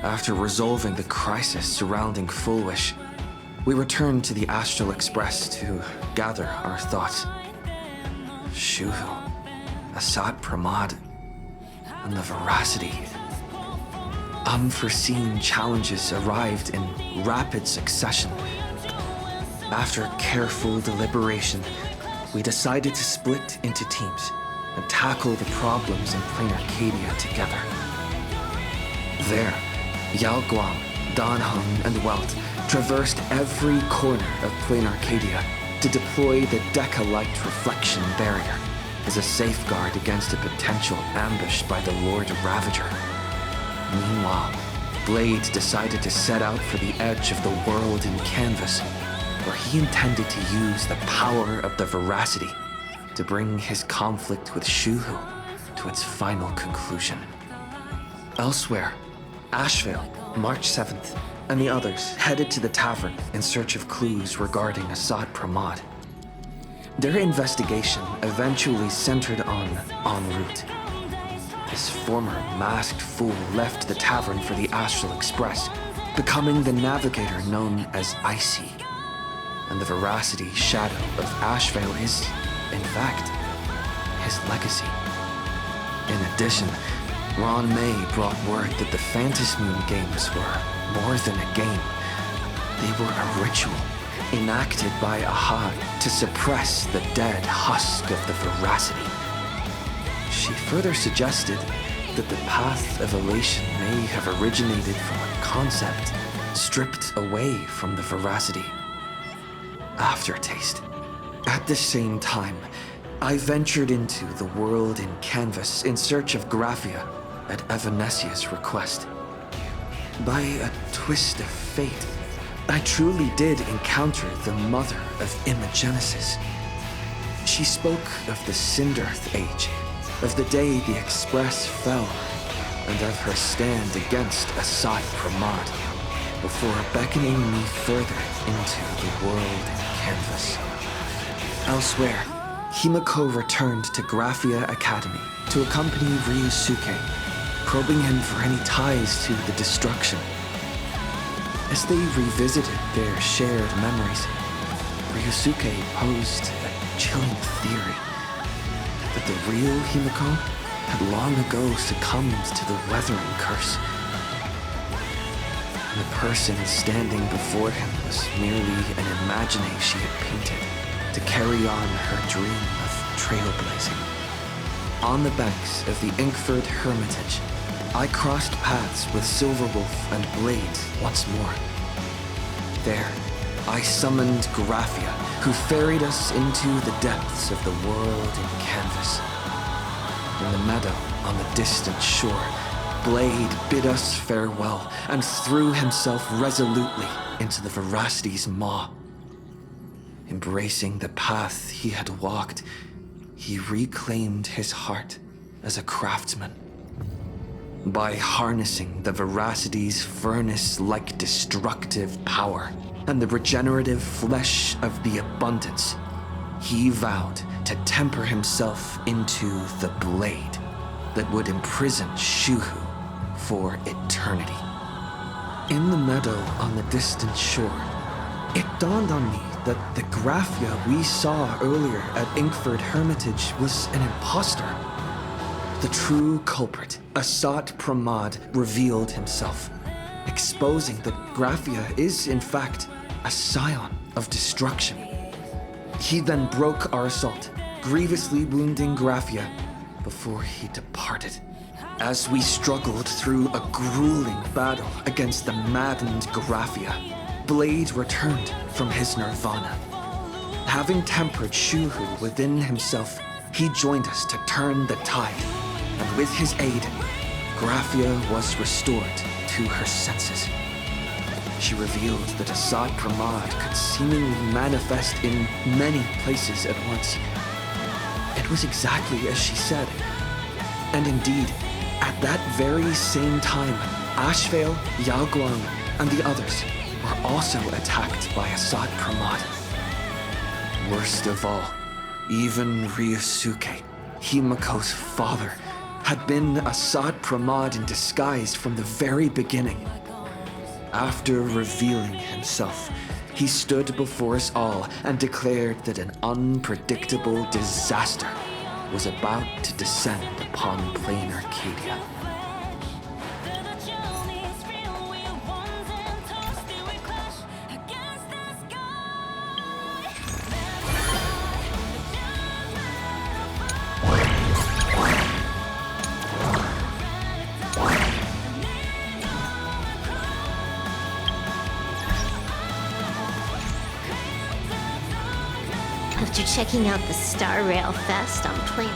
after resolving the crisis surrounding Fulwish, we returned to the Astral Express to gather our thoughts. Shuhu, Asat Pramad, and the Veracity. Unforeseen challenges arrived in rapid succession. After careful deliberation, we decided to split into teams and tackle the problems in Planarcadia together. There, Yao Guang, Dan Heng, and Welt traversed every corner of Planarcadia to deploy the Deca-Light reflection barrier as a safeguard against a potential ambush by the Lord Ravager. Meanwhile, Blade decided to set out for the edge of the world in Canvas, where he intended to use the power of the Veracity to bring his conflict with Shuhu to its final conclusion. Elsewhere, Ashvale, March 7th, and the others headed to the tavern in search of clues regarding Asad Pramad. Their investigation eventually centered on En route. This former masked fool left the tavern for the Astral Express, becoming the navigator known as Icy. And the Veracity shadow of Ashvale is, in fact, his legacy. In addition, Ron May brought word that the Phantasmoon games were more than a game. They were a ritual enacted by Ahad to suppress the dead husk of the Veracity. She further suggested that the path of elation may have originated from a concept stripped away from the Veracity. Aftertaste. At the same time, I ventured into the world in Canvas in search of Graphia at Evanesia's request. By a twist of fate, I truly did encounter the mother of Imogenesis. She spoke of the Cinderth Age, of the day the Express fell, and of her stand against Asad Pramad, before beckoning me further into the world in Canvas. Elsewhere, Himiko returned to Graphia Academy to accompany Ryusuke, probing him for any ties to the destruction. As they revisited their shared memories, Ryusuke posed a chilling theory that the real Himiko had long ago succumbed to the weathering curse. And the person standing before him was merely an imagination she had painted to carry on her dream of trailblazing. On the banks of the Inkford Hermitage, I crossed paths with Silverwolf and Blade once more. There, I summoned Graphia, who ferried us into the depths of the world in Canvas. In the meadow on the distant shore, Blade bid us farewell and threw himself resolutely into the Veracity's maw. Embracing the path he had walked, he reclaimed his heart as a craftsman. By harnessing the Veracity's furnace-like destructive power and the regenerative flesh of the abundance, he vowed to temper himself into the blade that would imprison Shuhu for eternity. In the meadow on the distant shore, it dawned on me that the Graphia we saw earlier at Inkford Hermitage was an imposter. The true culprit, Asat Pramad, revealed himself, exposing that Graphia is, in fact, a scion of destruction. He then broke our assault, grievously wounding Graphia before he departed. As we struggled through a grueling battle against the maddened Graphia, Blade returned from his nirvana. Having tempered Shuhu within himself, he joined us to turn the tide, and with his aid, Graphia was restored to her senses. She revealed that Asad Pramad could seemingly manifest in many places at once. It was exactly as she said. And indeed, at that very same time, Ashvale, Yao Guang, and the others were also attacked by Asad Pramad. Worst of all, even Ryusuke, Himiko's father, had been Asad Pramad in disguise from the very beginning. After revealing himself, he stood before us all and declared that an unpredictable disaster was about to descend upon Planarcadia. After checking out the Star Rail Fest on Planet,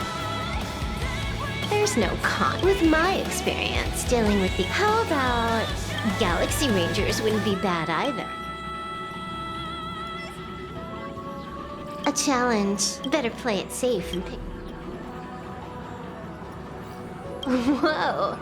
there's no con with my experience dealing with the... How about Galaxy Rangers wouldn't be bad either. A challenge. Better play it safe and pick... Whoa.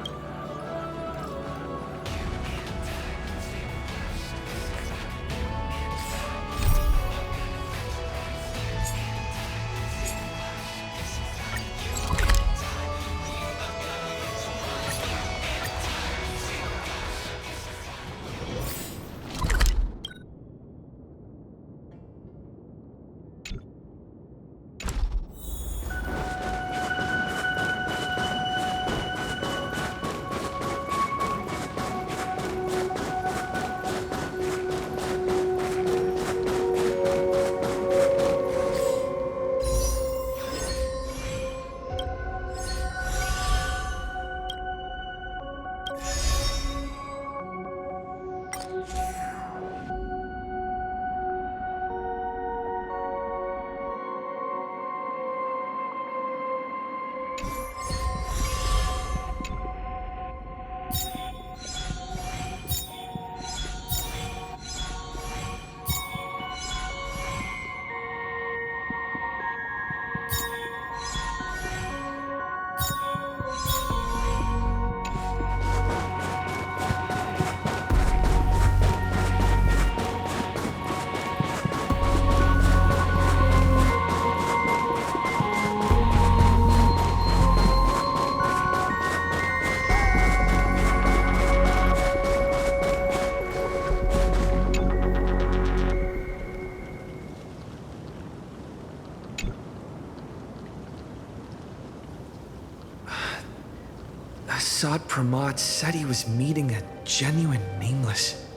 Assad Pramod said he was meeting a genuine nameless.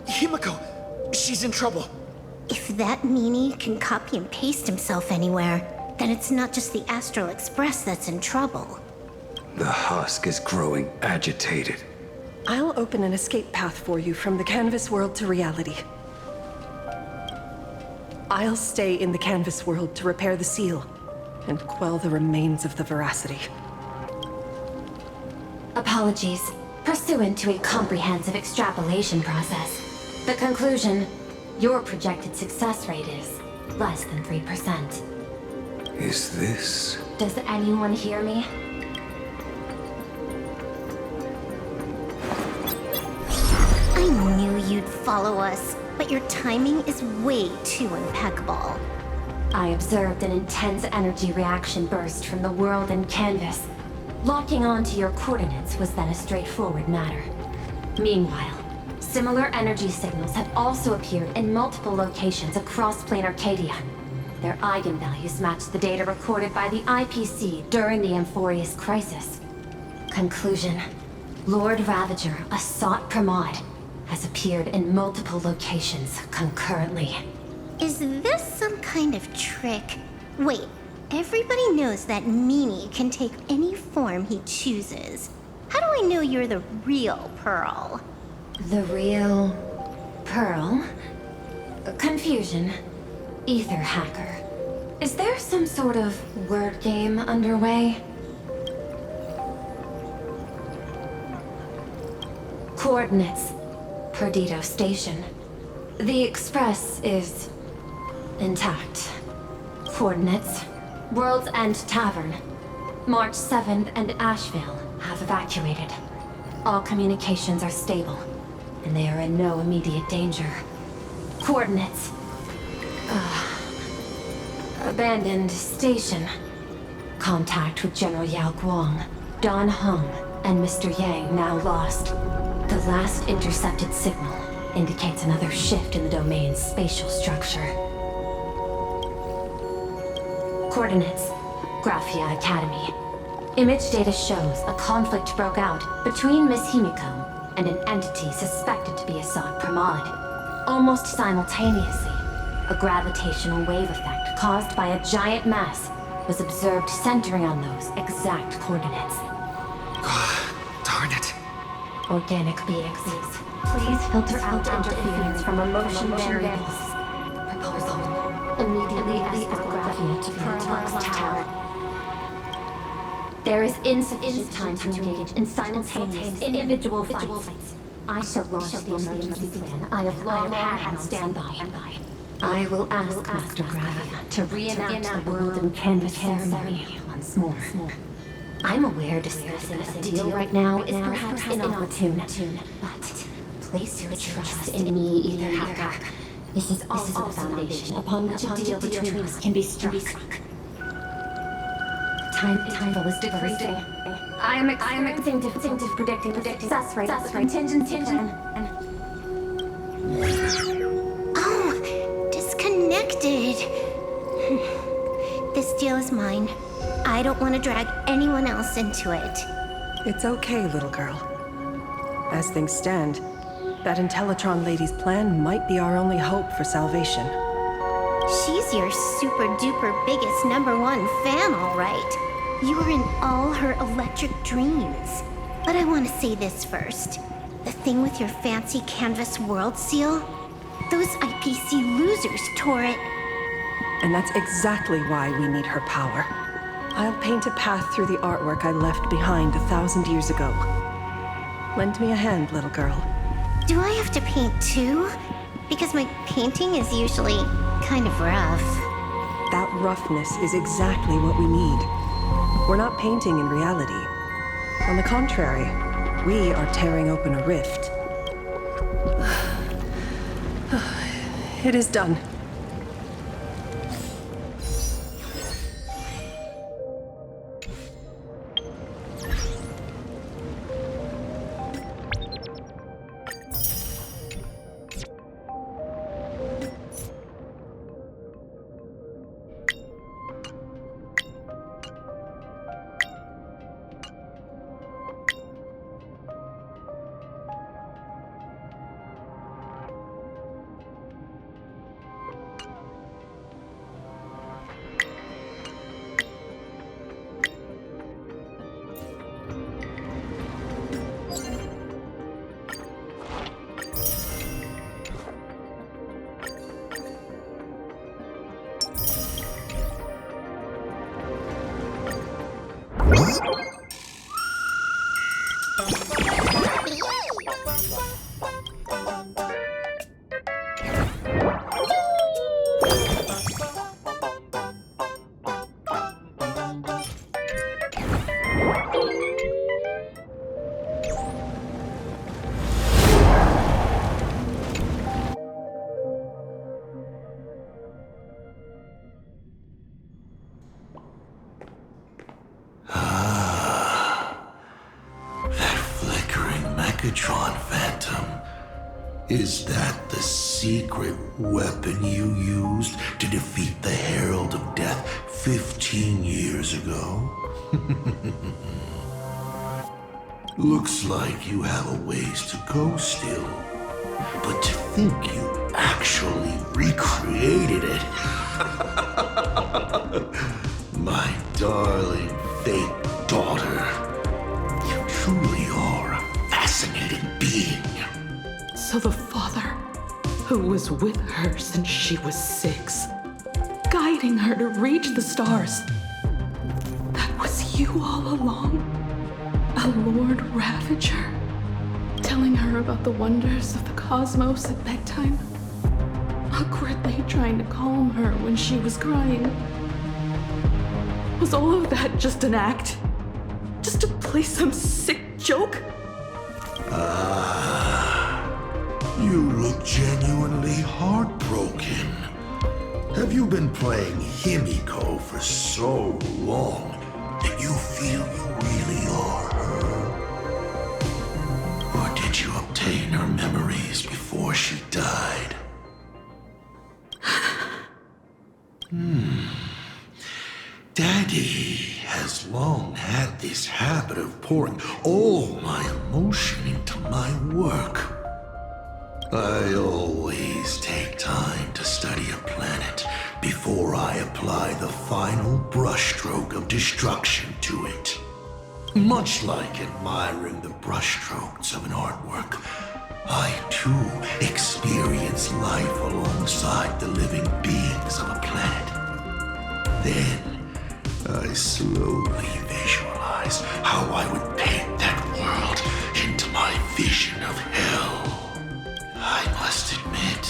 Himiko! She's in trouble! If that meanie can copy and paste himself anywhere, then it's not just the Astral Express that's in trouble. The husk is growing agitated. I'll open an escape path for you from the canvas world to reality. I'll stay in the canvas world to repair the seal and quell the remains of the veracity. Apologies. Pursuant to a comprehensive extrapolation process, the conclusion, your projected success rate is less than 3%. Is this... Does anyone hear me? I knew you'd follow us, but your timing is way too impeccable. I observed an intense energy reaction burst from the world in canvas. Locking onto your coordinates was then a straightforward matter. Meanwhile, similar energy signals have also appeared in multiple locations across Planarcadia. Their eigenvalues match the data recorded by the IPC during the Amphorius crisis. Conclusion: Lord Ravager, Assat Pramod, has appeared in multiple locations concurrently. Is this some kind of trick? Wait, everybody knows that meanie can take any form he chooses. How do I know you're the real Pearl? The real... Pearl? Confusion. Ether hacker. Is there some sort of word game underway? Coordinates. Perdido Station. The Express is... intact. Coordinates. World's End Tavern. March 7th and Asheville have evacuated. All communications are stable, and they are in no immediate danger. Coordinates. Abandoned station. Contact with General Yao Guang, Don Hung, and Mr. Yang now lost. The last intercepted signal indicates another shift in the domain's spatial structure. Coordinates, Graphia Academy. Image data shows a conflict broke out between Miss Himiko and an entity suspected to be Assad Pramod. Almost simultaneously, a gravitational wave effect caused by a giant mass was observed centering on those exact coordinates. Darn it. Organic beings, please filter out interference from emotion variables. Proposal: immediately escort Graphia to Pramod's tower. There is insufficient time to engage in simultaneous individual fights. I shall launch the emergency plan I have long had on standby. I will ask Master Gravia to reenact the world and canvas ceremony once more. I'm aware discussing a deal right now is perhaps inopportune, but place your trust in me, Ether Hacker. This is also the foundation upon which a deal between us can be struck. Time was decreasing. I am experiencing difficulty predicting the success rate of the contingency plan. Oh, disconnected. This deal is mine. I don't want to drag anyone else into it. It's okay, little girl. As things stand, that Intellitron lady's plan might be our only hope for salvation. She's your super duper biggest #1 fan, all right. You were in all her electric dreams. But I want to say this first. The thing with your fancy canvas world seal? Those IPC losers tore it. And that's exactly why we need her power. I'll paint a path through the artwork I left behind 1,000 years ago. Lend me a hand, little girl. Do I have to paint too? Because my painting is usually kind of rough. That roughness is exactly what we need. We're not painting in reality. On the contrary, we are tearing open a rift. It is done. Megatron Phantom. Is that the secret weapon you used to defeat the Herald of Death 15 years ago? Looks like you have a ways to go still. But to think you actually recreated it. My darling fake daughter. You truly are a fascinating being. So the father, who was with her since she was 6, guiding her to reach the stars, that was you all along? A Lord Ravager, telling her about the wonders of the cosmos at bedtime, awkwardly trying to calm her when she was crying. Was all of that just an act? Just to play some sick joke? You look genuinely heartbroken. Have you been playing Himiko for so long that you feel you really are her? Or did you obtain retain her memories before she died. Daddy has long had this habit of pouring all my emotion into my work. I always take time to study a planet before I apply the final brushstroke of destruction to it. Much like admiring the brushstrokes of an artwork, I too experience life alongside the living beings of a planet. Then, I slowly visualize how I would paint that world into my vision of hell. I must admit,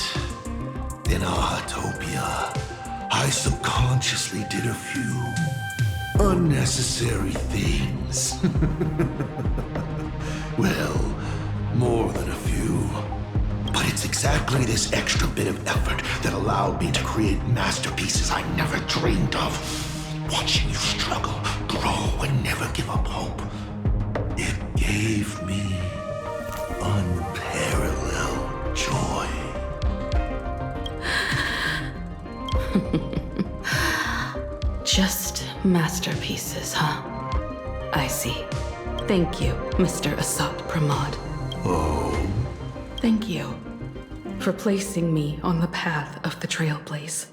in Ahatopia, I subconsciously did a few unnecessary things. Well, more than a few. But it's exactly this extra bit of effort that allowed me to create masterpieces I never dreamed of. Watching you struggle, grow, and never give up hope. It gave me unparalleled joy. Just masterpieces, huh? I see. Thank you, Mr. Asat Pramod. Oh? Thank you for placing me on the path of the Trailblaze.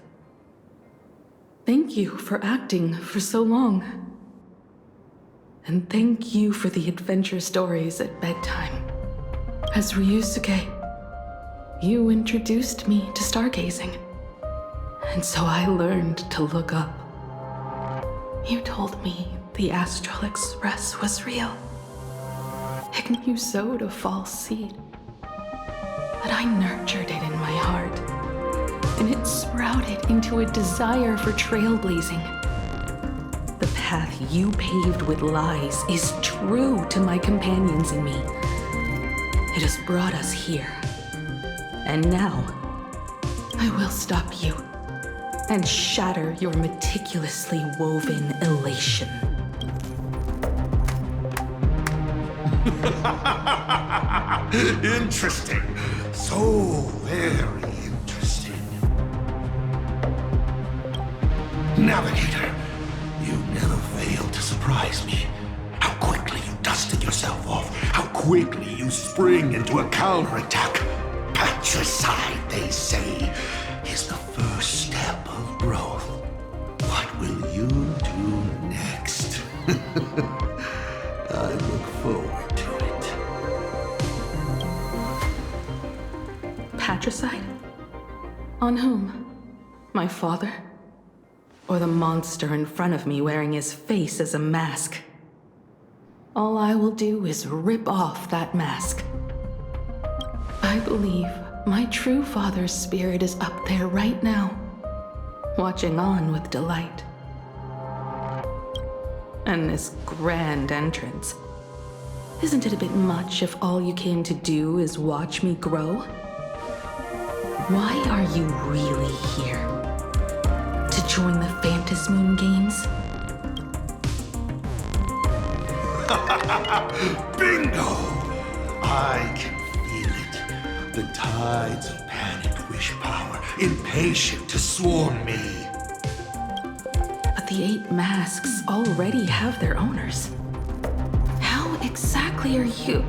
Thank you for acting for so long. And thank you for the adventure stories at bedtime. As Ryusuke, you introduced me to stargazing. And so I learned to look up. You told me the Astral Express was real. And you sowed a false seed. But I nurtured it in my heart. And it sprouted into a desire for trailblazing. The path you paved with lies is true to my companions and me. It has brought us here. And now, I will stop you and shatter your meticulously woven elation. Interesting. So very interesting. Navigator, you never fail to surprise me. How quickly you dusted yourself off. How quickly you spring into a counterattack. Patricide, they say, is the first step of growth. What will you do next? I look forward to it. Patricide? On whom? My father? Or the monster in front of me wearing his face as a mask? All I will do is rip off that mask. I believe my true father's spirit is up there right now, watching on with delight. And this grand entrance. Isn't it a bit much if all you came to do is watch me grow? Why are you really here? To join the Phantasmoon Games? Bingo! I can feel it. The tides of panicked wish power, impatient to swarm me. But the 8 masks already have their owners. How exactly are you?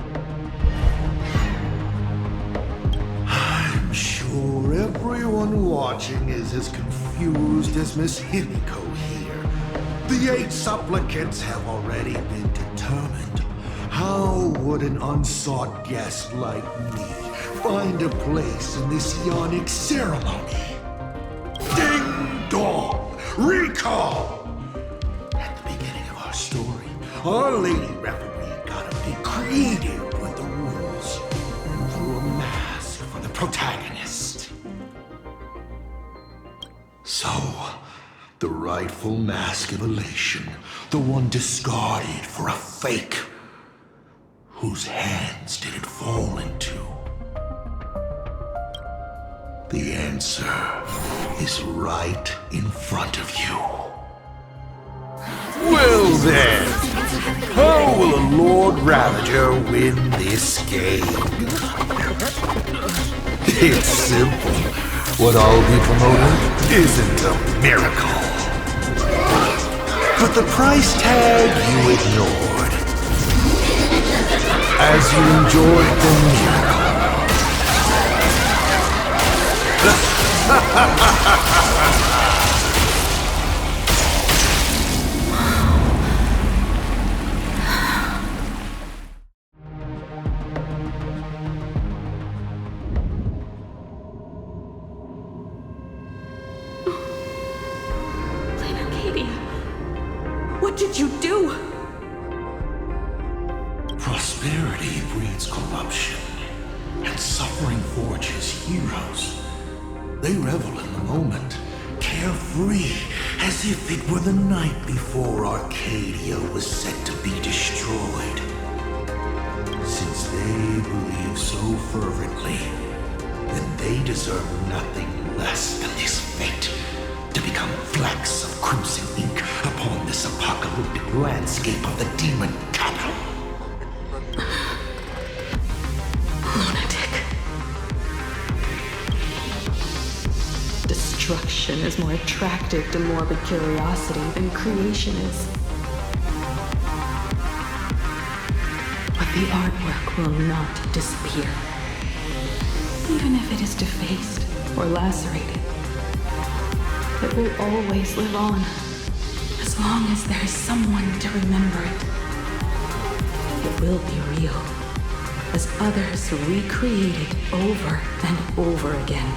I'm sure everyone watching is as confused as Miss Himiko here. The 8 supplicants have already been determined. How would an unsought guest like me find a place in this yonic ceremony? Ding dong! Recall! At the beginning of our story, our lady referee got a bit creative with the rules and drew a mask for the protagonist. So, the rightful mask of elation, the one discarded for a fake. Whose hands did it fall into? The answer is right in front of you. Well then! How will a Lord Ravager win this game? It's simple. What I'll be promoting isn't a miracle, but the price tag you ignored as you enjoyed the miracle. Planarcadia, what did you do? Prosperity breeds corruption, and suffering forges heroes. They revel in the moment, carefree, as if it were the night before Arcadia was set to be destroyed. Since they believe so fervently, then they deserve nothing less than this fate, to become flecks of crimson ink upon this apocalyptic landscape of the demon capital. Lunatic. Destruction is more attractive to morbid curiosity than creation is. But the artwork will not disappear. Even if it is defaced or lacerated, it will always live on, as long as there is someone to remember it. It will be real, as others recreate it over and over again.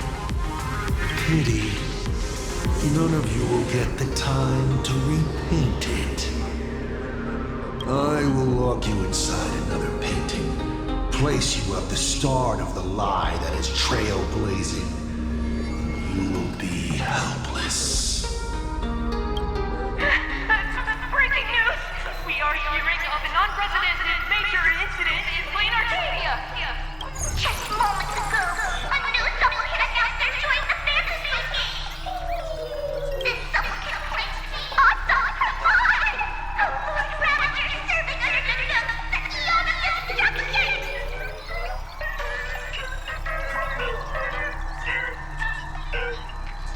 Pity. None of you will get the time to repaint it. I will lock you inside another painting, place you at the start of the lie that is trailblazing. You will be helpless. Breaking news! We are hearing of an unprecedented major incident in Planarcadia! Just moments ago, a new supplicant announced they're joining the fantasy game! This supplicant claims to be awesome Pramod! A Lord Ravager serving under the eon of destruction!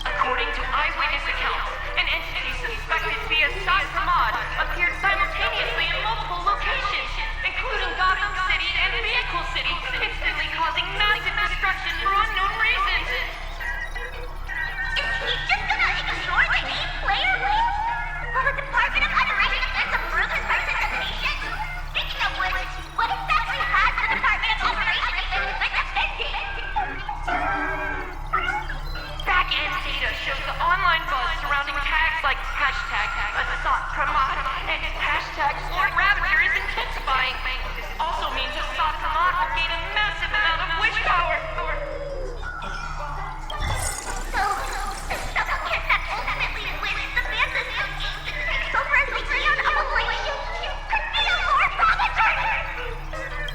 According to eyewitness accounts, an entity suspected to be a Pramod appeared simultaneously in multiple locations, including Gotham City and Vehicle City, instantly causing massive destruction for unknown reasons. Is he just gonna ignore the game player list? Will the Department of Underwriting Offense approve his participation? Speaking of which, what exactly has the Department of Operation Defense been defending? Back-end data shows the online buzz surrounding tags like hashtag Assault Pramod and hashtag Lord Ravager is intensifying. This also means Assault Pramod will gain a massive amount of wish power. So, the supplicant that ultimately wins the fantasy game and takes over as the eon of Operation could be a Lord Ravager!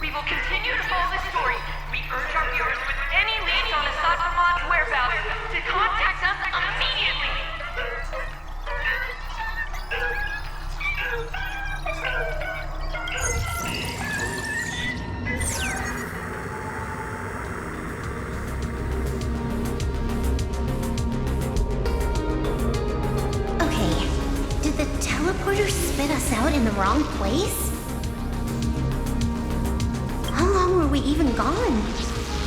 We will continue to follow this story. We urge our viewers with any leads on Assault Pramad's whereabouts to contact us immediately. Okay, did the teleporter spit us out in the wrong place? How long were we even gone?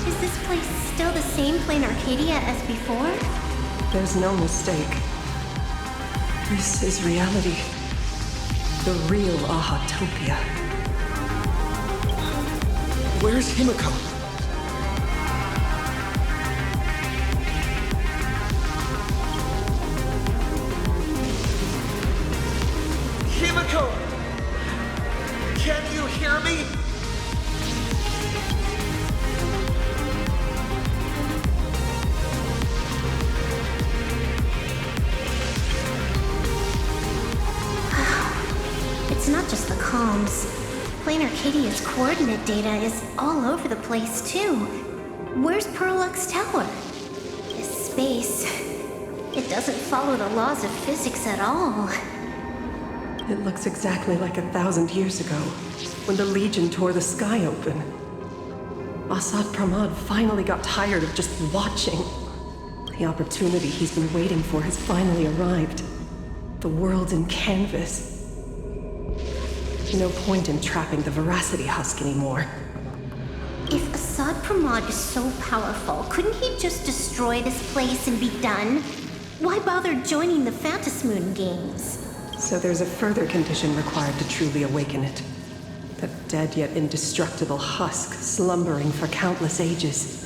Is this place still the same Planarcadia as before? There's no mistake. This is reality. The real Ahatopia. Where's Himiko? Himiko! Can you hear me? It's not just the comms. Planarcadia's coordinate data is all over the place, too. Where's Perlux Tower? This space... it doesn't follow the laws of physics at all. It looks exactly like 1,000 years ago, when the Legion tore the sky open. Assad Pramad finally got tired of just watching. The opportunity he's been waiting for has finally arrived. The world in canvas. No point in trapping the Veracity Husk anymore. If Assad Pramad is so powerful, couldn't he just destroy this place and be done? Why bother joining the Phantasmoon Games? So there's a further condition required to truly awaken it. That dead yet indestructible husk slumbering for countless ages.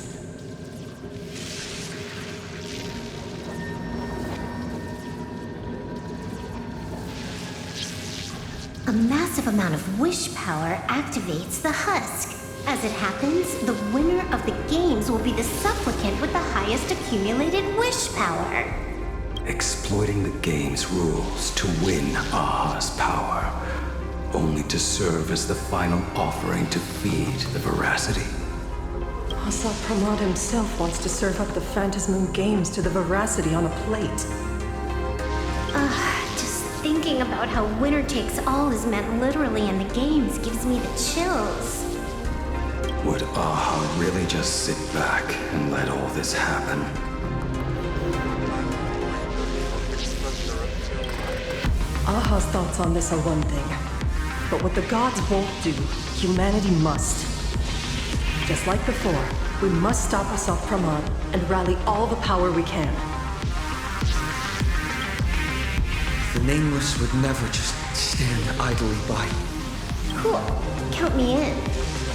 A massive amount of wish power activates the husk. As it happens, the winner of the games will be the supplicant with the highest accumulated wish power. Exploiting the game's rules to win Aha's power, only to serve as the final offering to feed the Veracity. Assad Pramad himself wants to serve up the Phantasmoon Games to the Veracity on a plate. Just thinking about how winner takes all is meant literally in the games gives me the chills. Would Aha really just sit back and let all this happen? Aha's thoughts on this are one thing. But what the gods won't do, humanity must. Just like before, we must stop Assad Pramad and rally all the power we can. The Nameless would never just stand idly by. Cool. Count me in.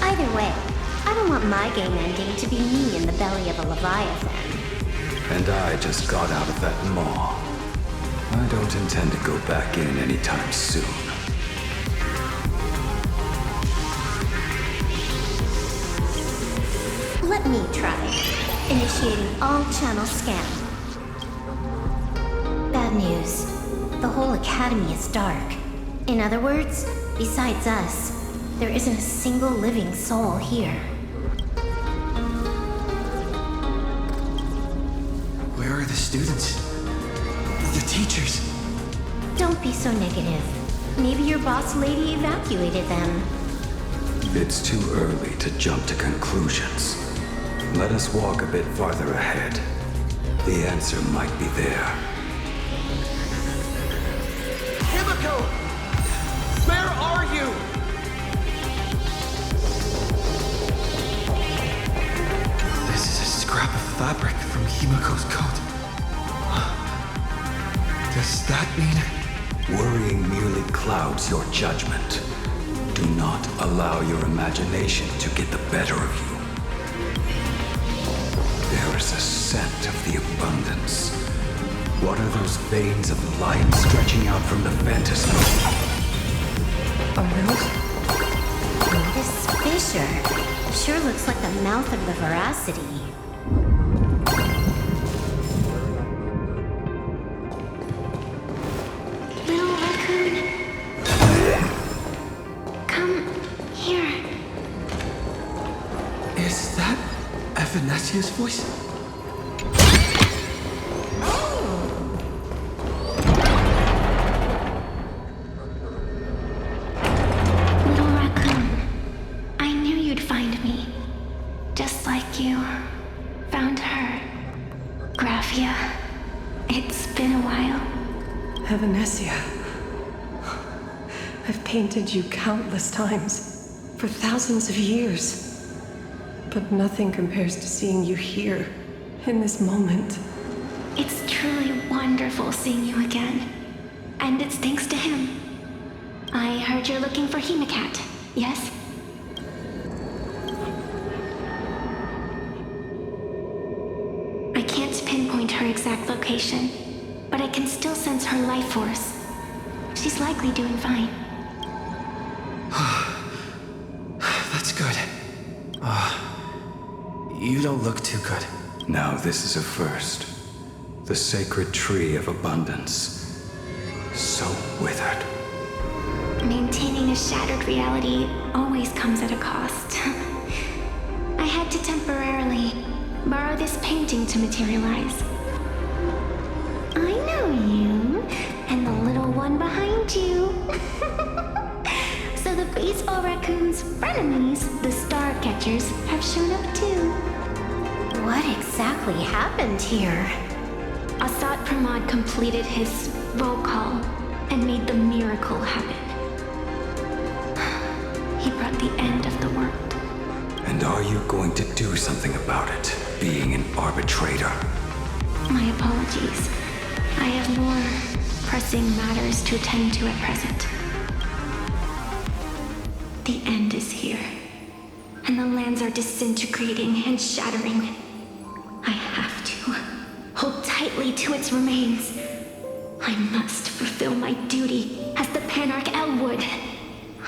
Either way, I don't want my game ending to be me in the belly of a Leviathan. And I just got out of that maw. I don't intend to go back in anytime soon. Let me try. Initiating all channel scan. Bad news. The whole academy is dark. In other words, besides us, there isn't a single living soul here. Where are the students? The teachers? Don't be so negative. Maybe your boss lady evacuated them. It's too early to jump to conclusions. Let us walk a bit farther ahead. The answer might be there. Himiko! Where are you? This is a scrap of fabric from Himiko's coat. Does that mean... Worrying merely clouds your judgment. Do not allow your imagination to get the better of you. There is a scent of the abundance. What are those veins of light stretching out from the phantasm? Are those? This fissure sure looks like the mouth of the Veracity. Little raccoon. Come here. Is that Evanesia's voice? Little raccoon. I knew you'd find me. Just like you found her. Graphia. It's been a while. Evanesia. I've painted you countless times, for thousands of years. But nothing compares to seeing you here, in this moment. It's truly wonderful seeing you again. And it's thanks to him. I heard you're looking for Hemacat, yes? I can't pinpoint her exact location, but I can still sense her life force. She's likely doing fine. That's good. You don't look too good. Now this is a first. The sacred tree of abundance. So withered. Maintaining a shattered reality always comes at a cost. I had to temporarily borrow this painting to materialize. I know you, and the little one behind don't you? So the baseball raccoon's frenemies, the star catchers, have shown up too. What exactly happened here? Assad Pramod completed his roll call and made the miracle happen. He brought the end of the world. And are you going to do something about it, being an arbitrator? My apologies. I have more pressing matters to attend to at present. The end is here, and the lands are disintegrating and shattering. I have to hold tightly to its remains. I must fulfill my duty as the Panarch Elwood.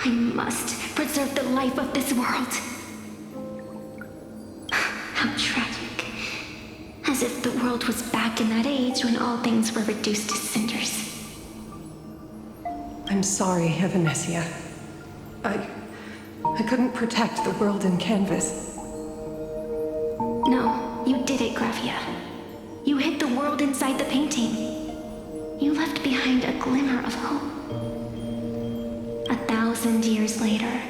I must preserve the life of this world. How tragic. As if the world was back in that age when all things were reduced to cinders. I'm sorry, Evanesia. I couldn't protect the world in canvas. No, you did it, Gravia. You hid the world inside the painting. You left behind a glimmer of hope. 1,000 years later,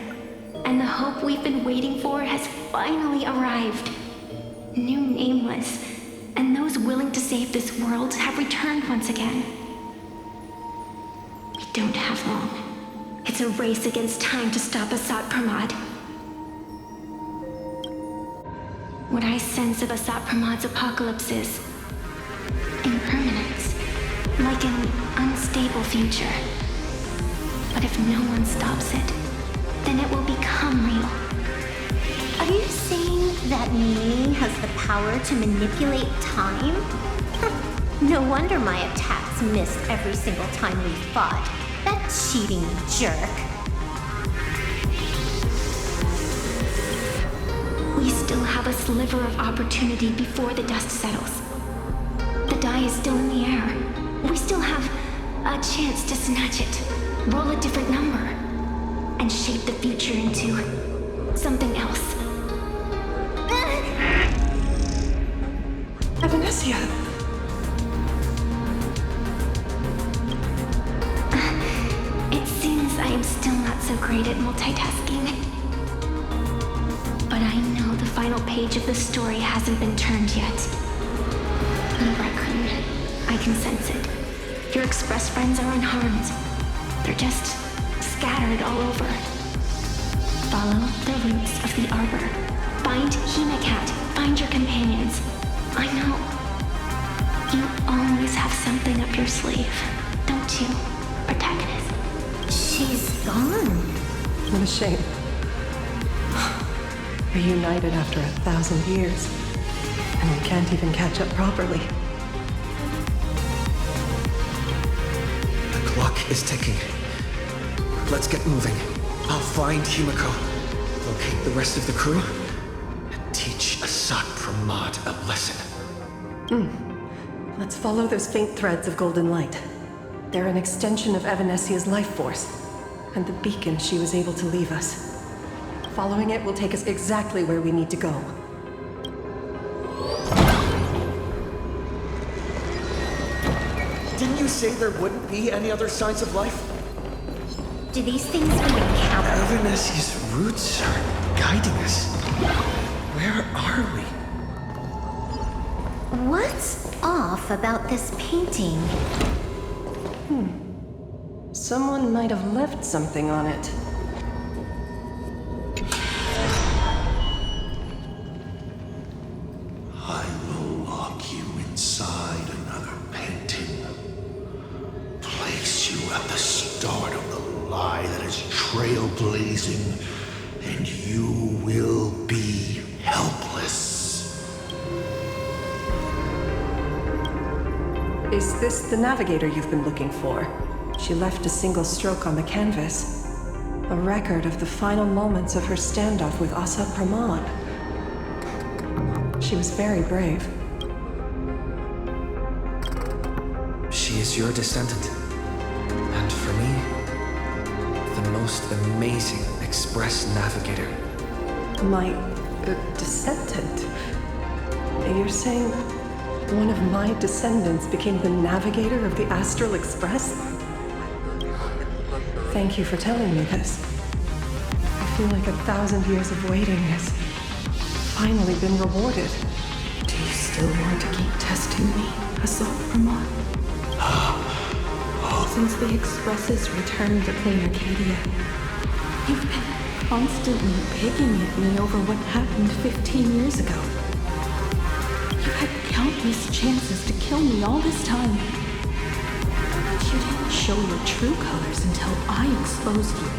and the hope we've been waiting for has finally arrived. New Nameless, and those willing to save this world have returned once again. We don't have long. It's a race against time to stop Assad Pramod. What I sense of Assad Pramod's apocalypse is impermanence, like an unstable future. But if no one stops it, then it will become real. Are you saying that me has the power to manipulate time? No wonder my attacks missed every single time we fought. That cheating jerk. We still have a sliver of opportunity before the dust settles. The die is still in the air. We still have a chance to snatch it, roll a different number, and shape the future into something else. Evanesia! It seems I am still not so great at multitasking. But I know the final page of the story hasn't been turned yet. Little Raccoon, I can sense it. Your express friends are unharmed. They're just scattered all over. Follow the roots of the arbor. Find Hemacat. Find your companions. I know. You always have something up your sleeve, don't you, protagonist? She's gone. What a shame. Reunited after 1,000 years, and we can't even catch up properly. The clock is ticking. Let's get moving. I'll find Himiko, locate the rest of the crew, and teach Assad Pramod a lesson. Let's follow those faint threads of golden light. They're an extension of Evanesia's life force, and the beacon she was able to leave us. Following it will take us exactly where we need to go. Didn't you say there wouldn't be any other signs of life? Do these things even count? Evanesia's roots are guiding us. Where are we? What's off about this painting? Someone might have left something on it. I will lock you inside another painting. Place you at the start of the lie that is trailblazing, and you will be helpless. Is this the navigator you've been looking for? She left a single stroke on the canvas. A record of the final moments of her standoff with Assad Pramod. She was very brave. She is your descendant. And for me, the most amazing express navigator. My descendant? You're saying one of my descendants became the navigator of the Astral Express? thank you for telling me this. I feel like 1,000 years of waiting has finally been rewarded. Do you still want to keep testing me, Assault Pramod? Since the Expresses returned to Planarcadia, you've been constantly picking at me over what happened 15 years ago. You had countless chances to kill me all this time. But you didn't show your true colors until I exposed you.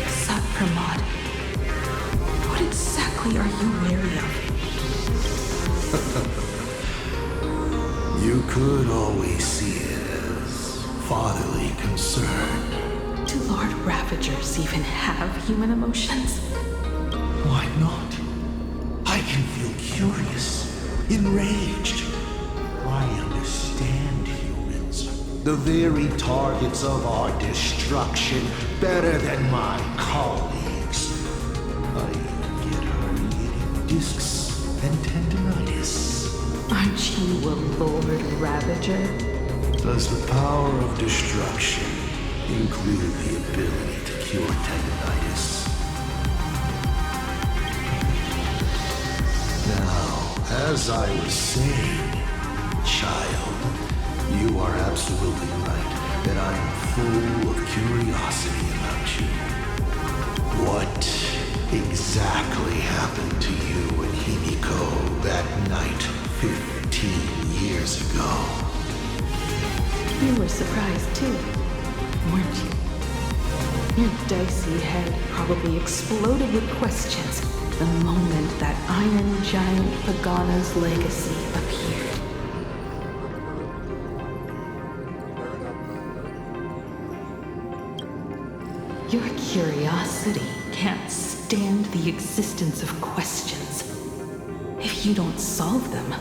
Assault Pramod, what exactly are you wary of? You could always see it as fatherly concern. Do Lord Ravagers even have human emotions? Why not? I can feel curious, enraged. I understand humans, the very targets of our destruction, better than my colleagues. I even get hurt getting discs and tendinitis. Aren't you a Lord Ravager? Does the power of destruction include the ability to cure tendinitis? Now, as I was saying, child, you are absolutely right that I am full of curiosity about you. What exactly happened to you and Himiko that night 15 years ago? You were surprised too, weren't you? Your dicey head probably exploded with questions the moment that Iron Giant Pagana's legacy appeared. Your curiosity can't stand the existence of questions. If you don't solve them,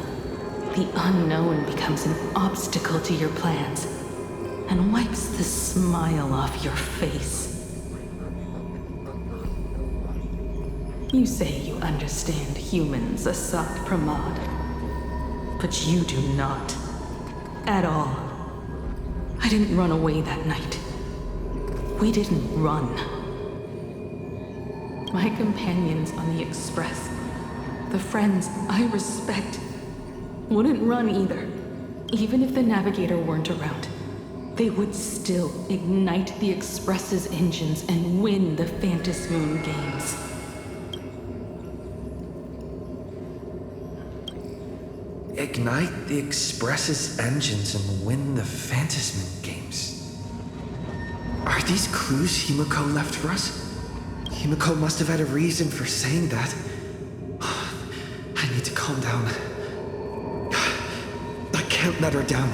the unknown becomes an obstacle to your plans and wipes the smile off your face. You say you understand humans, Assault Pramod, but you do not. At all. I didn't run away that night. We didn't run. My companions on the Express, the friends I respect, wouldn't run either. Even if the Navigator weren't around, they would still ignite the Express's engines and win the Phantasmoon games. Ignite the Express's engines and win the Phantasmoon games. Are these clues Himiko left for us? Himiko must have had a reason for saying that. I need to calm down. I can't let her down.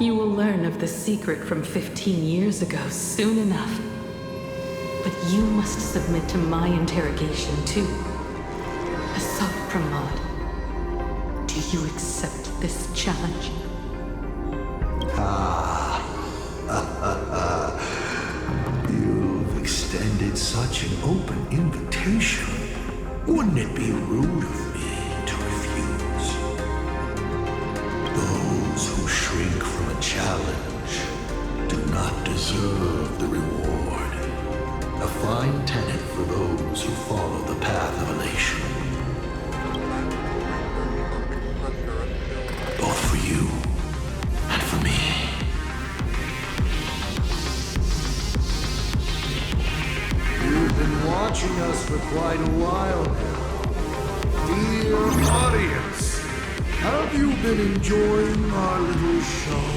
You will learn of the secret from 15 years ago soon enough. But you must submit to my interrogation too. Assault Pramod, do you accept this challenge? You've extended such an open invitation. Wouldn't it be rude of me to refuse? Those who shrink from a challenge do not deserve the reward. A fine tenet for those who follow the path of elation. Both for you and for me. You've been watching us for quite a while now. Dear audience, have you been enjoying our little show?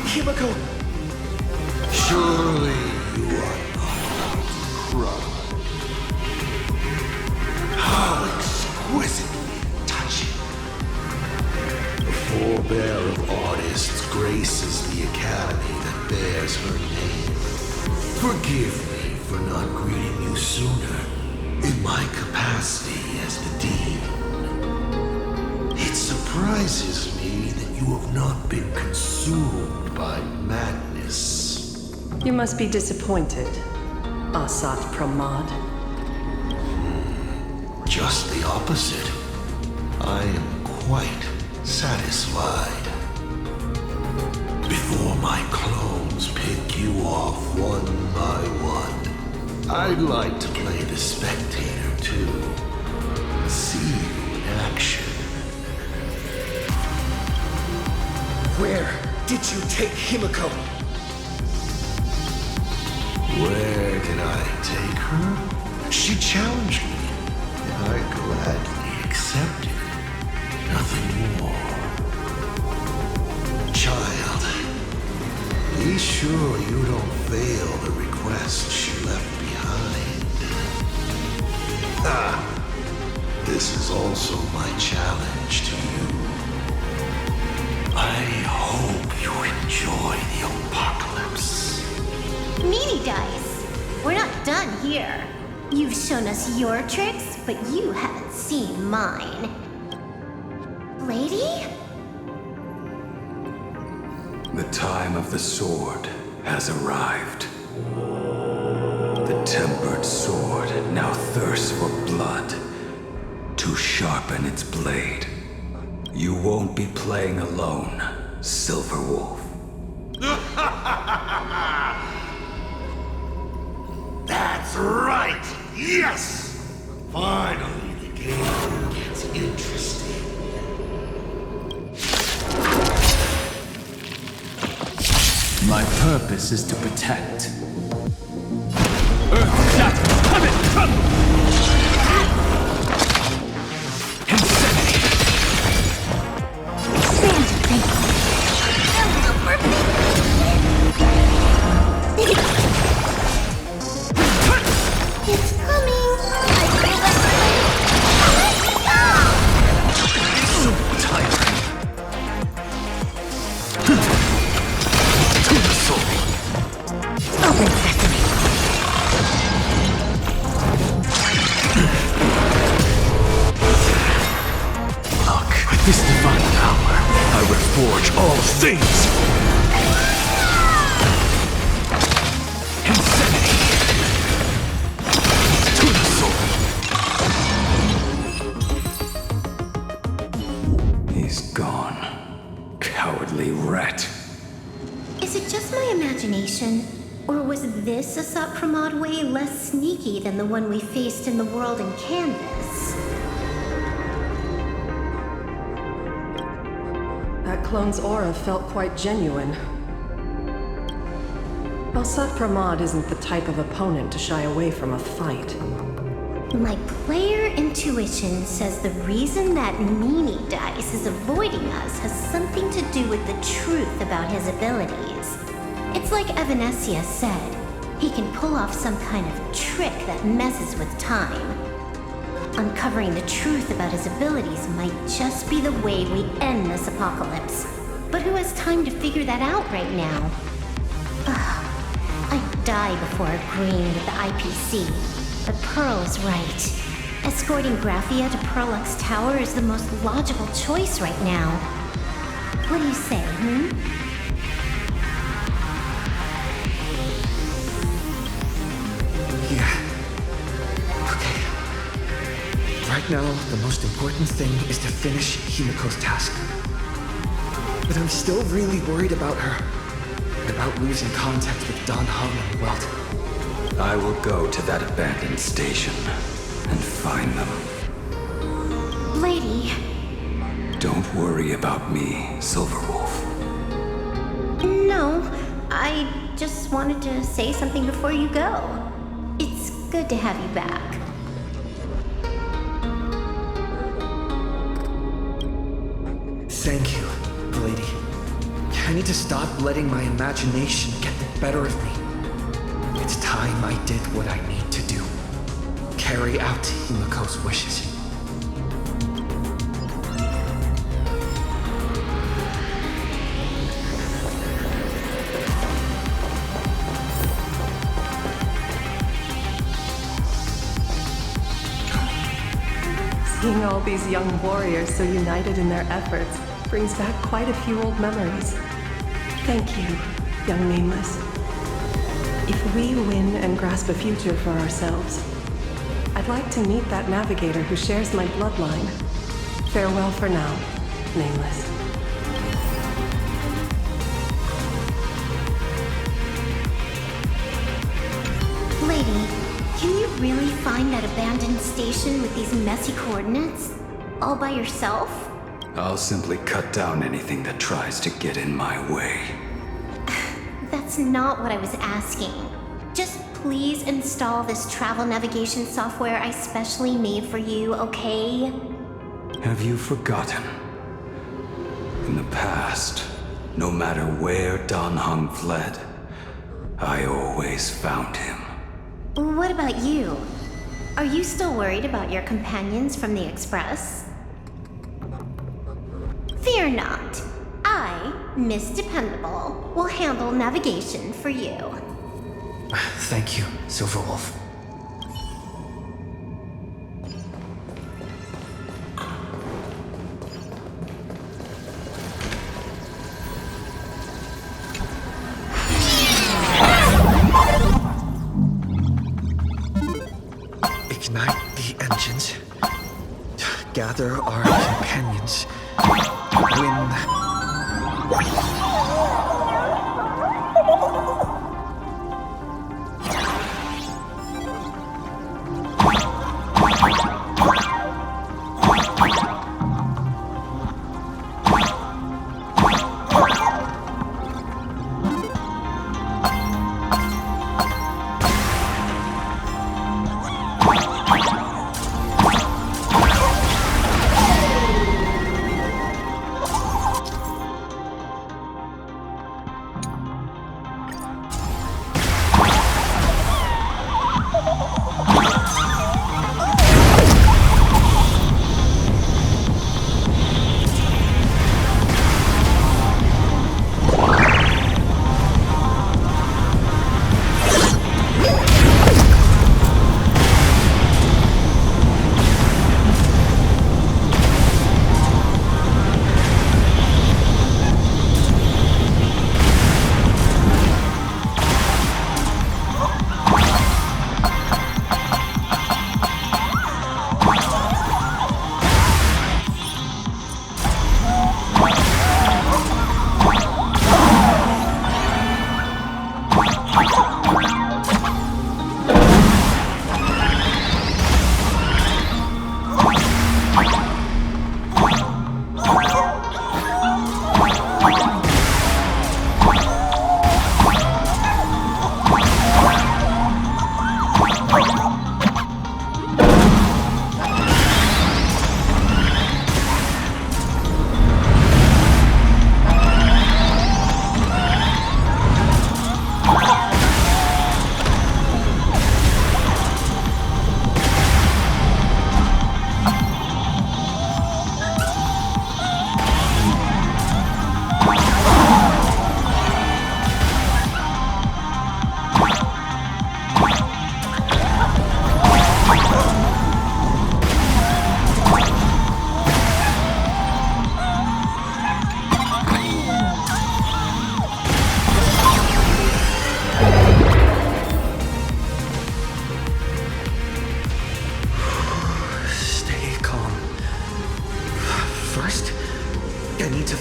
Himiko! Surely you are not about to cry. How exquisitely touching. The forebear of artists graces the academy that bears her name. Forgive me for not greeting you sooner in my capacity as the Dean. It surprises me that you have not been consumed by madness. You must be disappointed, Assault Pramod. Just the opposite. I am quite satisfied. Before my clones you off one by one. I'd like to play the spectator too. See you in action. Where did you take Himiko? Where did I take her? She challenged me, and I gladly accepted. Nothing more. Child, be sure you don't fail the request she left behind. This is also my challenge to you. I hope you enjoy the apocalypse. Meanie Dice! We're not done here. You've shown us your tricks, but you haven't seen mine. Lady? The time of the sword has arrived. The tempered sword now thirsts for blood to sharpen its blade. You won't be playing alone, Silver Wolf. That's right! Yes! Finally, the game gets interesting. My purpose is to protect. Earth shatters, heaven trembles! Insanity! It's coming! So tiring. To the soul. Open sesame! Look, with this divine power, I reforge all things! Insanity! To the soul! He's gone. Cowardly rat. Is it just my imagination? Or was this Asat Pramod way less sneaky than the one we faced in the world in Canvas? That clone's aura felt quite genuine. Asat Pramod isn't the type of opponent to shy away from a fight. My player intuition says the reason that Meanie Dice is avoiding us has something to do with the truth about his abilities. It's like Evanescia said, he can pull off some kind of trick that messes with time. Uncovering the truth about his abilities might just be the way we end this apocalypse. But who has time to figure that out right now? Ugh, I'd die before agreeing with the IPC. But Pearl is right. Escorting Graphia to Perlux Tower is the most logical choice right now. What do you say, Yeah. Okay. Right now, the most important thing is to finish Himiko's task. But I'm still really worried about her. And about losing contact with Don Hung and Welt. I will go to that abandoned station and find them. Lady? Don't worry about me, Silverwolf. No, I just wanted to say something before you go. It's good to have you back. Thank you, lady. I need to stop letting my imagination get the better of me. It's time I did what I need to do. Carry out Himiko's wishes. Seeing all these young warriors so united in their efforts brings back quite a few old memories. Thank you, young Nameless. If we win and grasp a future for ourselves, I'd like to meet that navigator who shares my bloodline. Farewell for now, Nameless. curiosity, can you really find that abandoned station with these messy coordinates? All by yourself? I'll simply cut down anything that tries to get in my way. That's not what I was asking. Just please install this travel navigation software I specially made for you, okay? Have you forgotten? In the past, no matter where Dan Heng fled, I always found him. What about you? Are you still worried about your companions from the Express? Fear not. I, Miss Dependable, will handle navigation for you. Thank you, Silverwolf. Ignite the engines. Gather our companions. Win.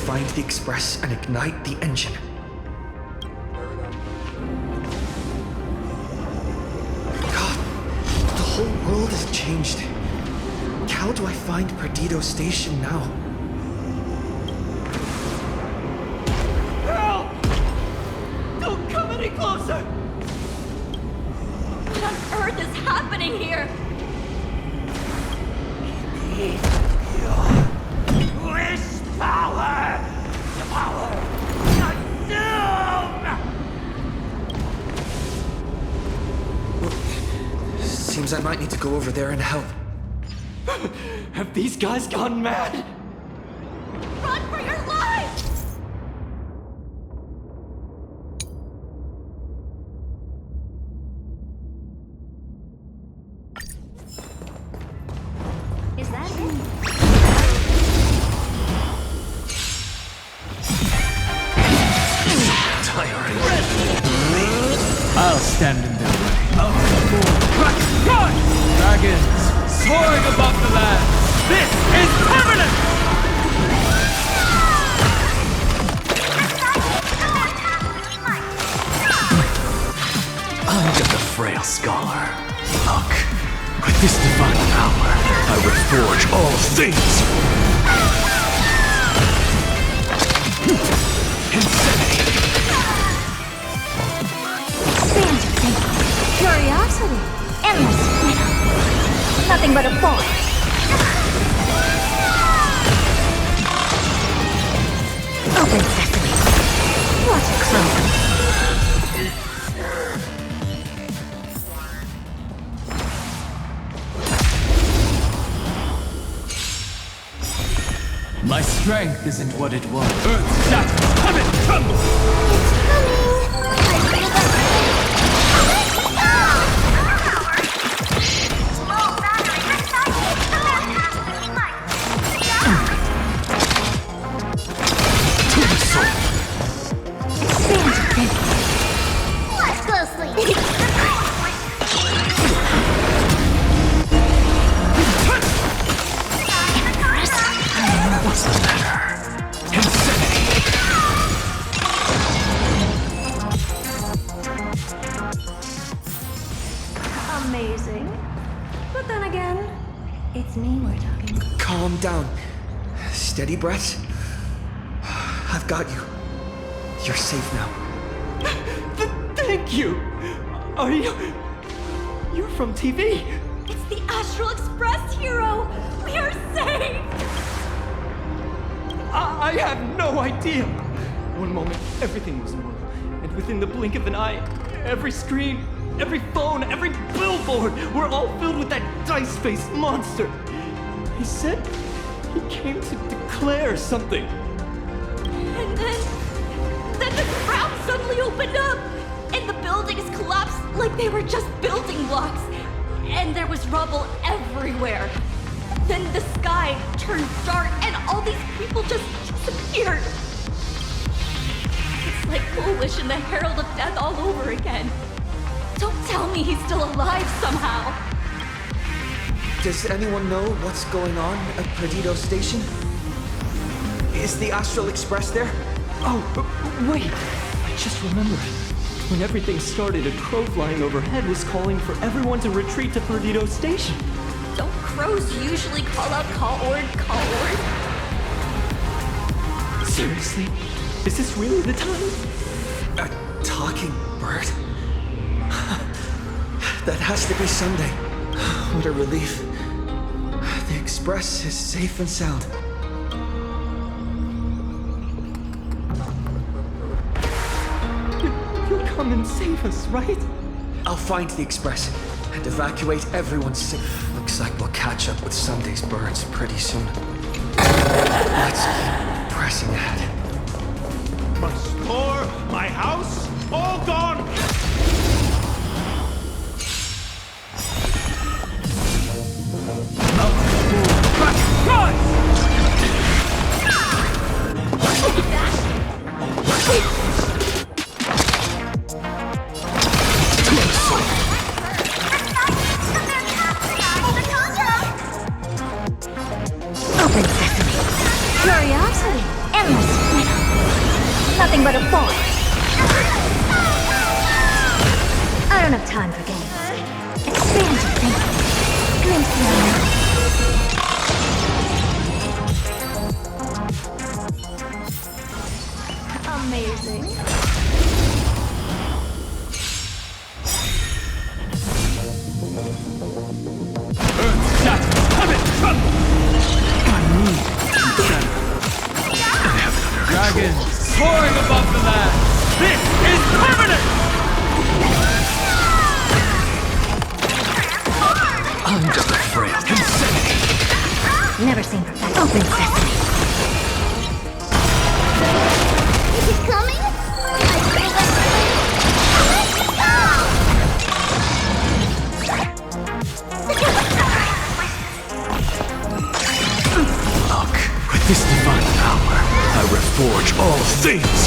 Find the Express and ignite the engine. God, the whole world has changed. How do I find Perdido Station now? Help! Don't come any closer! What on earth is happening here? Wish power! The power! Consume! Seems I might need to go over there and help. Have these guys gone mad? Run for your lives! Is that it? I'll stand in their way. Dragons soaring above the land. This is permanent! I'm just a frail Azrael Scholar. Look, with this divine power, I reforge all things. Insanity. Expand your thinking. Curiosity. Endless freedom. Nothing but a force. Open sesame. What a clone. My strength isn't what it was. Earth shatters, heaven trembles! Expand your thinking. Watch closely. What's the matter? Insanity. Amazing. But then again, it's me we're talking. Calm down. Steady breaths. I've got you. You're safe now. Thank you! Are you... You're from TV? It's the Astral Express hero! We are safe! I have no idea! One moment, everything was normal. And within the blink of an eye, every screen, every phone, every billboard were all filled with that dice-faced monster. He said he came to declare something. And then the ground suddenly opened up, and the buildings collapsed like they were just building blocks. And there was rubble everywhere. Then the sky turned dark, and all these people just disappeared. It's like Foolish and the Herald of Death all over again. Don't tell me he's still alive somehow. Does anyone know what's going on at Perdido Station? Is the Astral Express there? Oh, wait! I just remembered. When everything started, a crow flying overhead was calling for everyone to retreat to Perdido Station. Don't crows usually call out call word, call word? Seriously? Is this really the time? A talking bird? That has to be Sunday. What a relief. The Express is safe and sound. You'll come and save us, right? I'll find the Express and evacuate everyone safe. Looks like we'll catch up with Sunday's birds pretty soon. Let's keep pressing ahead. My store, my house, all gone! Open sesame. Curiosity. Endless freedom. Nothing but a force. I don't have time for games. Expand your thinking. Glimpse the unknown. Amazing. Earth shatters, heaven trembles! Dragons soaring above the land! This is permanent! I'm just a frail insanity. Never seen perfection. Open sesame. Is it coming? Look, with this divine power, I reforge all things.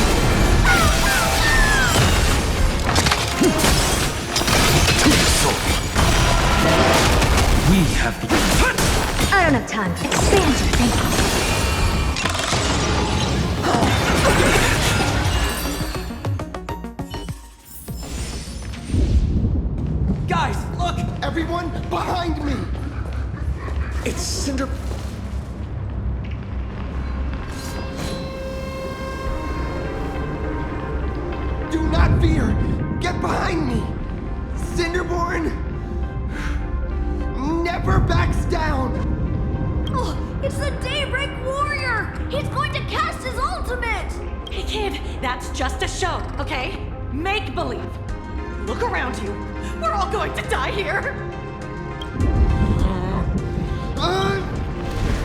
To the soul. We have begun. I don't have time for expand your thinking. behind me! It's Cinder... Do not fear! Get behind me! Cinderborn never backs down! Oh, it's the Daybreak Warrior! He's going to cast his ultimate! Hey kid, that's just a show, okay? Make believe. Look around you. We're all going to die here.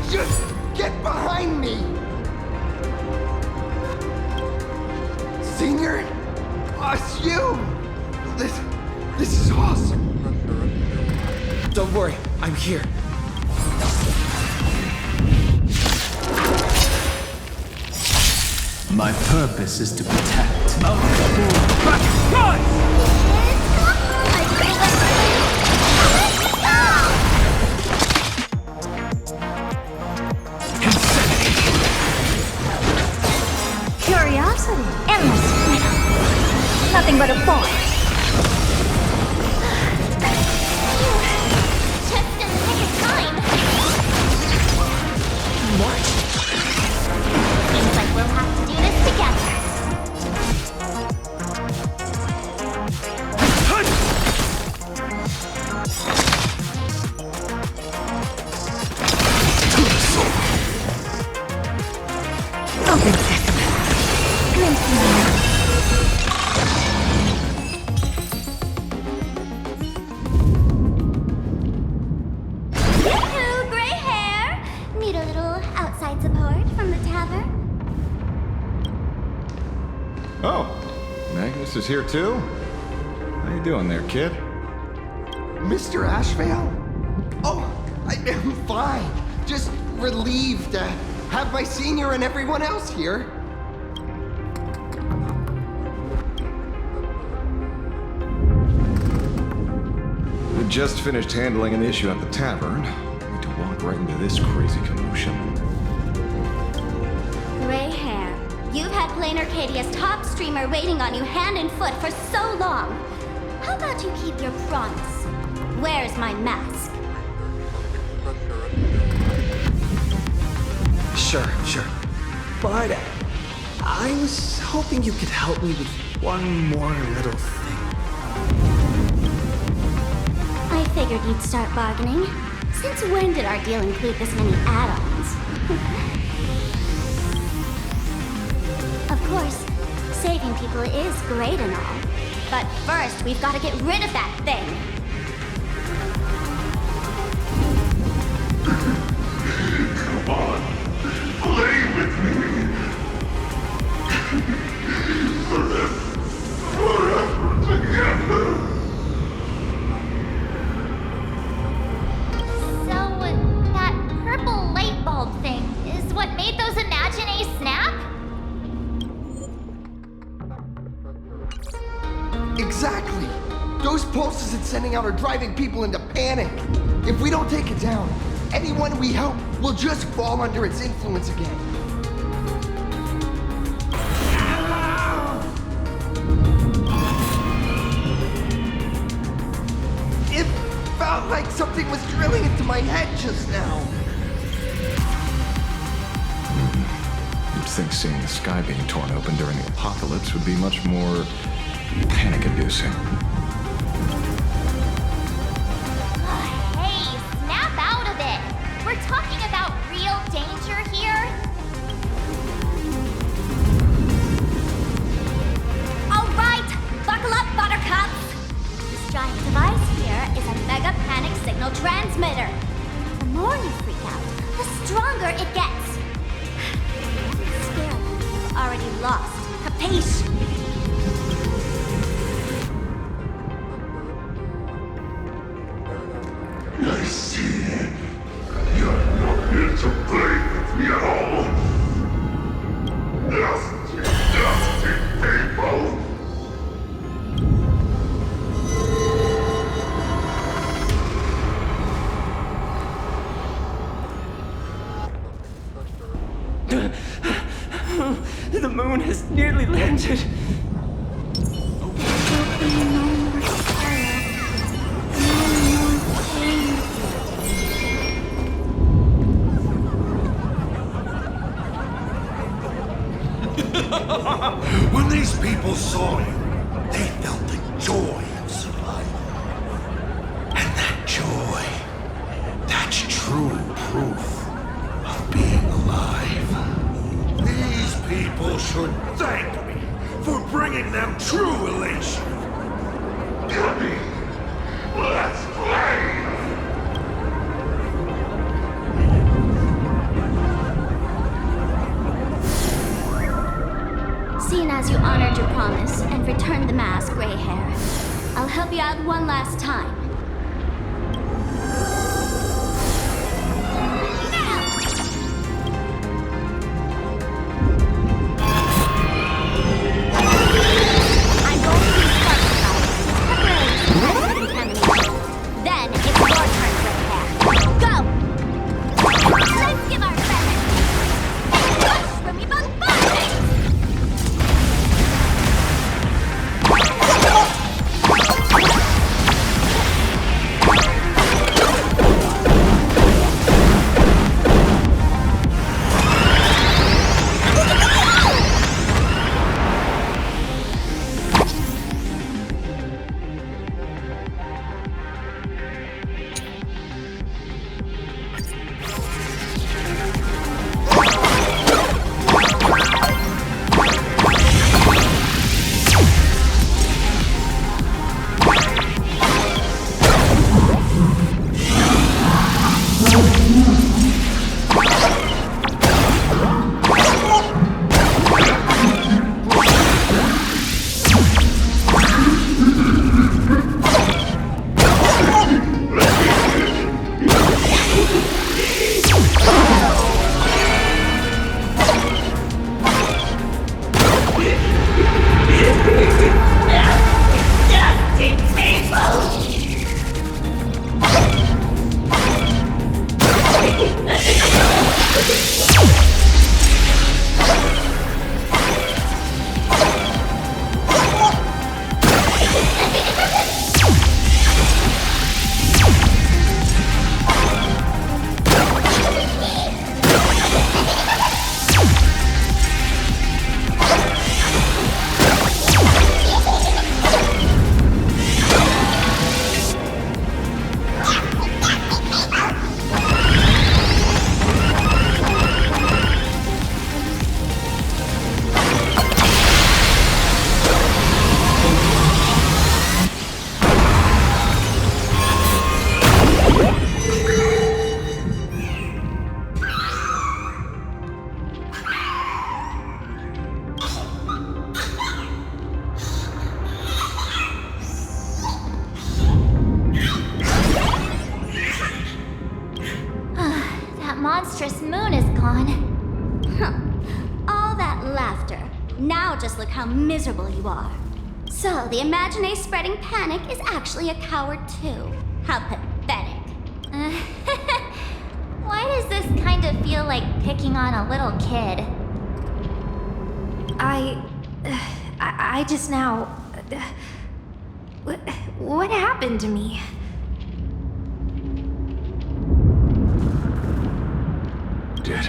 Just get behind me! Senior? Us, you! This is awesome! Don't worry, I'm here. My purpose is to protect. Curiosity, endless freedom. Nothing but a force. Just in the nick of time. What? Seems like we'll have to do this together. Open sesame. Glimpse me. Yoo-hoo, gray hair! Need a little outside support from the tavern? Oh, Magnus is here too? How you doing there, kid? Mr. Ashvale? Oh, I'm fine. Just relieved to have my senior and everyone else here. We just finished handling an issue at the tavern. Need to walk right into this crazy commotion. Gray hair, you've had Planarcadia's top streamer waiting on you hand and foot for so long. How about you keep your promise? Where's my mask? Sure. But I was hoping you could help me with one more little thing. I figured you'd start bargaining. Since when did our deal include this many add-ons? Of course, saving people is great and all. But first, we've got to get rid of that thing. Come on, play with me. Forever together. So, that purple light bulb thing is what made those imaginae snap? Exactly! Those pulses it's sending out are driving people into panic. If we don't take it down, anyone we help will just fall under its influence again. It felt like something was drilling into my head just now. You'd think seeing the sky being torn open during the apocalypse would be much more panic-inducing. Hey, snap out of it! We're talking about real danger here. All right, buckle up, buttercups! This giant device here is a mega panic signal transmitter. The more you freak out, the stronger it gets. Scared people already lost. Capiche? I see. You're not here to play with me at all. Nasty people. The moon has nearly landed. There'll be no more sorrow, no more pain. When these people saw you, they felt the joy of survival. And that joy, that's true proof of being alive. These people should thank me for bringing them true elation. Gabby, let's play! Seeing as you honored your promise and returned the mask, Gray Hair, I'll help you out one last time. I'm going to use spark contamination. Then it's your turn, Gray Hair. Go! Let's give our present. From you both bodies! Monstrous moon is gone. Huh. All that laughter. Now just look how miserable you are. So, the imaginary spreading panic is actually a coward too. How pathetic. Why does this kind of feel like picking on a little kid? I just now... What happened to me? Did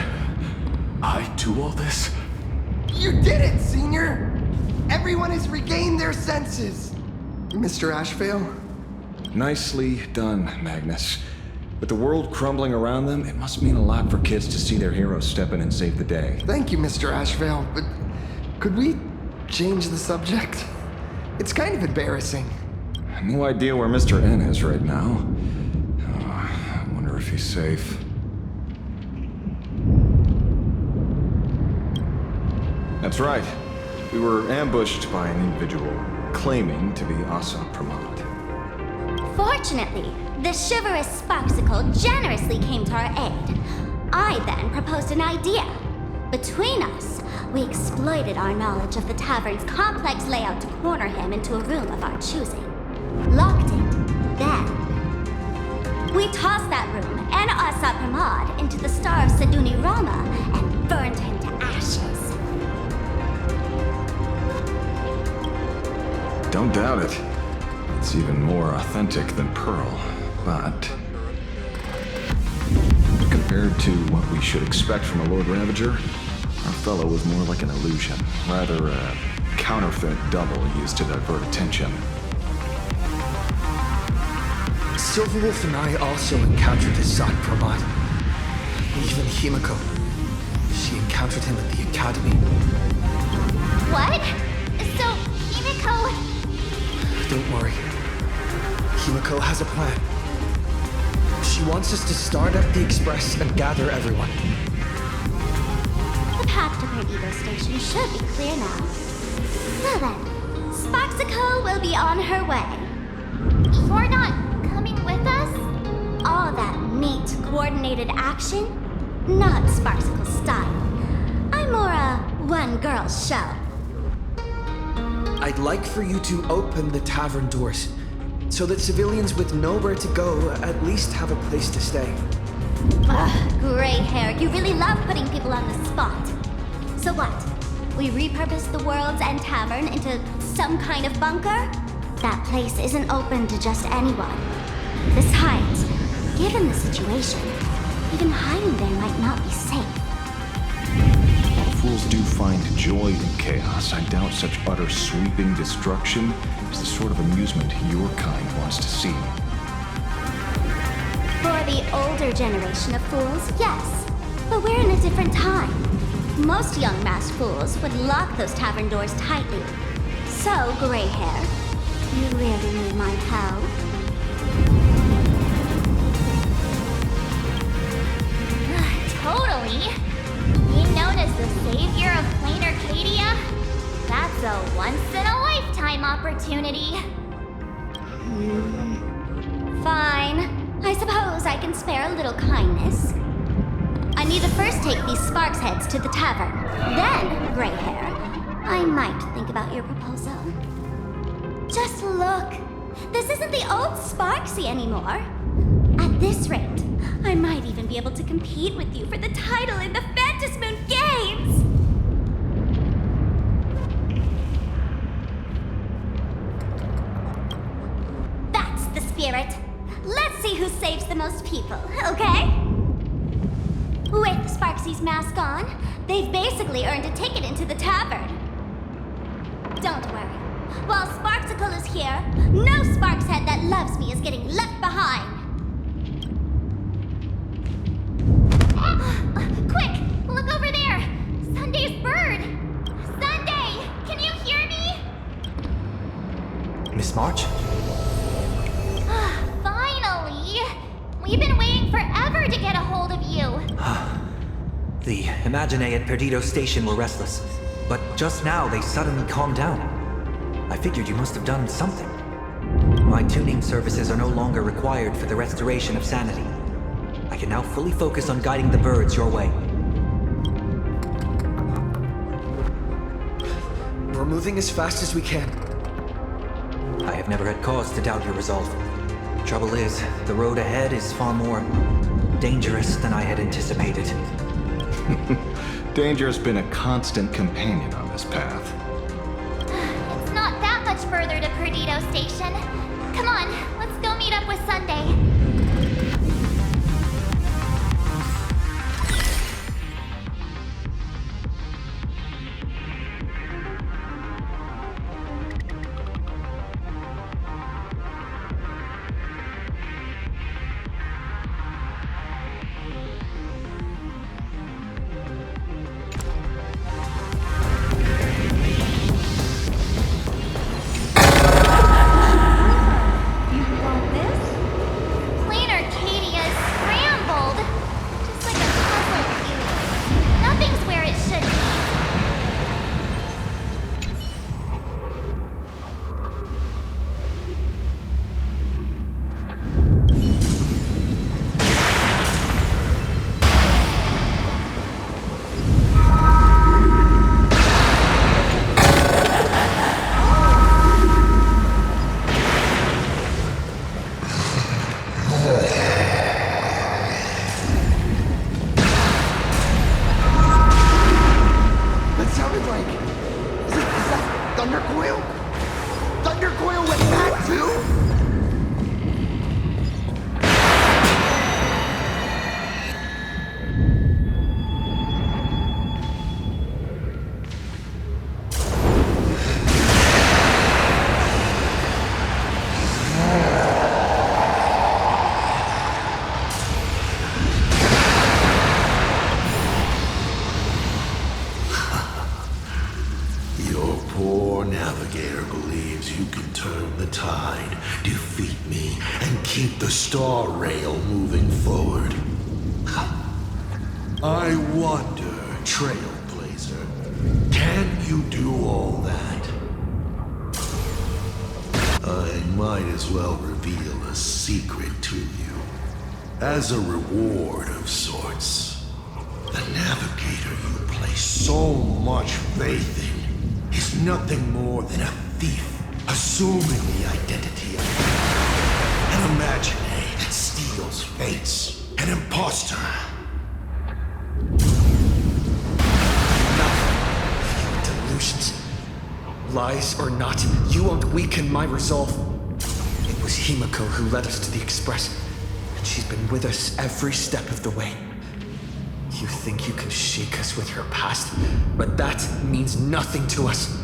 I do all this? You did it, Senior! Everyone has regained their senses! Mr. Ashvale? Nicely done, Magnus. With the world crumbling around them, it must mean a lot for kids to see their heroes step in and save the day. Thank you, Mr. Ashvale, but could we change the subject? It's kind of embarrassing. No idea where Mr. N is right now. I wonder if he's safe. That's right. We were ambushed by an individual claiming to be Asa Pramod. Fortunately, the chivalrous Sparksicle generously came to our aid. I then proposed an idea. Between us, we exploited our knowledge of the tavern's complex layout to corner him into a room of our choosing. Locked it. Then, we tossed that room and Asa Pramod into the star of Saduni Rama and burned him to ashes. Don't doubt it. It's even more authentic than Pearl, but compared to what we should expect from a Lord Ravager, our fellow was more like an illusion, rather a counterfeit double used to divert attention. Silverwolf and I also encountered Assad Pramad. Even Himiko. She encountered him at the academy. What? So, Himiko... Don't worry. Himiko has a plan. She wants us to start up the Express and gather everyone. The path to Perdido Station should be clear now. Well then, Sparksicle will be on her way. You're not coming with us? All that neat, coordinated action? Not Sparksicle style. I'm more a one-girl show. I'd like for you to open the tavern doors, so that civilians with nowhere to go at least have a place to stay. Ugh, gray hair, you really love putting people on the spot. So what? We repurpose the World's End Tavern into some kind of bunker? That place isn't open to just anyone. Besides, given the situation, even hiding there might not be safe. While fools do find joy in chaos, I doubt such utter sweeping destruction is the sort of amusement your kind wants to see. For the older generation of fools, yes. But we're in a different time. Most young masked fools would lock those tavern doors tightly. So, gray hair, you really need my help. Totally. Being known as the savior of Planarcadia? That's a once-in-a-lifetime opportunity. Fine. I suppose I can spare a little kindness. I need to first take these Sparks heads to the tavern. Then, gray hair, I might think about your proposal. Just look. This isn't the old Sparksy anymore. At this rate, I might even be able to compete with you for the title in the Phantasmoon Games! That's the spirit. Let's see who saves the most people, okay? With Sparksy's mask on, they've basically earned a ticket into the tavern. Don't worry. While Sparksicle is here, no Sparkshead that loves me is getting left behind. Quick! Look over there! Sunday's bird! Sunday! Can you hear me? Miss March? Finally! We've been waiting forever to get a hold of you. The Imaginae at Perdido Station were restless, but just now they suddenly calmed down. I figured you must have done something. My tuning services are no longer required for the restoration of sanity. I can now fully focus on guiding the birds your way. We're moving as fast as we can. I have never had cause to doubt your resolve. Trouble is, the road ahead is far more dangerous than I had anticipated. Danger has been a constant companion on this path. It's not that much further to Perdido Station. Come on, let's go meet up with Sunday. Navigator believes you can turn the tide, defeat me, and keep the Star Rail moving forward. I wonder, Trailblazer, can you do all that? I might as well reveal a secret to you. As a reward of sorts, the Navigator you place so much faith in is nothing more than a thief assuming the identity of an imaginary that steals fates, an imposter. Delusions. Lies or not, you won't weaken my resolve. It was Himiko who led us to the Express, and she's been with us every step of the way. You think you can shake us with her past, but that means nothing to us.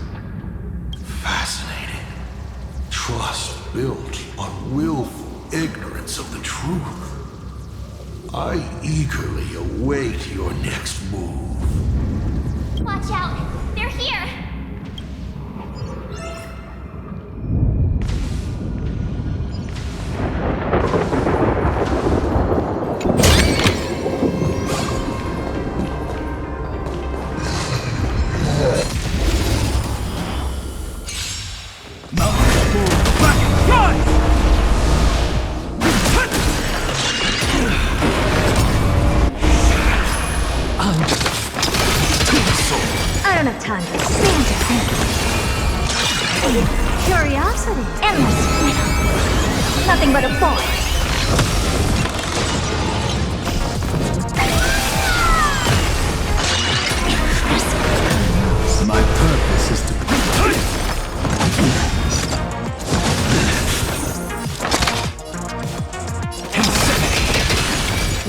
Fascinating. Trust built on willful ignorance of the truth. I eagerly await your next move. Watch out! They're here! I don't have time for semantic thinking. Curiosity. Endless. Nothing but a bore. My purpose is to...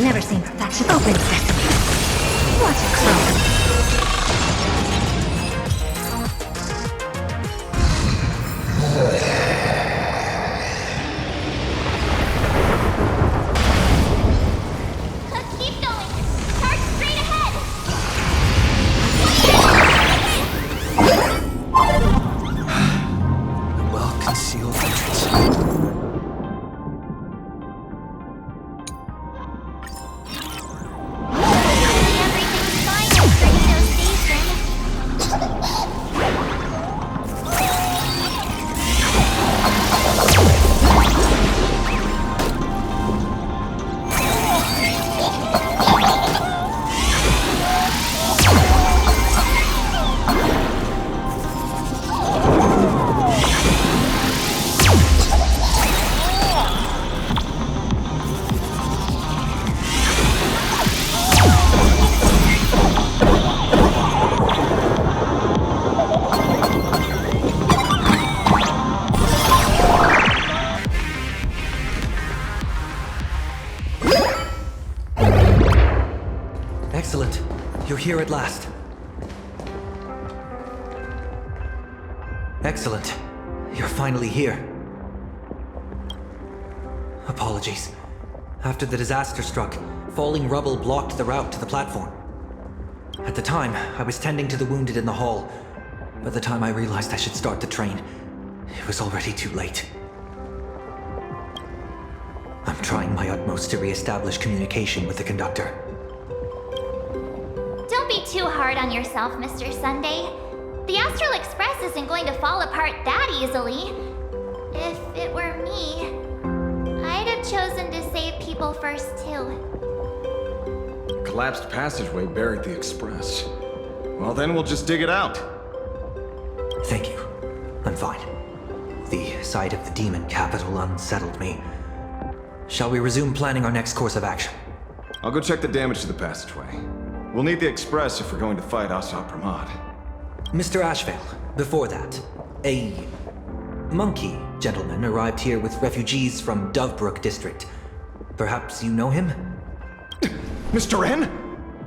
Never seen perfection. Open sesame. Watch it grow. Let's keep going! Charge straight ahead! A well-concealed entrance. Everything's fine at Perdido Station. Excellent. You're here at last. Excellent. You're finally here. Apologies. After the disaster struck, falling rubble blocked the route to the platform. At the time, I was tending to the wounded in the hall. By the time I realized I should start the train, it was already too late. I'm trying my utmost to re-establish communication with the conductor. Don't be too hard on yourself, Mr. Sunday. The Astral Express isn't going to fall apart that easily. If it were me, I'd have chosen to save people first, too. Collapsed passageway buried the Express. Well, then we'll just dig it out. Thank you. I'm fine. The sight of the demon capital unsettled me. Shall we resume planning our next course of action? I'll go check the damage to the passageway. We'll need the Express if we're going to fight Asad Pramod. Mr. Ashvale, before that, a monkey gentleman arrived here with refugees from Dovebrook District. Perhaps you know him? Mr. N?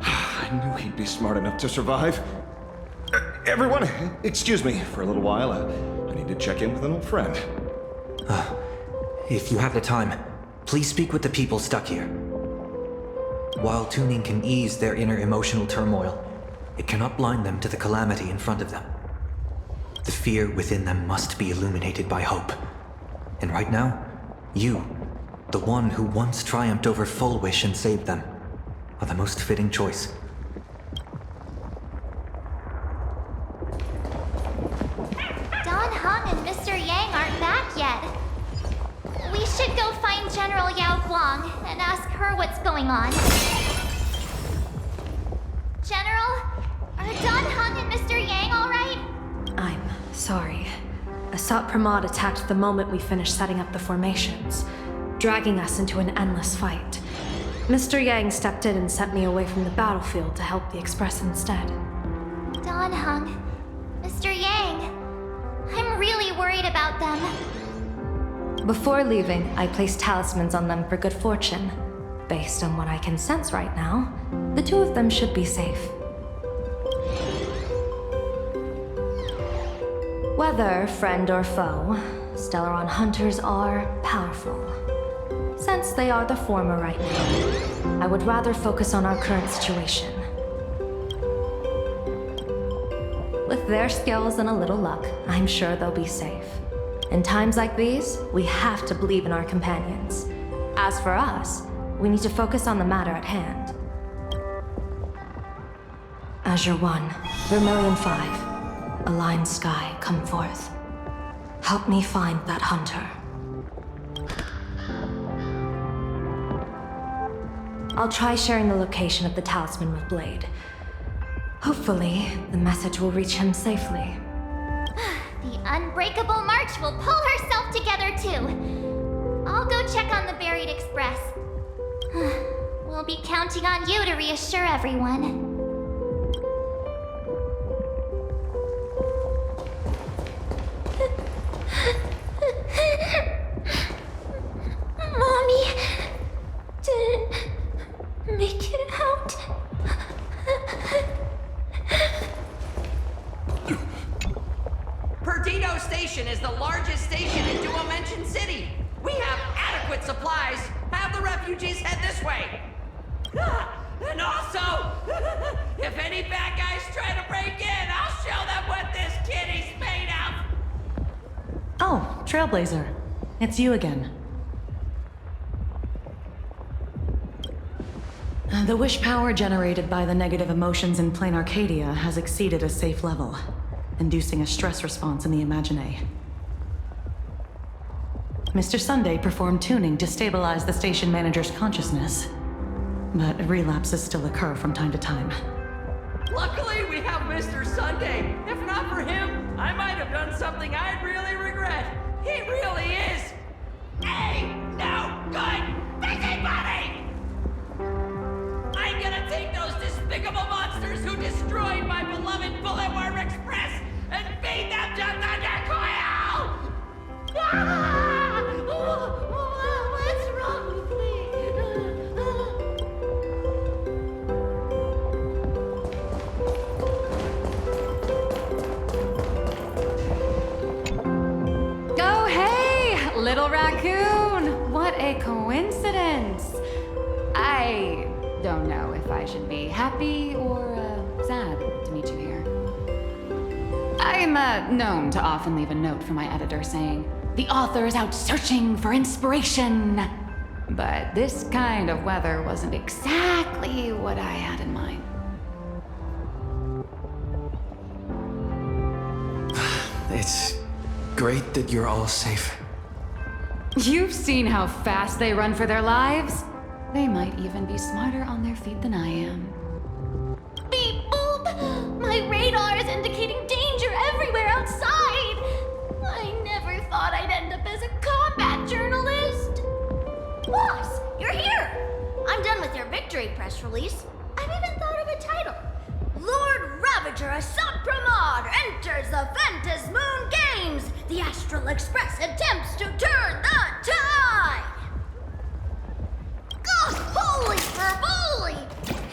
I knew he'd be smart enough to survive. Everyone, excuse me for a little while. I need to check in with an old friend. If you have the time, please speak with the people stuck here. While tuning can ease their inner emotional turmoil, it cannot blind them to the calamity in front of them. The fear within them must be illuminated by hope. And right now, you, the one who once triumphed over Full Wish and saved them, are the most fitting choice. Don Hung and Mr. Yang aren't back yet. We should go find General Yao Guang and ask her what's going on. General, are Don Hung and Mr. Yang all right? I'm sorry. Asat Pramod attacked the moment we finished setting up the formations, dragging us into an endless fight. Mr. Yang stepped in and sent me away from the battlefield to help the Express instead. Don Hung, Mr. Yang, I'm really worried about them. Before leaving, I placed talismans on them for good fortune. Based on what I can sense right now, the two of them should be safe. Whether friend or foe, Stellaron hunters are powerful. Since they are the former right now, I would rather focus on our current situation. With their skills and a little luck, I'm sure they'll be safe. In times like these, we have to believe in our companions. As for us, we need to focus on the matter at hand. Azure 1, Vermilion 5, Aligned Sky, come forth. Help me find that hunter. I'll try sharing the location of the talisman with Blade. Hopefully, the message will reach him safely. The Unbreakable March will pull herself together too. I'll go check on the buried Express. We'll be counting on you to reassure everyone. Mommy didn't make it out. Perdido Station is the largest station in Dual-Mention City. We have adequate supplies. Have the refugees head this way. And also, if any bad guys try to break in, I'll show them what this kitty's made of. Oh, Trailblazer. It's you again. The wish power generated by the negative emotions in Planarcadia has exceeded a safe level, inducing a stress response in the Imaginae. Mr. Sunday performed tuning to stabilize the station manager's consciousness, but relapses still occur from time to time. Luckily, we have Mr. Sunday. If not for him, I might have done something I'd really regret. He really is a no good busybody! I'm gonna take those despicable monsters who destroyed my beloved Bullet Worm Express and feed them to Thundercoil! Ah! What's wrong with Oh, hey, little raccoon! What a coincidence! I don't know if I should be happy or sad to meet you here. I'm known to often leave a note for my editor saying, "The author is out searching for inspiration." But this kind of weather wasn't exactly what I had in mind. It's great that you're all safe. You've seen how fast they run for their lives? They might even be smarter on their feet than I am. Beep boop! My radar is indicating danger everywhere outside! I never thought I'd end up as a combat journalist! Boss, you're here! I'm done with your victory press release. I've even thought of a title. Lord Ravager Asat Pramod enters the Ventus Moon Games! The Astral Express attempts to turn the tide! God, holy verboli!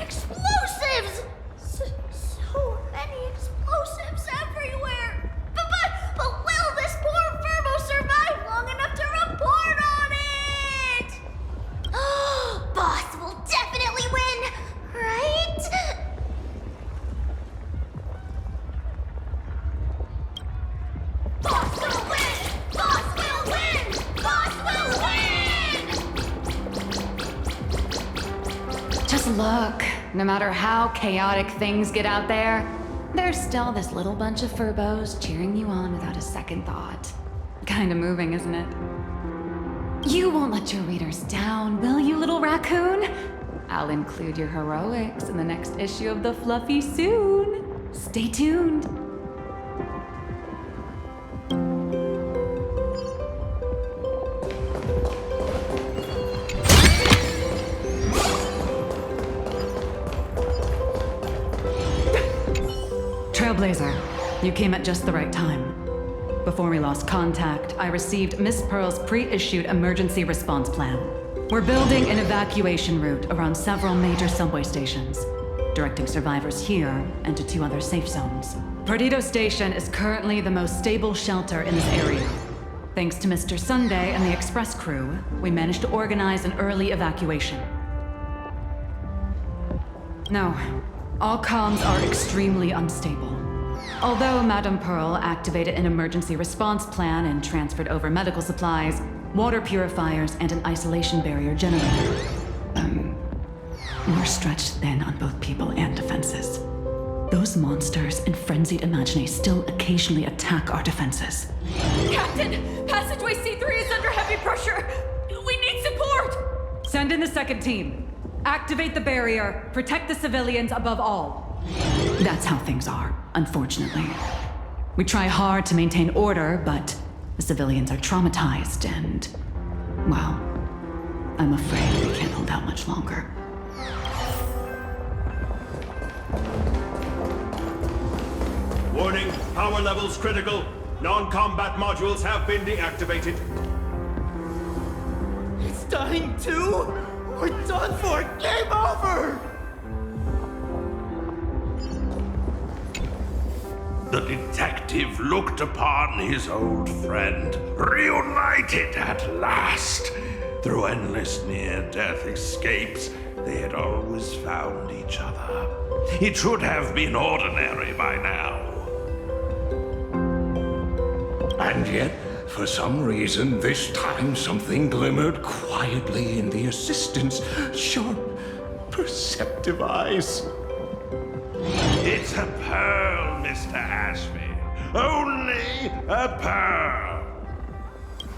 Explosives! So many explosives everywhere! But will this poor Verbo survive long enough to report on it? Boss will definitely win, right? Just look. No matter how chaotic things get out there, there's still this little bunch of furbos cheering you on without a second thought. Kinda moving, isn't it? You won't let your readers down, will you, little raccoon? I'll include your heroics in the next issue of The Fluffy soon. Stay tuned. Trailblazer, you came at just the right time. Before we lost contact, I received Miss Pearl's pre-issued emergency response plan. We're building an evacuation route around several major subway stations, directing survivors here and to 2 other safe zones. Perdido Station is currently the most stable shelter in this area. Thanks to Mr. Sunday and the express crew, we managed to organize an early evacuation. No, all comms are extremely unstable. Although Madame Pearl activated an emergency response plan and transferred over medical supplies, water purifiers, and an isolation barrier generator, we're stretched thin on both people and defenses. Those monsters and frenzied Imaginae still occasionally attack our defenses. Captain, passageway C3 is under heavy pressure. We need support. Send in the second team. Activate the barrier. Protect the civilians above all. That's how things are, unfortunately. We try hard to maintain order, but the civilians are traumatized and, well, I'm afraid we can't hold out much longer. Warning, power levels critical. Non-combat modules have been deactivated. It's dying too? We're done for! Game over! The detective looked upon his old friend, reunited at last. Through endless near-death escapes, they had always found each other. It should have been ordinary by now. And yet, for some reason, this time something glimmered quietly in the assistant's sharp, perceptive eyes. It's a pearl, Mr. Ashfield. Only a pearl.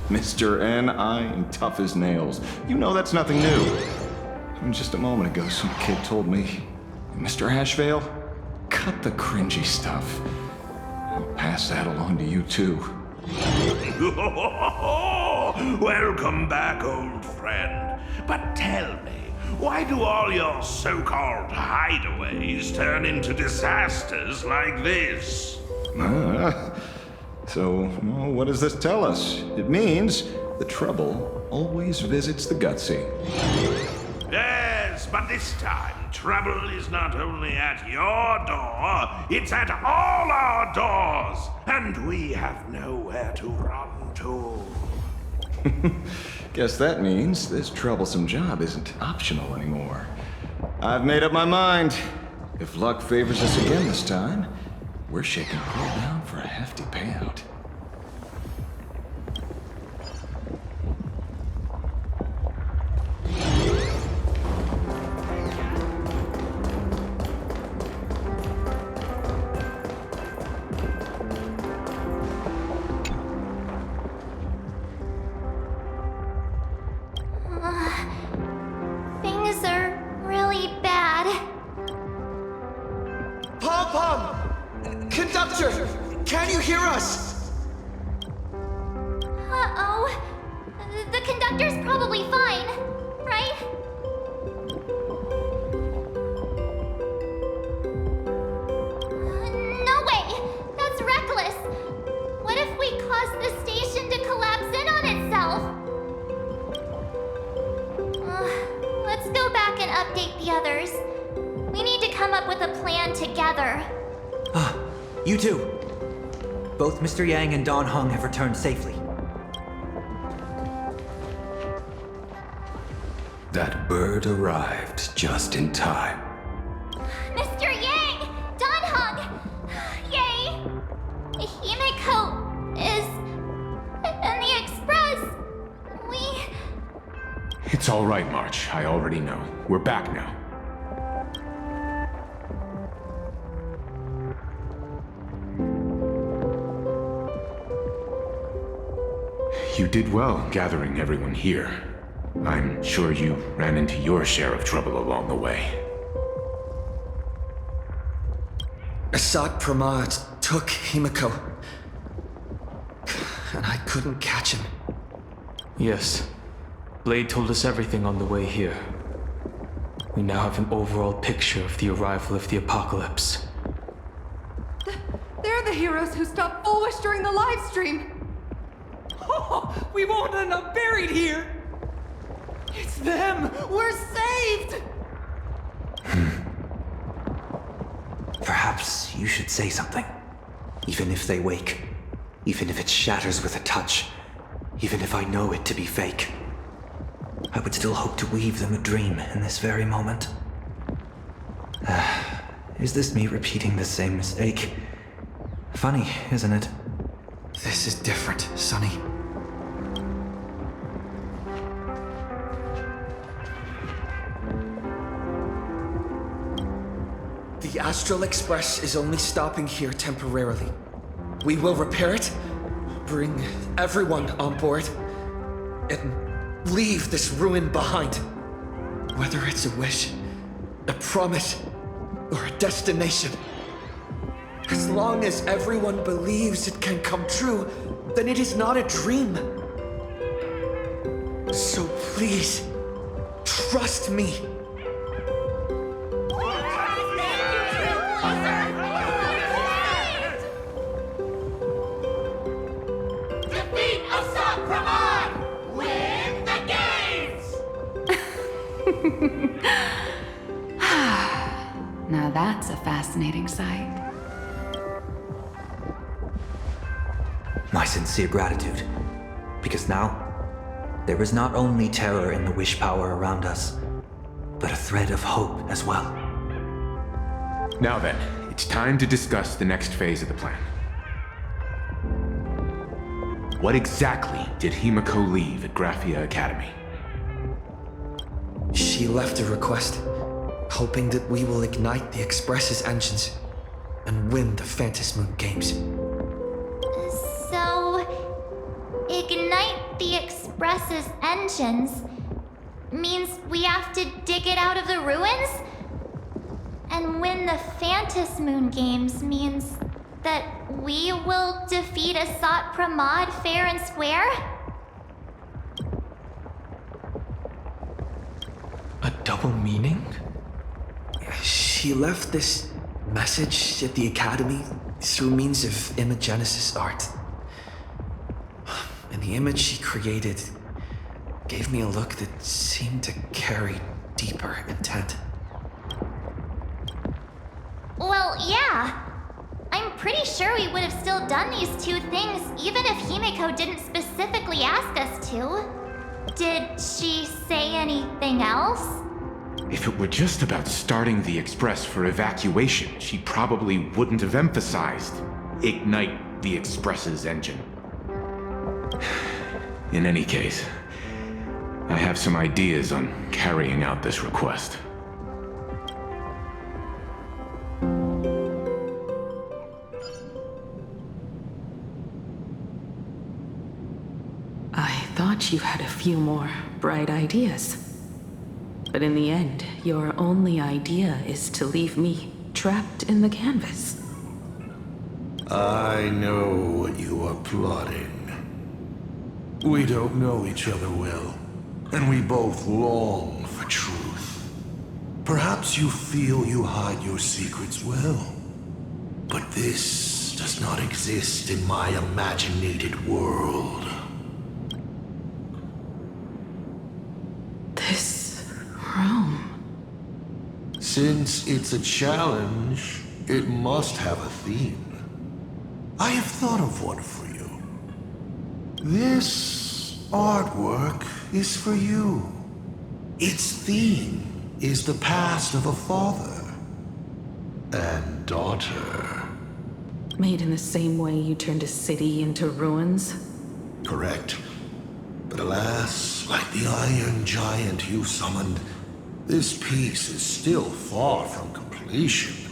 Mr. N, I am tough as nails. You know that's nothing new. Just a moment ago, some kid told me, Mr. Ashvale, cut the cringy stuff. I'll pass that along to you, too. Welcome back, old friend. But tell me, why do all your so-called hideaways turn into disasters like this? So, well, what does this tell us? It means the trouble always visits the gutsy. Yes, but this time, trouble is not only at your door, it's at all our doors, and we have nowhere to run to. Guess that means this troublesome job isn't optional anymore. I've made up my mind. If luck favors us again this time, we're shaking Pearl down for a hefty payout. Things are really bad. Pom-Pom! Conductor! Can you hear us? Uh-oh. The conductor's probably fine, right? No way! That's reckless! What if we cause the station to collapse in on itself? Let's go back and update the others. We need to come up with a plan together. You two. Both Mr. Yang and Don Hung have returned safely. That bird arrived just in time. Mr. Yang! Don Hung! Yay! Himiko is in the express. It's all right, March. I already know. We're back now. You did well gathering everyone here. I'm sure you ran into your share of trouble along the way. Assad Pramad took Himiko, and I couldn't catch him. Yes. Blade told us everything on the way here. We now have an overall picture of the arrival of the apocalypse. They're the heroes who stopped Fulwish during the live stream. Oh, we won't end up buried here! It's them! We're saved! Perhaps you should say something. Even if they wake. Even if it shatters with a touch. Even if I know it to be fake. I would still hope to weave them a dream in this very moment. Is this me repeating the same mistake? Funny, isn't it? This is different, Sonny. The Astral Express is only stopping here temporarily. We will repair it, bring everyone on board, and leave this ruin behind. Whether it's a wish, a promise, or a destination. As long as everyone believes it can come true, then it is not a dream. So please, trust me. Defeat Assad Pramad! Win the games! Now that's a fascinating sight. My sincere gratitude. Because now, there is not only terror in the wish power around us, but a thread of hope as well. Now then, it's time to discuss the next phase of the plan. What exactly did Himiko leave at Graphia Academy? She left a request, hoping that we will ignite the Express's engines and win the Phantasmoon Games. So, ignite the Express's engines means we have to dig it out of the ruins? And win the Phantasmoon Games means that we will defeat Assad Pramad fair and square? A double meaning? She left this message at the Academy through means of imagenesis art. And the image she created gave me a look that seemed to carry deeper intent. Well, yeah. I'm pretty sure we would have still done these two things even if Himiko didn't specifically ask us to. Did she say anything else? If it were just about starting the Express for evacuation, she probably wouldn't have emphasized ignite the Express's engine. In any case, I have some ideas on carrying out this request. I thought you had a few more bright ideas. But in the end, your only idea is to leave me trapped in the canvas. I know what you are plotting. We don't know each other well, and we both long for truth. Perhaps you feel you hide your secrets well, but this does not exist in my imaginated world. This room. Since it's a challenge, it must have a theme. I have thought of one for you. This artwork is for you. Its theme is the past of a father and daughter. Made in the same way you turned a city into ruins? Correct. But alas, like the iron giant you summoned, this piece is still far from completion.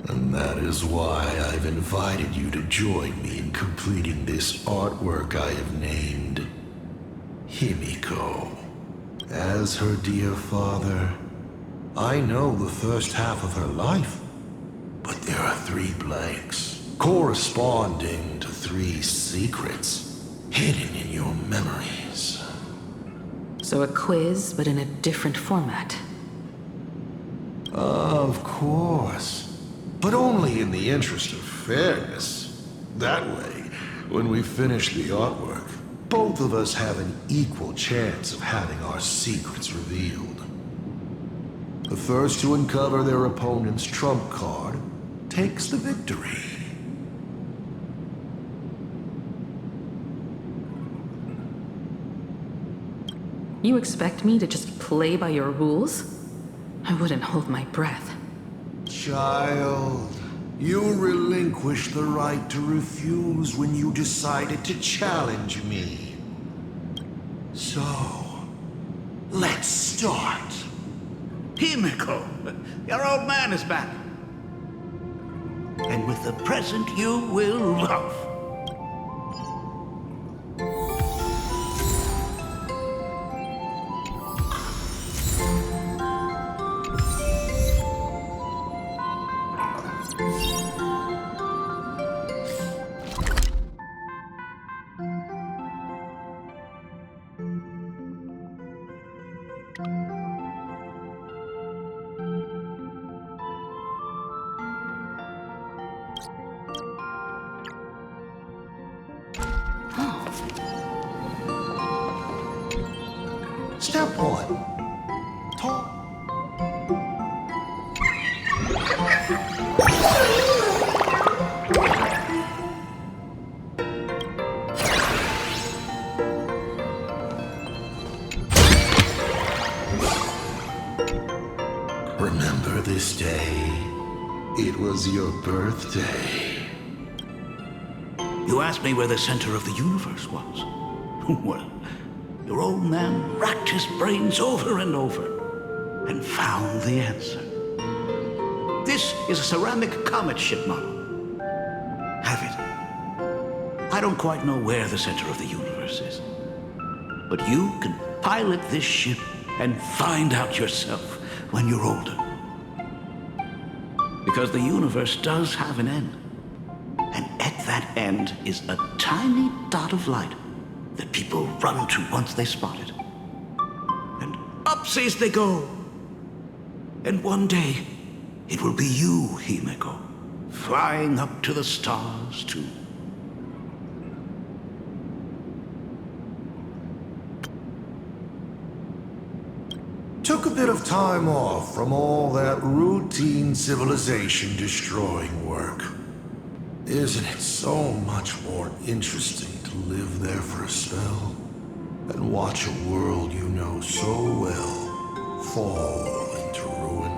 And that is why I've invited you to join me in completing this artwork I have named Himiko. As her dear father, I know the first half of her life, but there are 3 blanks, corresponding to 3 secrets, hidden in your memories. So a quiz, but in a different format. Of course. But only in the interest of fairness. That way, when we finish the artwork, both of us have an equal chance of having our secrets revealed. The first to uncover their opponent's trump card takes the victory. You expect me to just play by your rules? I wouldn't hold my breath. Child, you relinquished the right to refuse when you decided to challenge me. So, let's start. Himiko, your old man is back. And with the present you will love. Step 1. Talk. Remember this day? It was your birthday. You asked me where the center of the universe was. Well, your old man racked his brains over and over and found the answer. This is a ceramic comet ship model. Have it. I don't quite know where the center of the universe is, but you can pilot this ship and find out yourself when you're older. Because the universe does have an end, and at that end is a tiny dot of light that people run to once they spot it. And upsies they go. And one day, it will be you, Himiko, flying up to the stars too. Took a bit of time off from all that routine civilization-destroying work. Isn't it so much more interesting to live there for a spell and watch a world you know so well fall into ruin?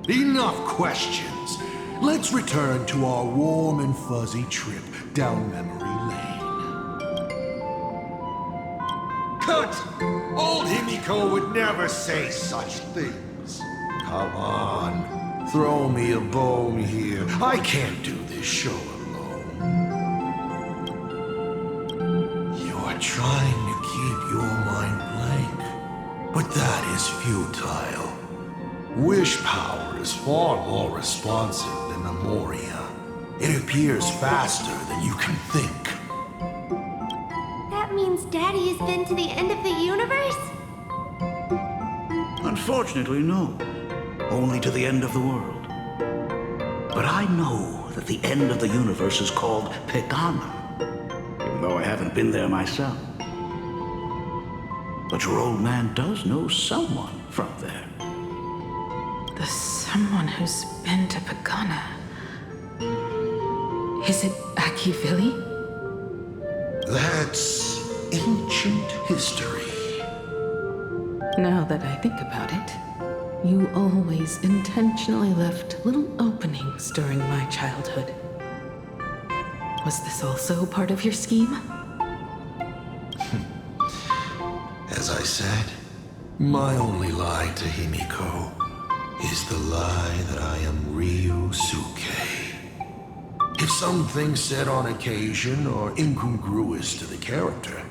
Enough questions. Let's return to our warm and fuzzy trip down memory lane. Cut! Old Himiko would never say such things. Come on, throw me a bone here. I can't do this show alone. You're trying to keep your mind blank, but that is futile. Wish power is far more responsive than Memoria. It appears faster than you can think. That means Daddy has been to the end of the universe? Unfortunately, no. Only to the end of the world. But I know that the end of the universe is called Pegana, even though I haven't been there myself. But your old man does know someone from there. The someone who's been to Pegana. Is it Akivili? That's ancient history. Now that I think about it, you always intentionally left little openings during my childhood. Was this also part of your scheme? As I said, my only lie to Himiko is the lie that I am Ryusuke. If something said on occasion are incongruous to the character,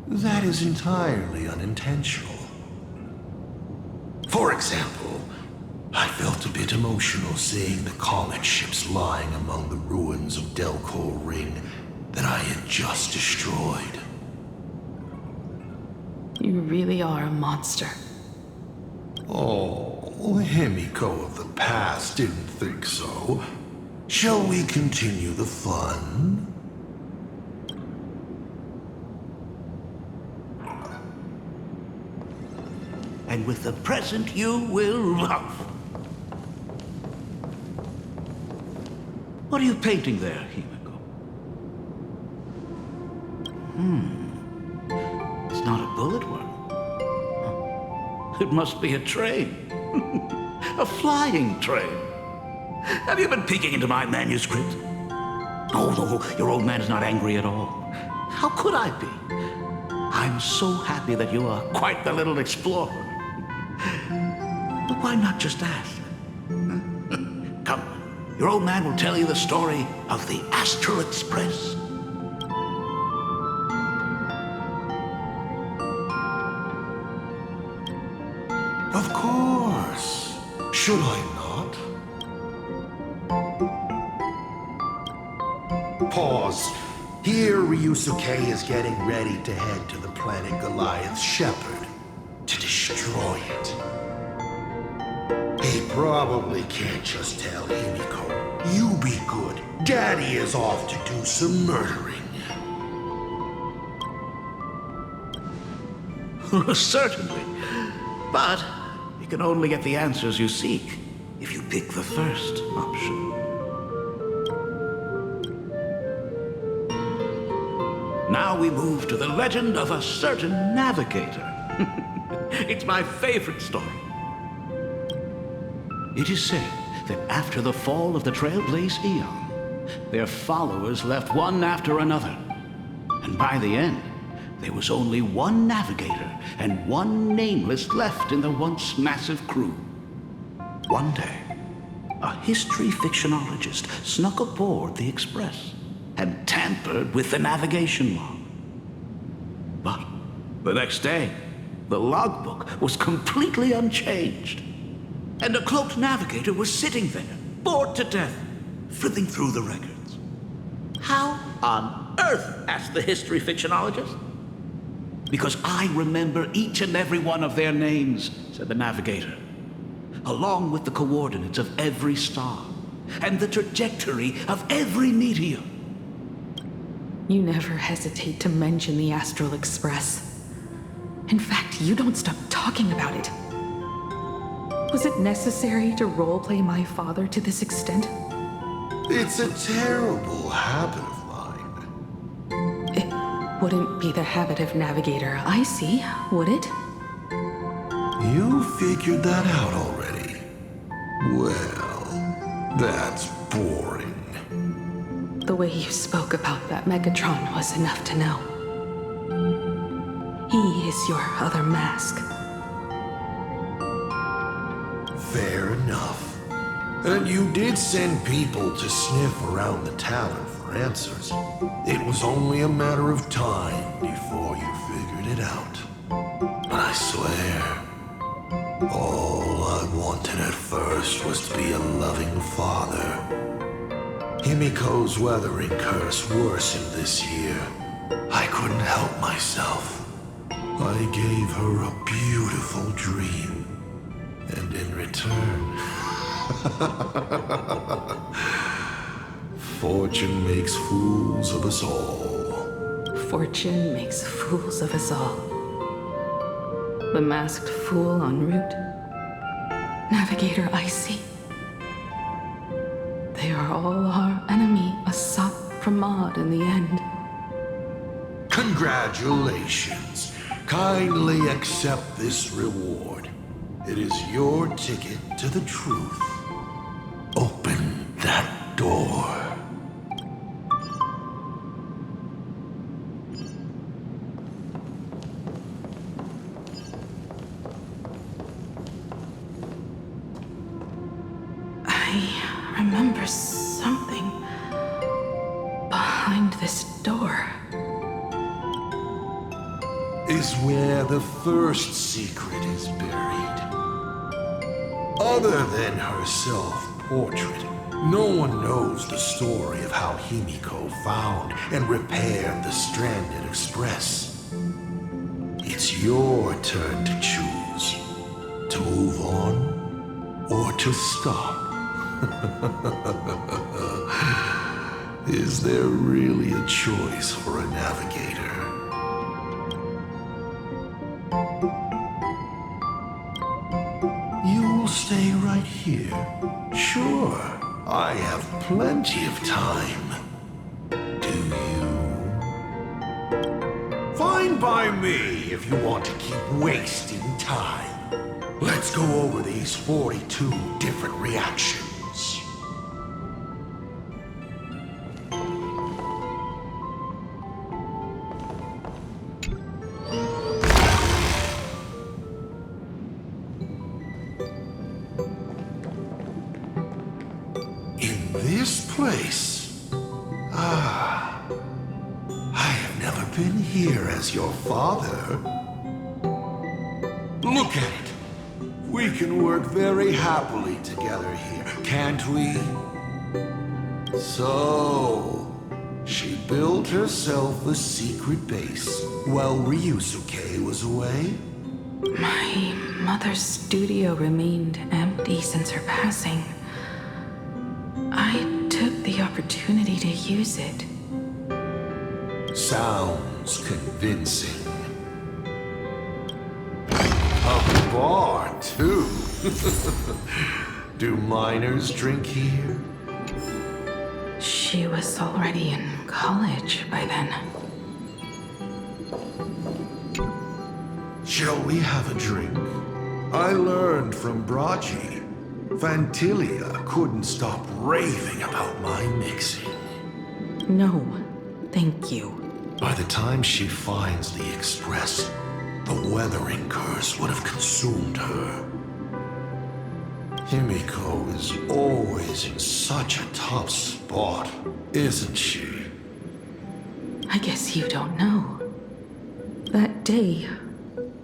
that is entirely unintentional. For example, I felt a bit emotional seeing the comet ships lying among the ruins of Delcor Ring that I had just destroyed. You really are a monster. Oh, Himiko of the past didn't think so. Shall we continue the fun? And with the present you will love. What are you painting there, Himiko? It's not a bullet worm. It must be a train. A flying train. Have you been peeking into my manuscript? Oh, no, your old man is not angry at all. How could I be? I'm so happy that you are quite the little explorer. But why not just ask? Come, your old man will tell you the story of the Astral Express. Of course. Should I not? Pause. Here, Ryusuke is getting ready to head to the planet Goliath's Shepherd to destroy it. He probably can't just tell Himiko, "You be good. Daddy is off to do some murdering." Certainly. But you can only get the answers you seek if you pick the first option. Now we move to the legend of a certain navigator. It's my favorite story. It is said that after the fall of the Trailblaze Eon, their followers left one after another. And by the end, there was only one navigator and one nameless left in the once massive crew. One day, a history fictionologist snuck aboard the Express and tampered with the navigation log. But the next day, the logbook was completely unchanged. And a cloaked navigator was sitting there, bored to death, flipping through the records. How on earth? Asked the history fictionologist. Because I remember each and every one of their names, said the navigator, along with the coordinates of every star and the trajectory of every meteor. You never hesitate to mention the Astral Express. In fact, you don't stop talking about it. Was it necessary to roleplay my father to this extent? It's a terrible habit of mine. It wouldn't be the habit of Navigator Icy, would it? You figured that out already. Well, that's boring. The way you spoke about that Megatron was enough to know. He is your other mask. Fair enough. And you did send people to sniff around the tavern for answers. It was only a matter of time before you figured it out. But I swear, all I wanted at first was to be a loving father. Himiko's weathering curse worsened this year. I couldn't help myself. I gave her a beautiful dream. And in return, fortune makes fools of us all. Fortune makes fools of us all. The masked fool en route. Navigator Icy. They are all our enemy, Asat Pramod in the end. Congratulations. Kindly accept this reward. It is your ticket to the truth. Open that door. I remember something behind this door. is where the first secret is buried. Other than her self-portrait, no one knows the story of how Himiko found and repaired the stranded Express. It's your turn to choose. To move on or to stop. Is there really a choice for a navigator? You'll stay right here. Sure, I have plenty of time. Do you? Fine by me if you want to keep wasting time. Let's go over these 42 different reactions. In this place? I have never been here as your father. Look at it. We can work very happily together here, can't we? So, she built herself a secret base while Ryusuke was away? My mother's studio remained empty since her passing. I took the opportunity to use it. Sounds convincing. A bar, too. Do minors drink here? She was already in college by then. Shall we have a drink? I learned from Braji. Fantilia couldn't stop raving about my mixing. No, thank you. By the time she finds the Express, the weathering curse would have consumed her. Himiko is always in such a tough spot, isn't she? I guess you don't know. That day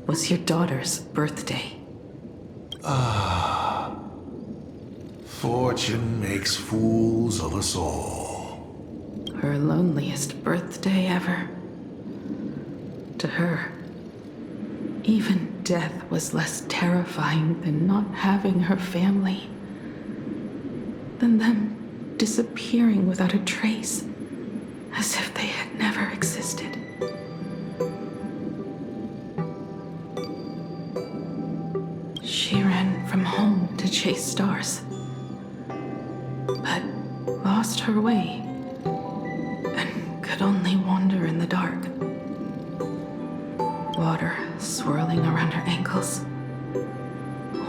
was your daughter's birthday. Ah. Fortune makes fools of us all. Her loneliest birthday ever. To her, even death was less terrifying than not having her family. Than them disappearing without a trace, as if they had never existed. She ran from home to chase stars, but lost her way and could only wander in the dark. Water swirling around her ankles,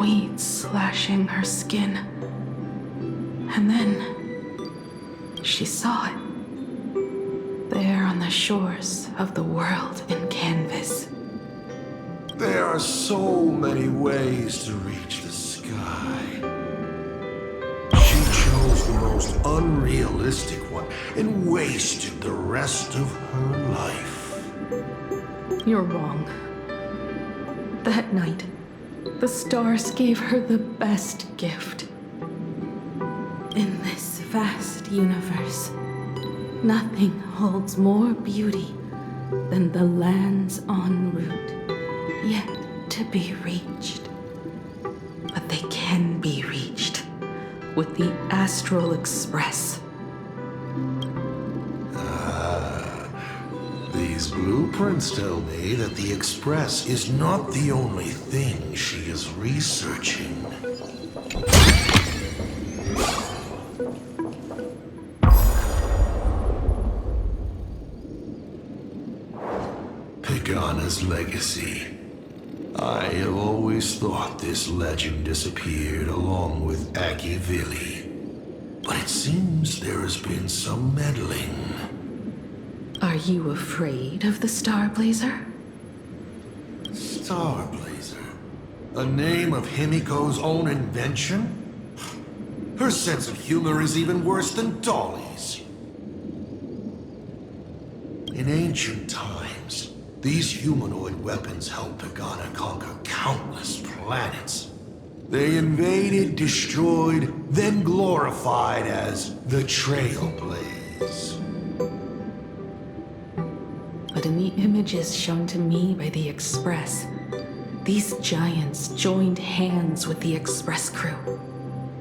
weeds slashing her skin, and then she saw it, there on the shores of the world in canvas. There are so many ways to reach the sky. She chose the most unrealistic one and wasted the rest of her life. You're wrong. That night, the stars gave her the best gift. In this vast universe, nothing holds more beauty than the lands en route, yet to be reached. But they can be reached with the Astral Express. These blueprints tell me that the Express is not the only thing she is researching. Pagana's legacy. I have always thought this legend disappeared along with Akivili. But it seems there has been some meddling. Are you afraid of the Starblazer? Starblazer? A name of Himiko's own invention? Her sense of humor is even worse than Dolly's. In ancient times, These humanoid weapons helped Pagana conquer countless planets. They invaded, destroyed, then glorified as the Trailblaze. But in the images shown to me by the Express, these giants joined hands with the Express crew.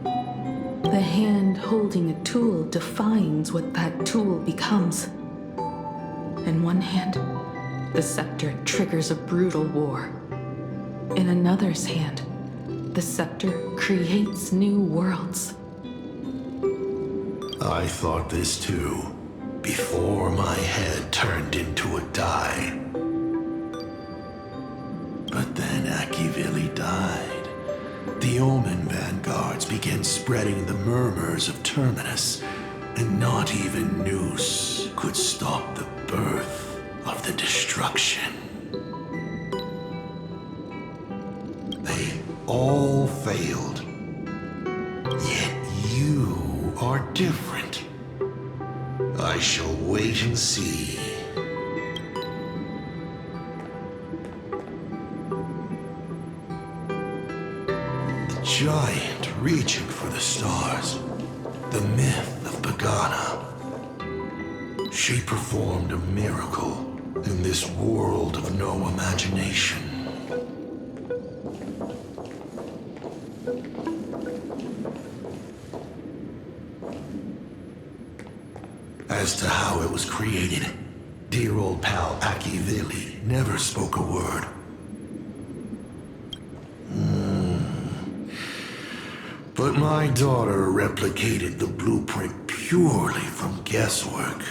The hand holding a tool defines what that tool becomes. In one hand, the scepter triggers a brutal war. In another's hand, the scepter creates new worlds. I thought this too, before my head turned into a die. But then Akivili died. The Omen vanguards began spreading the murmurs of Terminus, and not even Noose could stop the birth of the destruction. They all failed. Yet you are different. I shall wait and see. The giant reaching for the stars. The myth of Pagana. She performed a miracle in this world of no imagination. As to how it was created, dear old pal Akivili never spoke a word. But my daughter replicated the blueprint purely from guesswork.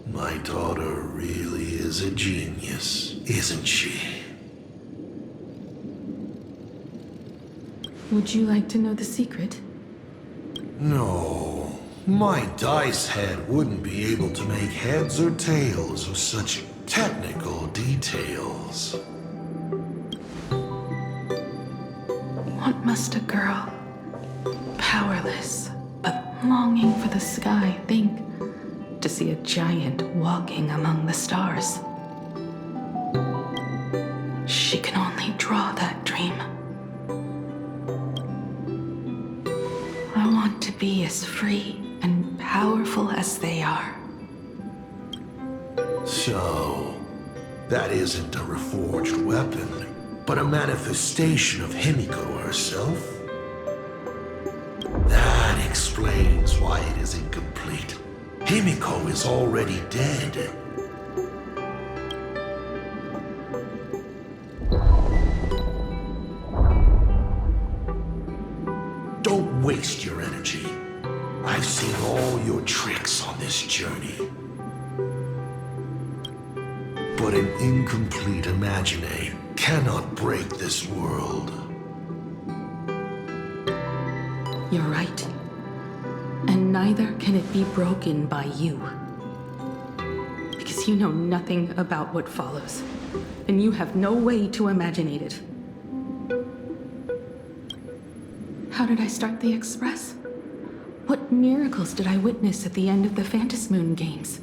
My daughter really is a genius, isn't she? Would you like to know the secret? No. My dice head wouldn't be able to make heads or tails of such technical details. What must a girl, powerless, but longing for the sky, think to see a giant walking among the stars? She can only draw that dream. I want to be as free and powerful as they are. So, that isn't a reforged weapon, but a manifestation of Himiko herself? That explains why it is incomplete. Himiko is already dead. Don't waste your energy. I've seen all your tricks on this journey. But an incomplete Imagine cannot break this world. You're right. And neither can it be broken by you. Because you know nothing about what follows. And you have no way to imaginate it. How did I start the Express? What miracles did I witness at the end of the Phantasmoon games?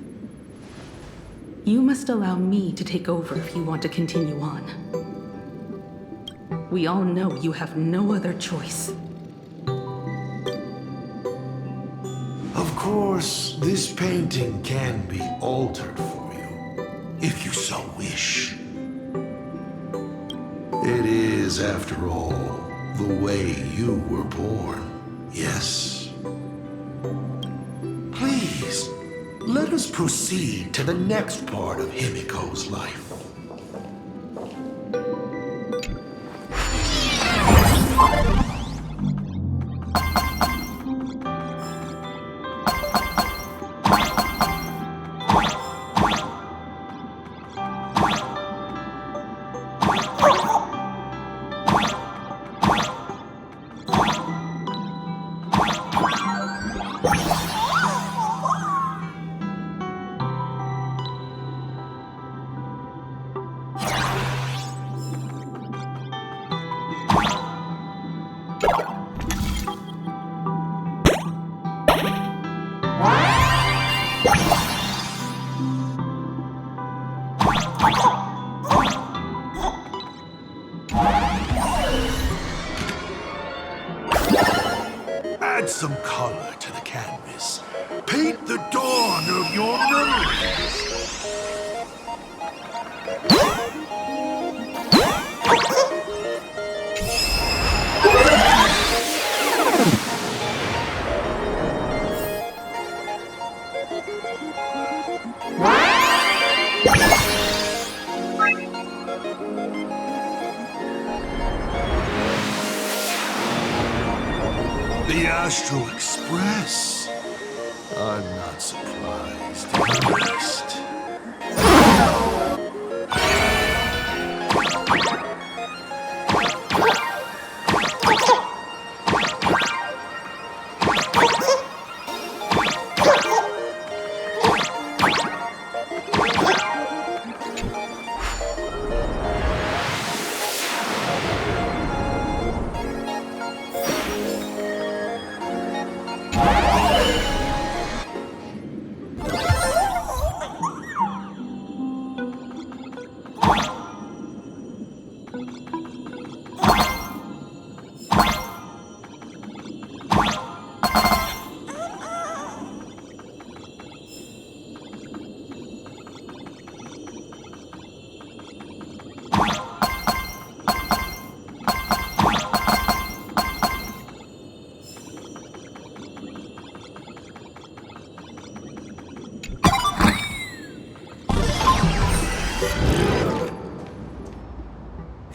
You must allow me to take over if you want to continue on. We all know you have no other choice. Of course, this painting can be altered for you, if you so wish. It is, after all, the way you were born, yes? Please, let us proceed to the next part of Himiko's life. your memories. The Astral Express. I'm not surprised in the least.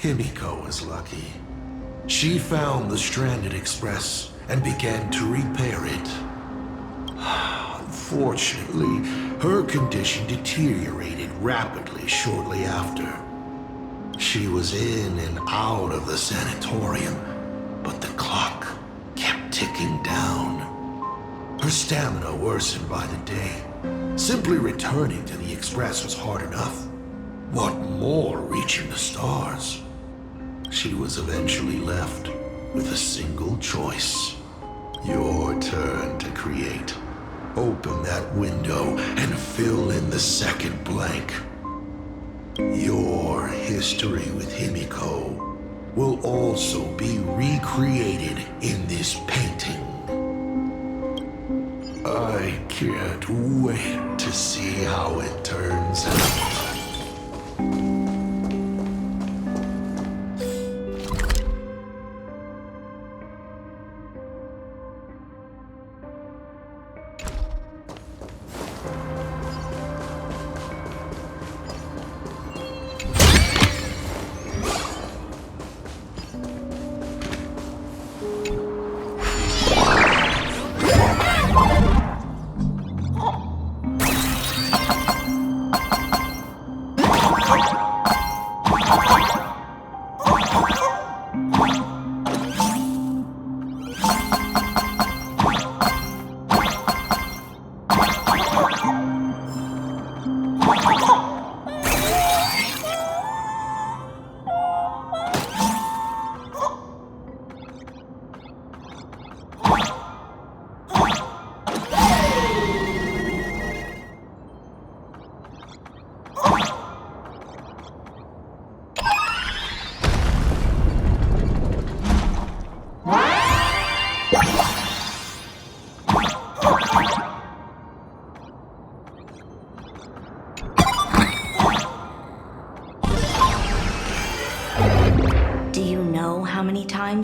Himiko was lucky. She found the stranded express and began to repair it. Unfortunately, her condition deteriorated rapidly shortly after. She was in and out of the sanatorium, but the clock kept ticking down. Her stamina worsened by the day. Simply returning to the express was hard enough. What more reaching the stars? She was eventually left with a single choice. Your turn to create. Open that window and fill in the second blank. Your history with Himiko will also be recreated in this painting. I can't wait to see how it turns out.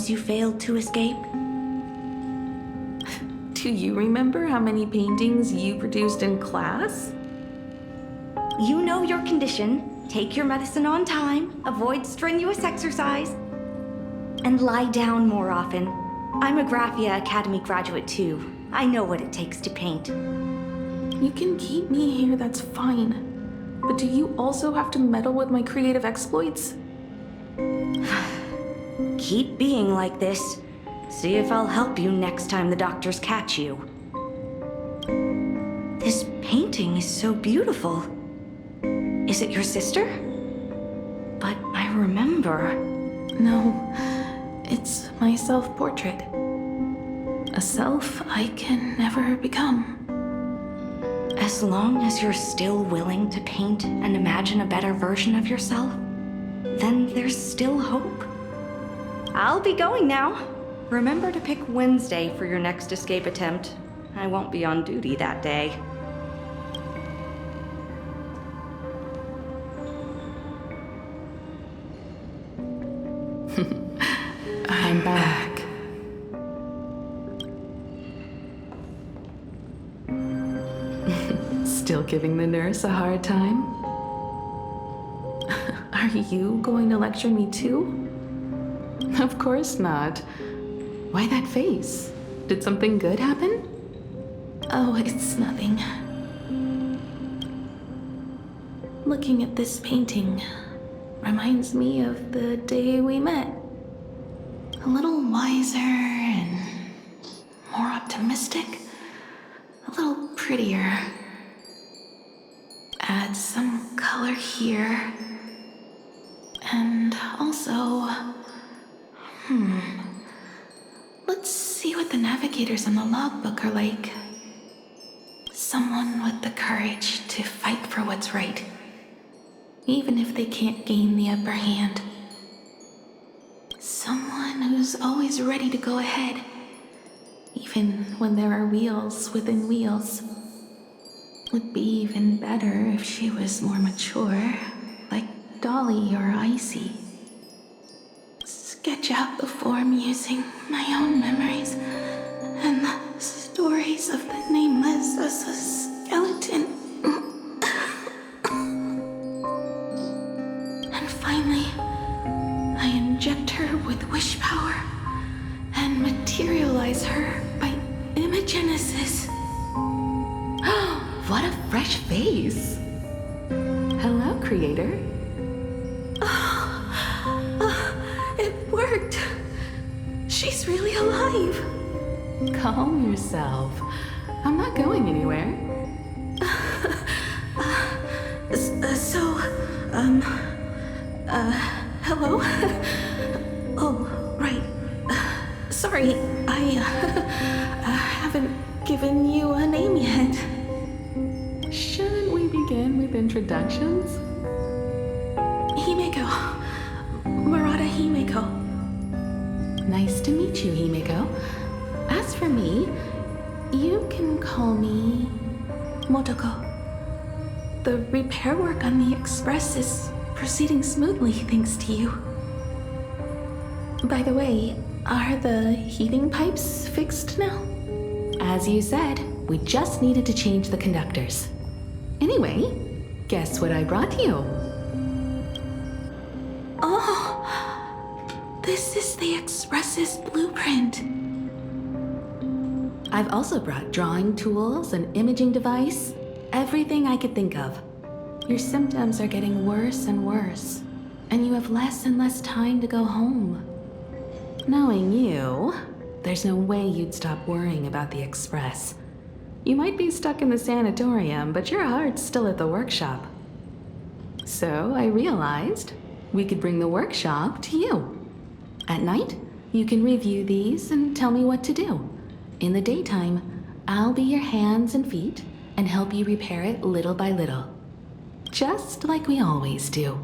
You failed to escape? Do you remember how many paintings you produced in class? You know your condition. Take your medicine on time, avoid strenuous exercise, and lie down more often. I'm a Graphia Academy graduate too. I know what it takes to paint. You can keep me here, that's fine. But do you also have to meddle with my creative exploits? Keep being like this. See if I'll help you next time the doctors catch you. This painting is so beautiful. Is it your sister? But I remember. No, it's my self-portrait. A self I can never become. As long as you're still willing to paint and imagine a better version of yourself, then there's still hope. I'll be going now. Remember to pick Wednesday for your next escape attempt. I won't be on duty that day. giving the nurse a hard time? Are you going to lecture me too? Of course not. Why that face? Did something good happen? Oh, it's nothing. Looking at this painting reminds me of the day we met. A little wiser and more optimistic. A little prettier. Add some color here. And also... Let's see what the navigators on the logbook are like. Someone with the courage to fight for what's right, even if they can't gain the upper hand. Someone who's always ready to go ahead, even when there are wheels within wheels. Would be even better if she was more mature, like Dolly or Icy. Sketch out the form using my own memories and the stories of the nameless as a skeleton. And finally, I inject her with wish power and materialize her by imagenesis. What a fresh face! Hello, creator. It worked! She's really alive! Calm yourself. I'm not going anywhere. Hello? Oh, right. Sorry, I haven't given you a name yet. Shouldn't we begin with introductions? Himeko. Murata Himeko. Nice to meet you, Himeko. As for me, you can call me Motoko. The repair work on the Express is proceeding smoothly thanks to you. By the way, are the heating pipes fixed now? As you said, we just needed to change the conductors. Anyway, guess what I brought you? Oh, this is the Express's blueprint. I've also brought drawing tools, an imaging device, everything I could think of. Your symptoms are getting worse and worse, and you have less and less time to go home. Knowing you, there's no way you'd stop worrying about the Express. You might be stuck in the sanatorium, but your heart's still at the workshop. So I realized we could bring the workshop to you. At night, you can review these and tell me what to do. In the daytime, I'll be your hands and feet and help you repair it little by little. Just like we always do.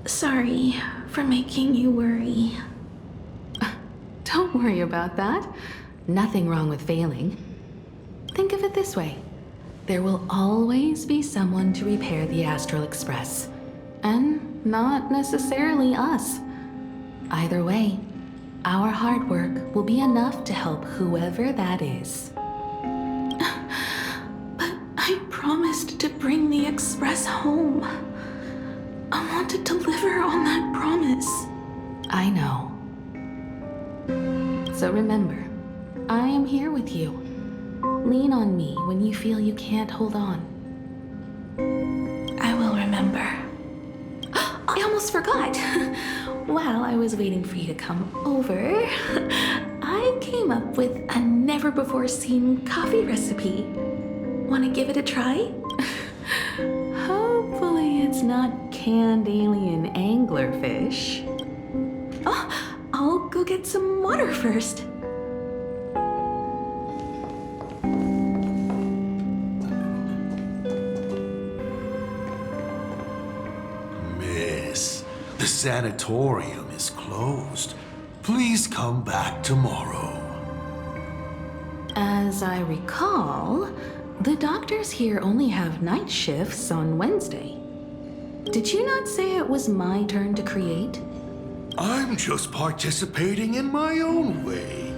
Sorry for making you worry. Don't worry about that. Nothing wrong with failing. Think of it this way. There will always be someone to repair the Astral Express. And not necessarily us. Either way, our hard work will be enough to help whoever that is. But I promised to bring the Express home. I want to deliver on that promise. I know. So remember, I am here with you. Lean on me when you feel you can't hold on. I will remember. I almost forgot. While I was waiting for you to come over, I came up with a never-before-seen coffee recipe. Want to give it a try? Hopefully it's not canned alien anglerfish. Oh, I'll go get some water first. Miss, the sanatorium is closed. Please come back tomorrow. As I recall, the doctors here only have night shifts on Wednesday. Did you not say it was my turn to create? I'm just participating in my own way.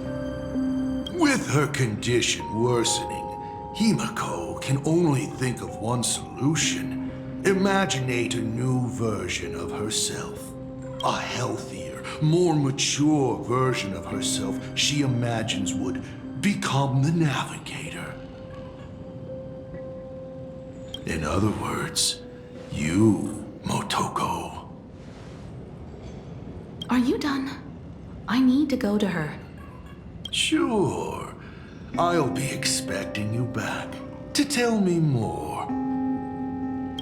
With her condition worsening, Himiko can only think of one solution. Imaginate a new version of herself. A healthier, more mature version of herself she imagines would become the Navigator. In other words, you, Motoko. Are you done? I need to go to her. Sure. I'll be expecting you back to tell me more.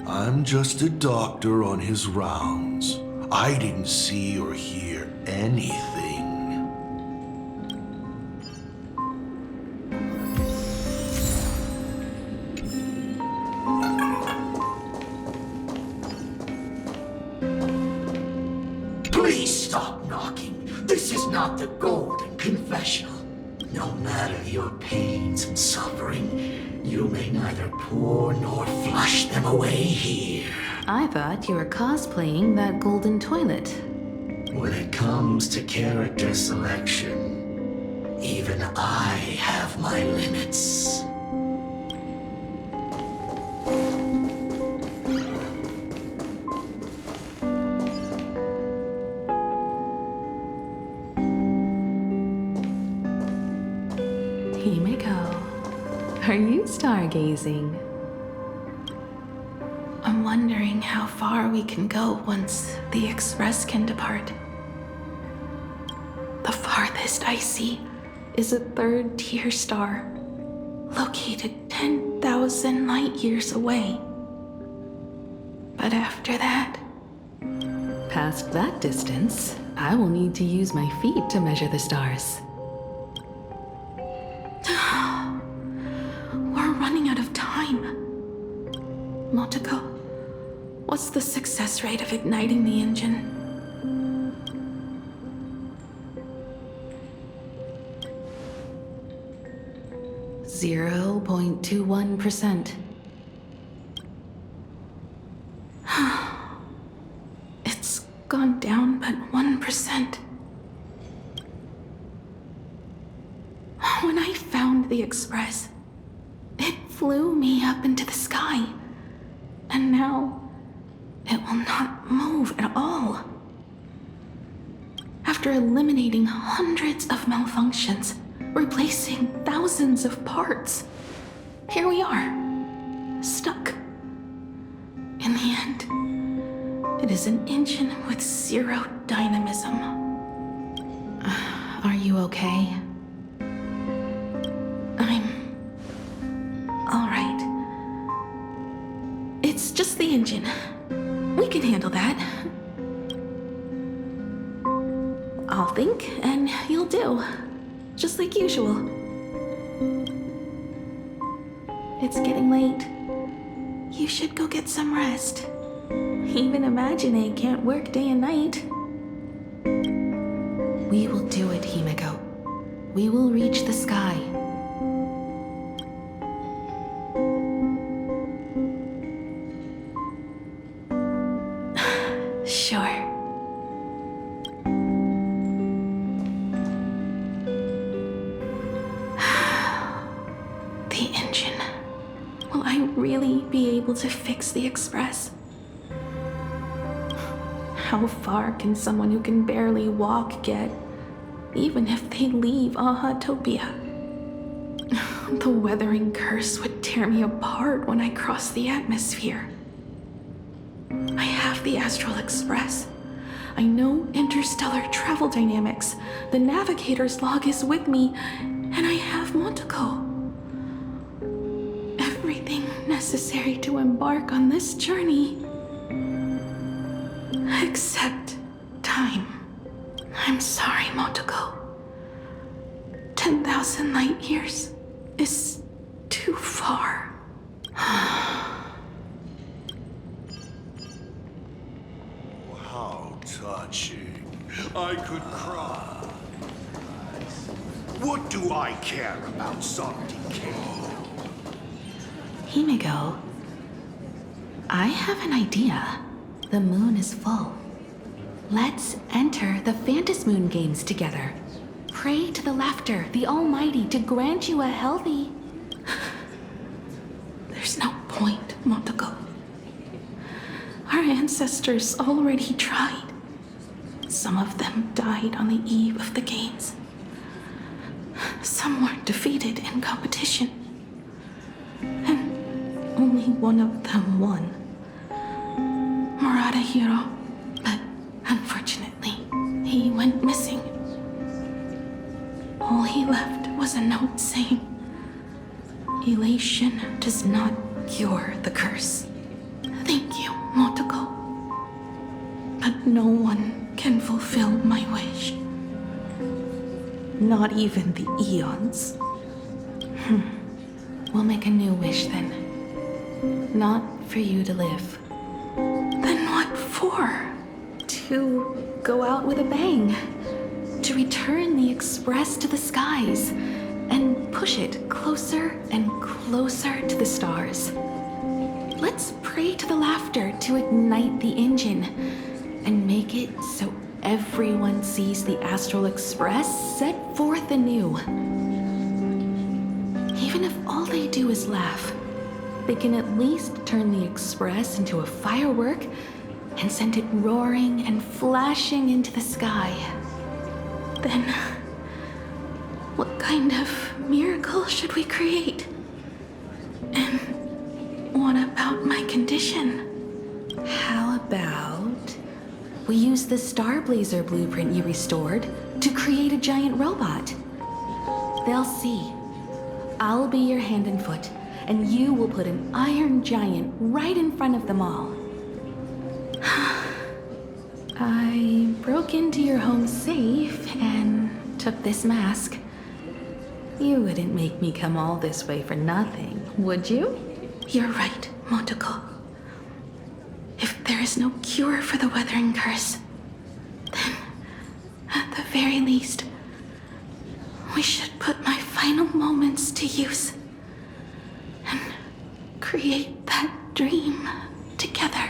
I'm just a doctor on his rounds. I didn't see or hear anything. Please stop knocking. This is not the Golden Confessional. No matter your pains and suffering, you may neither pour nor flush them away here. I thought you were cosplaying that golden toilet. When it comes to character selection, even I have my limits. Himiko, are you stargazing? I'm wondering how far we can go once the Express can depart. The farthest I see is a third-tier star, located 10,000 light years away. But after that, past that distance, I will need to use my feet to measure the stars. We're running out of time. Motoko, what's the success rate of igniting the engine? .21%. It's gone down but 1%. When I found the Express, it flew me up into the sky. And now, it will not move at all. After eliminating hundreds of malfunctions, replacing thousands of parts, here we are, stuck. In the end, it is an engine with zero dynamism. Are you okay? I'm all right. It's just the engine. We can handle that. I'll think, and you'll do. Just like usual. It's getting late. You should go get some rest. Even Imagine can't work day and night. We will do it, Himiko. We will reach the sky. Sure. The engine. Will I really be able to fix the Express? How far can someone who can barely walk get, even if they leave Ahatopia? The weathering curse would tear me apart when I cross the atmosphere. I have the Astral Express. I know interstellar travel dynamics. The navigator's log is with me, and I have Motoko. Everything necessary to embark on this journey. Except time. I'm sorry, Motoko. 10,000 light years is too far. How touching. I could cry. What do I care about some decay? Himiko, I have an idea. The moon is full. Let's enter the Phantasmoon games together. Pray to the laughter, the Almighty, to grant you a healthy... ancestors already tried. Some of them died on the eve of the games. Some were defeated in competition. And only one of them won. Murata Hiro. But unfortunately, he went missing. All he left was a note saying, "Elation does not cure the curse. Thank you, Motoko. But no one can fulfill my wish. Not even the eons." We'll make a new wish then. Not for you to live. Then what for? To go out with a bang. To return the Express to the skies. And push it closer and closer to the stars. Let's pray to the laughter to ignite the engine. And make it so everyone sees the Astral Express set forth anew. Even if all they do is laugh, they can at least turn the Express into a firework and send it roaring and flashing into the sky. Then, what kind of miracle should we create? And what about my condition? How about we use the Starblazer blueprint you restored to create a giant robot? They'll see. I'll be your hand and foot, and you will put an iron giant right in front of them all. I broke into your home safe and took this mask. You wouldn't make me come all this way for nothing, would you? You're right, Motoko. If there is no cure for the Weathering Curse, then, at the very least, we should put my final moments to use and create that dream together.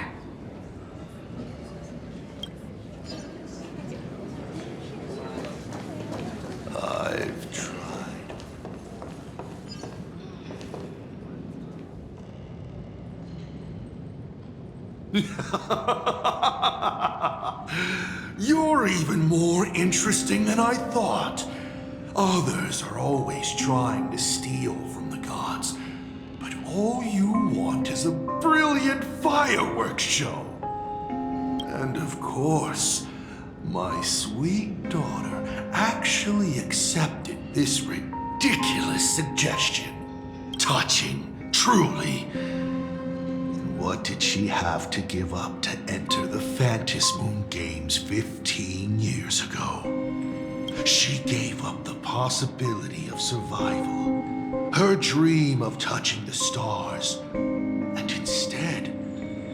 I've tried. You're even more interesting than I thought. Others are always trying to steal from the gods, but all you want is a brilliant fireworks show. And of course, my sweet daughter actually accepted this ridiculous suggestion. Touching, truly. And what did she have to give up to enter the Phantasmoon Games 15 years ago? She gave up the possibility of survival, her dream of touching the stars, and instead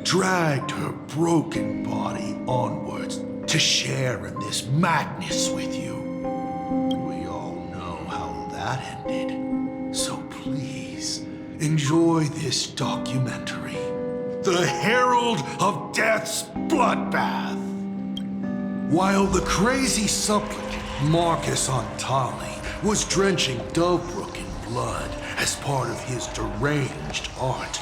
dragged her broken body onwards to share in this madness with you. We all know how that ended, so please enjoy this documentary, The Herald of Death's Bloodbath. While the crazy supplicant Marcus Antali was drenching Dovebrook in blood as part of his deranged art,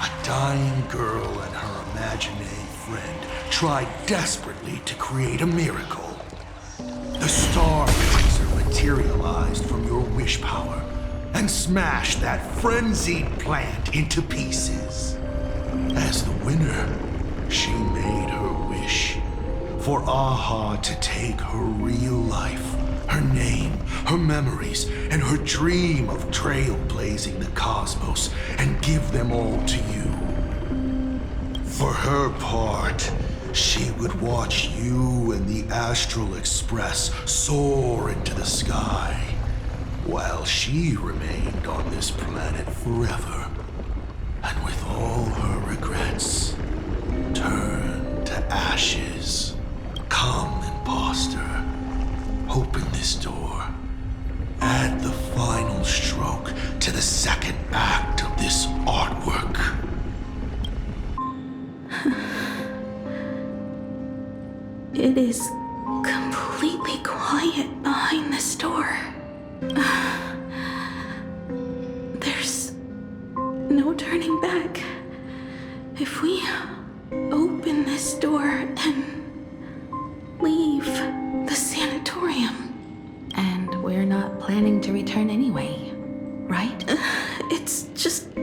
a dying girl and her imaginary friend tried desperately to create a miracle. The Starblazer materialized from your wish power and smashed that frenzied plant into pieces. As the winner, she made her wish for Aha to take her real life, her name, her memories, and her dream of trailblazing the cosmos and give them all to you. For her part, she would watch you and the Astral Express soar into the sky, while she remained on this planet forever, and with all her regrets, turned to ashes. Come, imposter. Open this door. Add the final stroke to the second act of this artwork. It is completely quiet behind this door. There's no turning back. If we open this door and leave the sanatorium. And we're not planning to return anyway, right? It's just...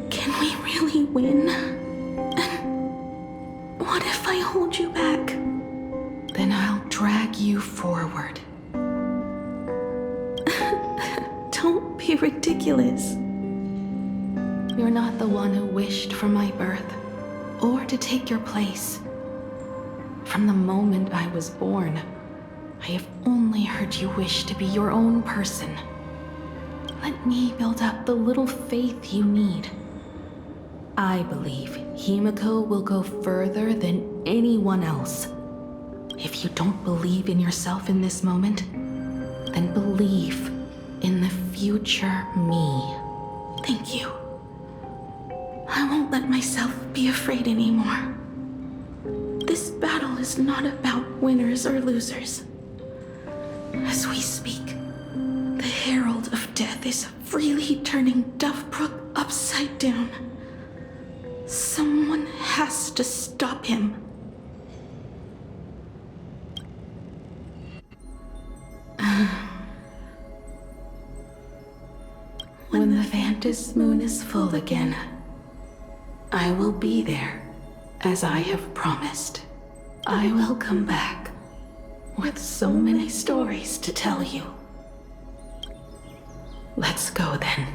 Can we really win? And what if I hold you back? Then I'll drag you forward. Don't be ridiculous. You're not the one who wished for my birth, or to take your place. From the moment I was born, I have only heard you wish to be your own person. Let me build up the little faith you need. I believe Himiko will go further than anyone else. If you don't believe in yourself in this moment, then believe in the future me. Thank you. I won't let myself be afraid anymore. This battle is not about winners or losers. As we speak, the Herald of Death is freely turning Duffbrook upside down. Someone has to stop him. When the Vantis moon is full again, I will be there, as I have promised. I will come back with so many stories to tell you. Let's go then.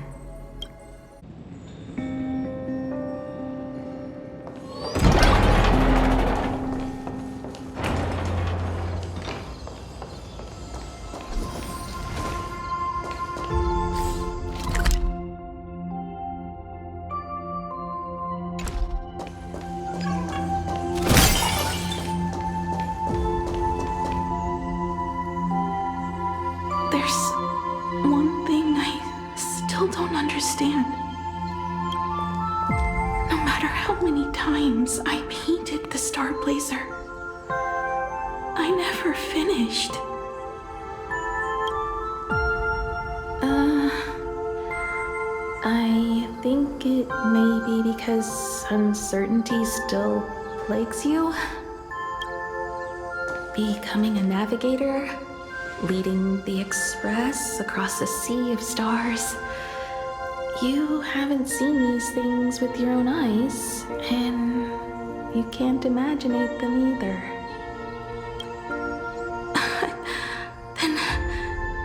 Uncertainty still plagues you? Becoming a navigator, leading the Express across a sea of stars. You haven't seen these things with your own eyes, and you can't imaginate them either. Then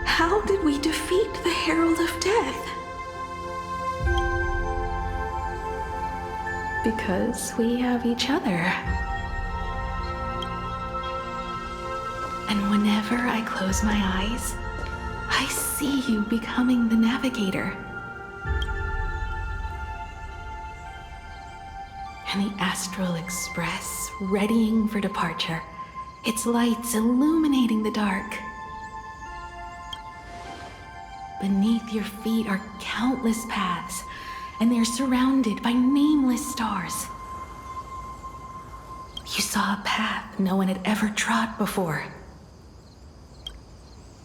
how did we defeat the Herald of Death? Because we have each other. And whenever I close my eyes, I see you becoming the navigator. And the Astral Express readying for departure, its lights illuminating the dark. Beneath your feet are countless paths, and they're surrounded by nameless stars. You saw a path no one had ever trod before.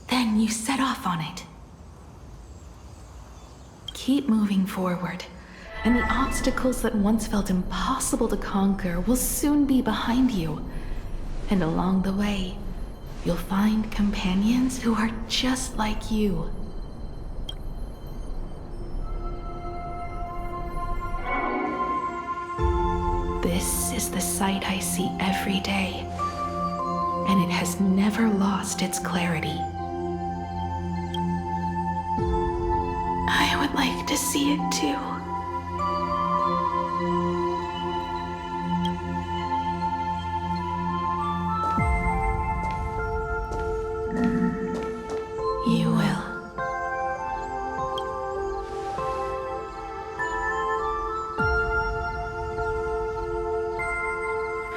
Then you set off on it. Keep moving forward, and the obstacles that once felt impossible to conquer will soon be behind you. And along the way, you'll find companions who are just like you. This is the sight I see every day, and it has never lost its clarity. I would like to see it too. You will.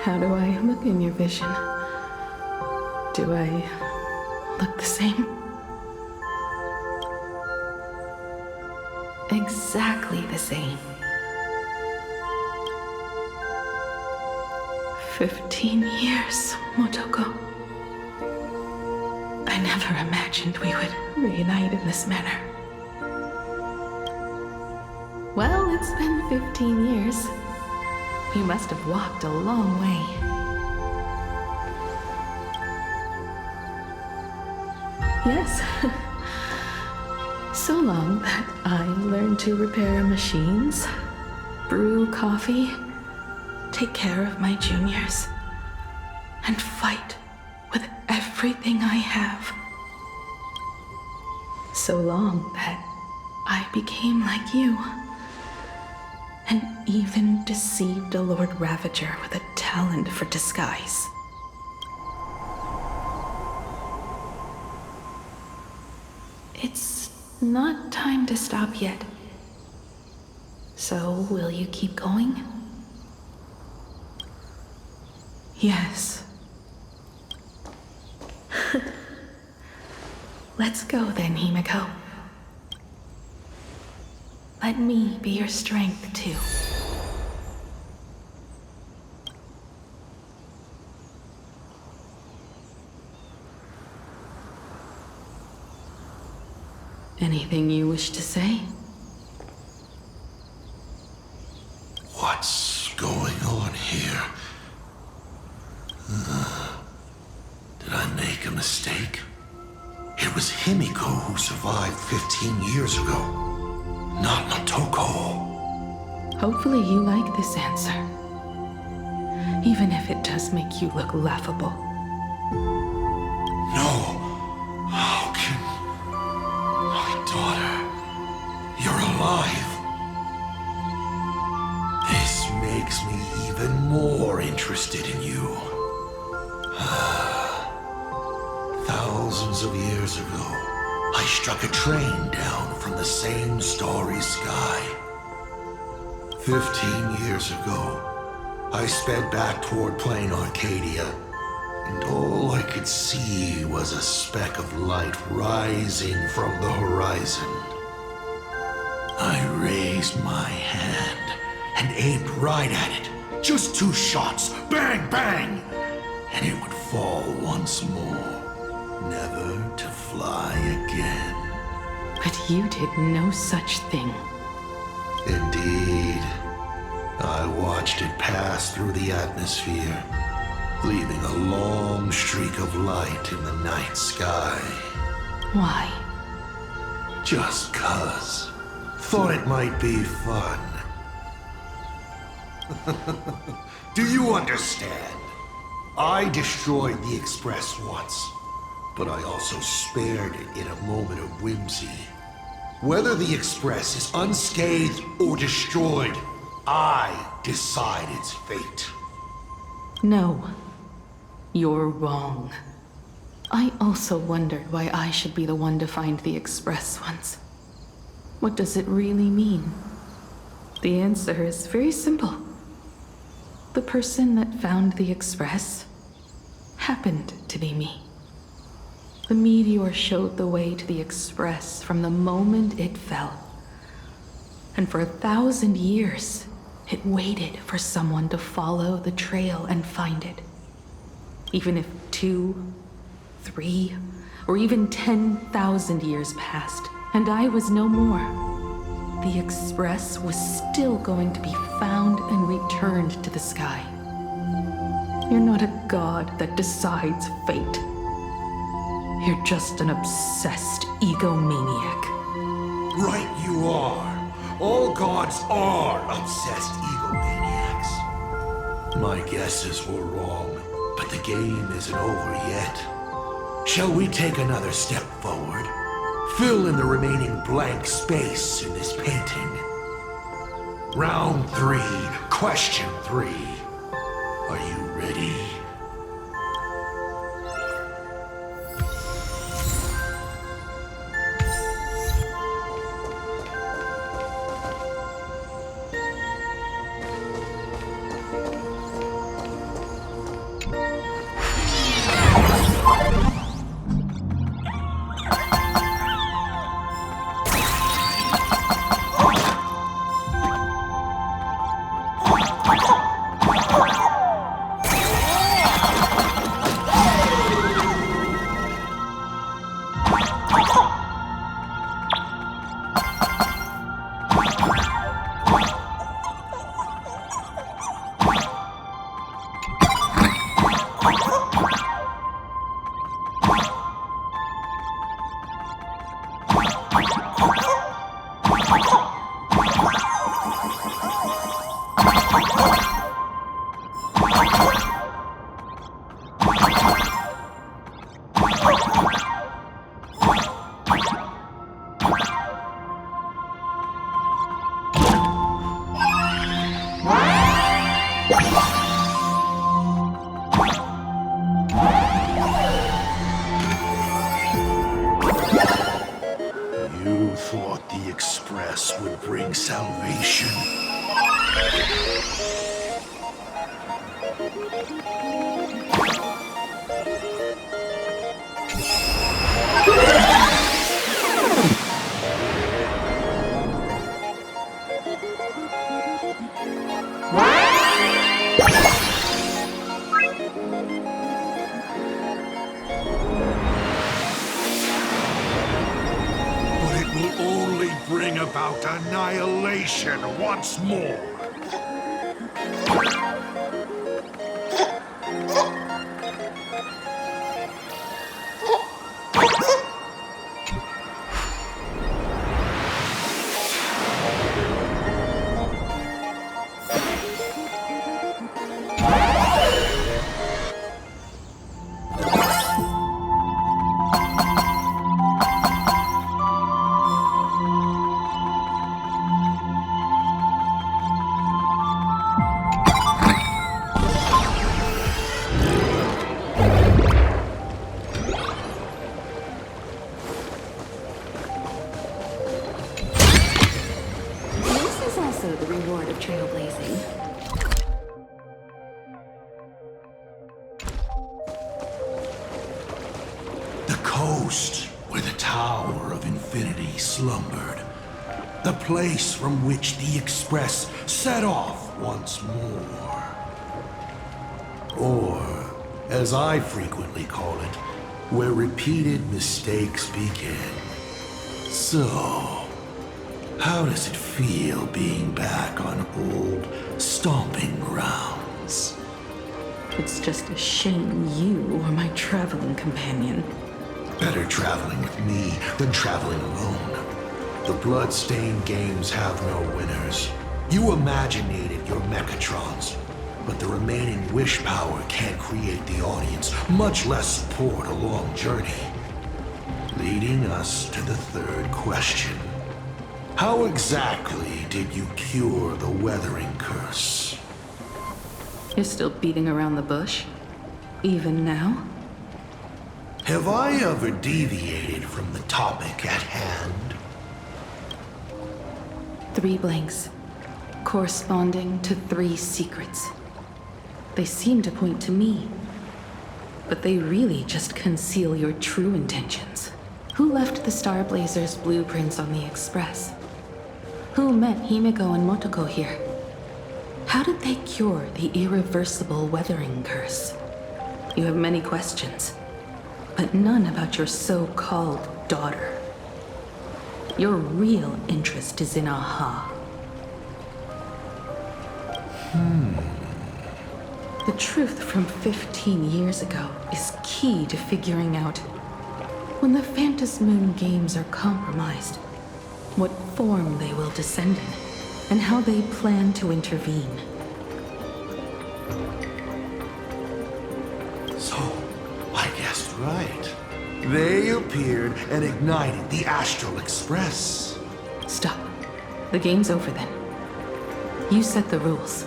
How do I look in your vision? Do I look the same? Exactly the same. 15 years, Motoko. I never imagined we would reunite in this manner. Well, it's been 15 years. You must have walked a long way. Yes. So long that I learned to repair machines, brew coffee, take care of my juniors, and fight with everything I have. So long that I became like you, and even deceived a Lord Ravager with a talent for disguise. It's not time to stop yet. So, will you keep going? Yes. Let's go then, Himiko. Let me be your strength, too. Anything you wish to say? What's going on here? Did I make a mistake? It was Himiko who survived 15 years ago, not Motoko. Hopefully you like this answer. Even if it does make you look laughable. No. How can... My daughter... You're alive. This makes me even more interested in you. Thousands of years ago, I struck a train down from the same starry sky. 15 years ago, I sped back toward Planarcadia, and all I could see was a speck of light rising from the horizon. I raised my hand and aimed right at it. Just 2 shots, bang, bang, and it would fall once more, never to fly again. But you did no such thing. Indeed. I watched it pass through the atmosphere, leaving a long streak of light in the night sky. Why? Just 'cause. Thought it might be fun. Do you understand? I destroyed the Express once, but I also spared it in a moment of whimsy. Whether the Express is unscathed or destroyed, I decide its fate. No. You're wrong. I also wondered why I should be the one to find the Express once. What does it really mean? The answer is very simple. The person that found the Express happened to be me. The meteor showed the way to the Express from the moment it fell. And for 1,000 years, it waited for someone to follow the trail and find it. Even if 2, 3, or even 10,000 years passed, and I was no more, the Express was still going to be found and returned to the sky. You're not a god that decides fate. You're just an obsessed egomaniac. Right you are. All gods are obsessed egomaniacs. My guesses were wrong, but the game isn't over yet. Shall we take another step forward? Fill in the remaining blank space in this painting. Round 3, question 3. Are you ready? You thought the Express would bring salvation? But it will only bring about annihilation once more. This is also the reward of trailblazing. The coast where the Tower of Infinity slumbered. The place from which the Express set off once more. Or, as I frequently call it, where repeated mistakes begin. So, how does it feel being back on old stomping grounds? It's just a shame you are my traveling companion. Better traveling with me than traveling alone. The blood-stained games have no winners. You imaginated your Mechatrons, but the remaining wish power can't create the audience, much less support a long journey. Leading us to the third question. How exactly did you cure the weathering curse? You're still beating around the bush? Even now? Have I ever deviated from the topic at hand? 3 blanks, corresponding to 3 secrets. They seem to point to me, but they really just conceal your true intentions. Who left the Star Blazers' blueprints on the Express? Who met Himiko and Motoko here? How did they cure the irreversible weathering curse? You have many questions, but none about your so-called daughter. Your real interest is in Aha. The truth from 15 years ago is key to figuring out when the Phantom Moon games are compromised, what form they will descend in, and how they plan to intervene. So, I guessed right. They appeared and ignited the Astral Express. Stop. The game's over then. You set the rules.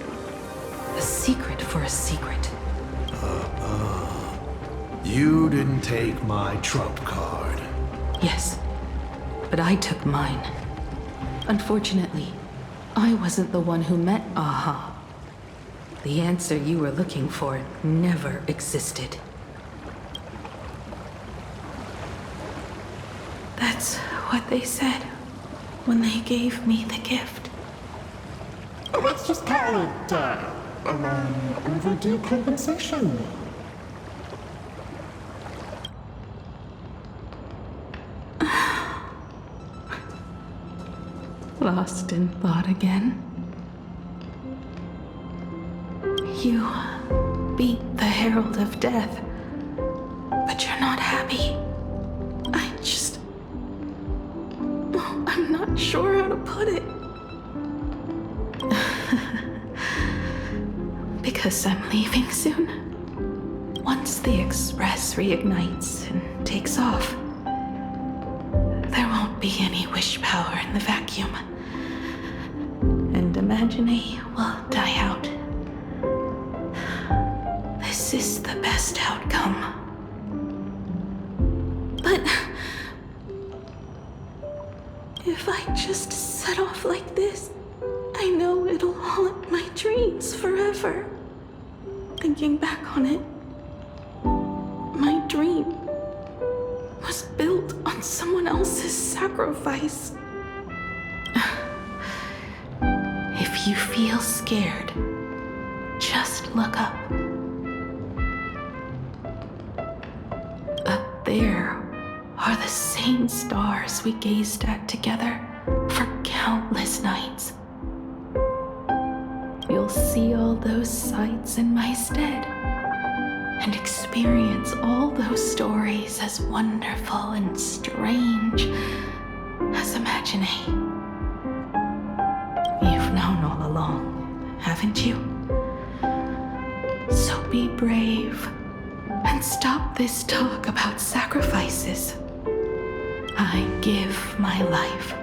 A secret for a secret. You didn't take my trump card. Yes, but I took mine. Unfortunately, I wasn't the one who met Aha. The answer you were looking for never existed. That's what they said when they gave me the gift. Let's just call it, a long overdue compensation. Lost in thought again? You beat the Herald of Death, but you're not happy. I'm not sure how to to put it. Because I'm leaving soon. Once the Express reignites and takes off, there won't be any wish power in the vacuum. And Imagine will die out. This is the best outcome. But if I just set off like this, I know it'll haunt my dreams forever. Thinking back on it, my dream was built on someone else's sacrifice. If you feel scared, just look up. Up there are the same stars we gazed at together for countless nights. You'll see all those sights in my stead and experience all those stories as wonderful and strange as Imagine. You've known all along, haven't you? So be brave and stop this talk about sacrifices. I give my life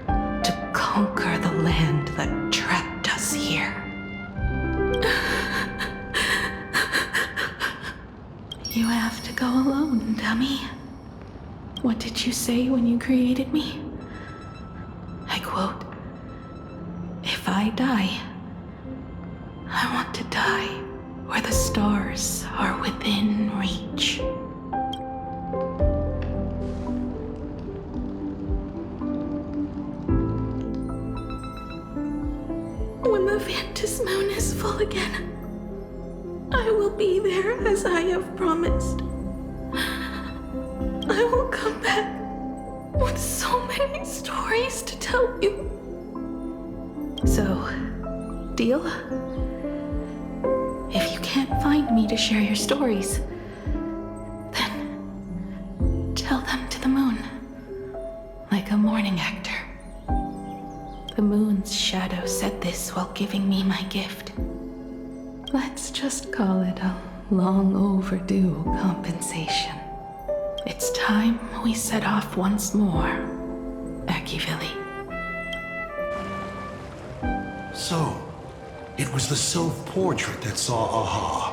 to conquer the land that trapped us here. You have to go alone, dummy. What did you say when you created me? I quote, "If I die, I want to die where the stars are within reach." When the Vantis moon is full again, I will be there as I have promised. I will come back with so many stories to tell you. So, deal? If you can't find me to share your stories, then tell them to the moon, like a morning actor. The moon's shadow said this while giving me my gift. Let's just call it a long overdue compensation. It's time we set off once more, Akivili. So, it was the self-portrait that saw Aha.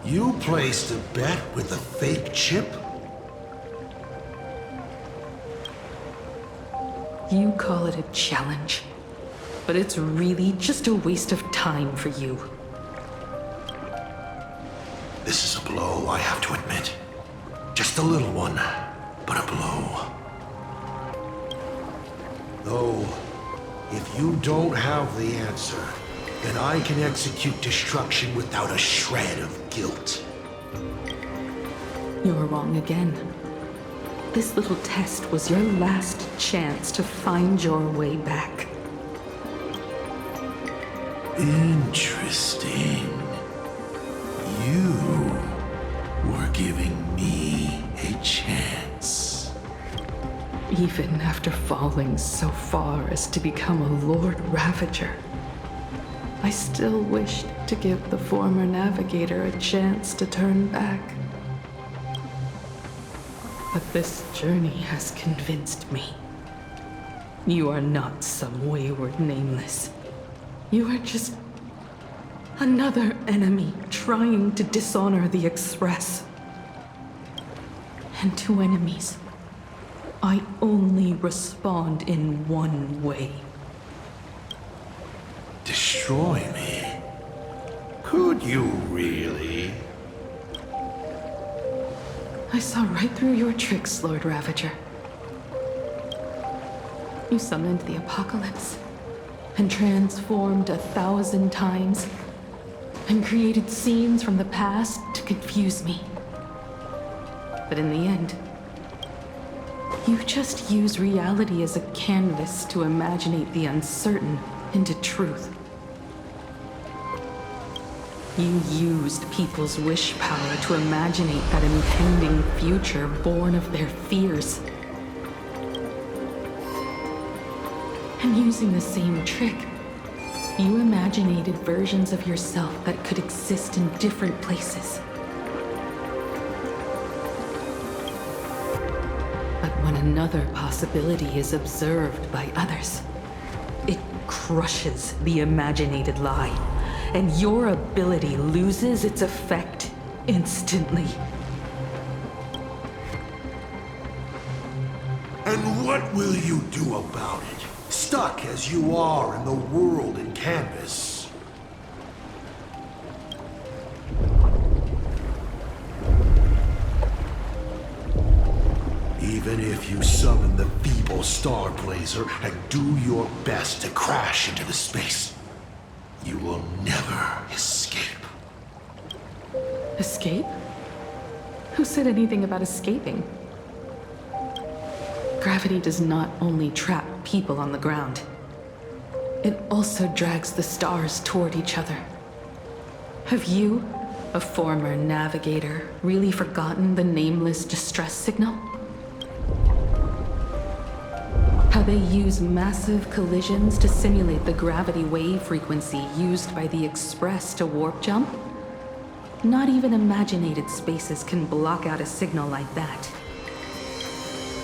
You placed a bet with a fake chip? You call it a challenge, but it's really just a waste of time for you. This is a blow, I have to admit. Just a little one, but a blow. Though, if you don't have the answer, then I can execute destruction without a shred of guilt. You're wrong again. This little test was your last chance to find your way back. Interesting. You were giving me a chance. Even after falling so far as to become a Lord Ravager, I still wished to give the former navigator a chance to turn back. But this journey has convinced me. You are not some wayward nameless. You are just another enemy trying to dishonor the Express. And to enemies, I only respond in one way. Destroy me? Could you really? I saw right through your tricks, Lord Ravager. You summoned the apocalypse, and transformed 1,000 times, and created scenes from the past to confuse me. But in the end, you just use reality as a canvas to imaginate the uncertain into truth. You used people's wish power to imaginate that impending future born of their fears. I'm using the same trick. You imaginated versions of yourself that could exist in different places. But when another possibility is observed by others, it crushes the imaginated lie, and your ability loses its effect instantly. And what will you do about it? Stuck as you are in the world in canvas. Even if you summon the feeble Star Blazer and do your best to crash into the space, you will never escape. Escape? Who said anything about escaping? Gravity does not only trap people on the ground, it also drags the stars toward each other. Have you, a former navigator, really forgotten the nameless distress signal? How they use massive collisions to simulate the gravity wave frequency used by the Express to warp jump? Not even imaginated spaces can block out a signal like that.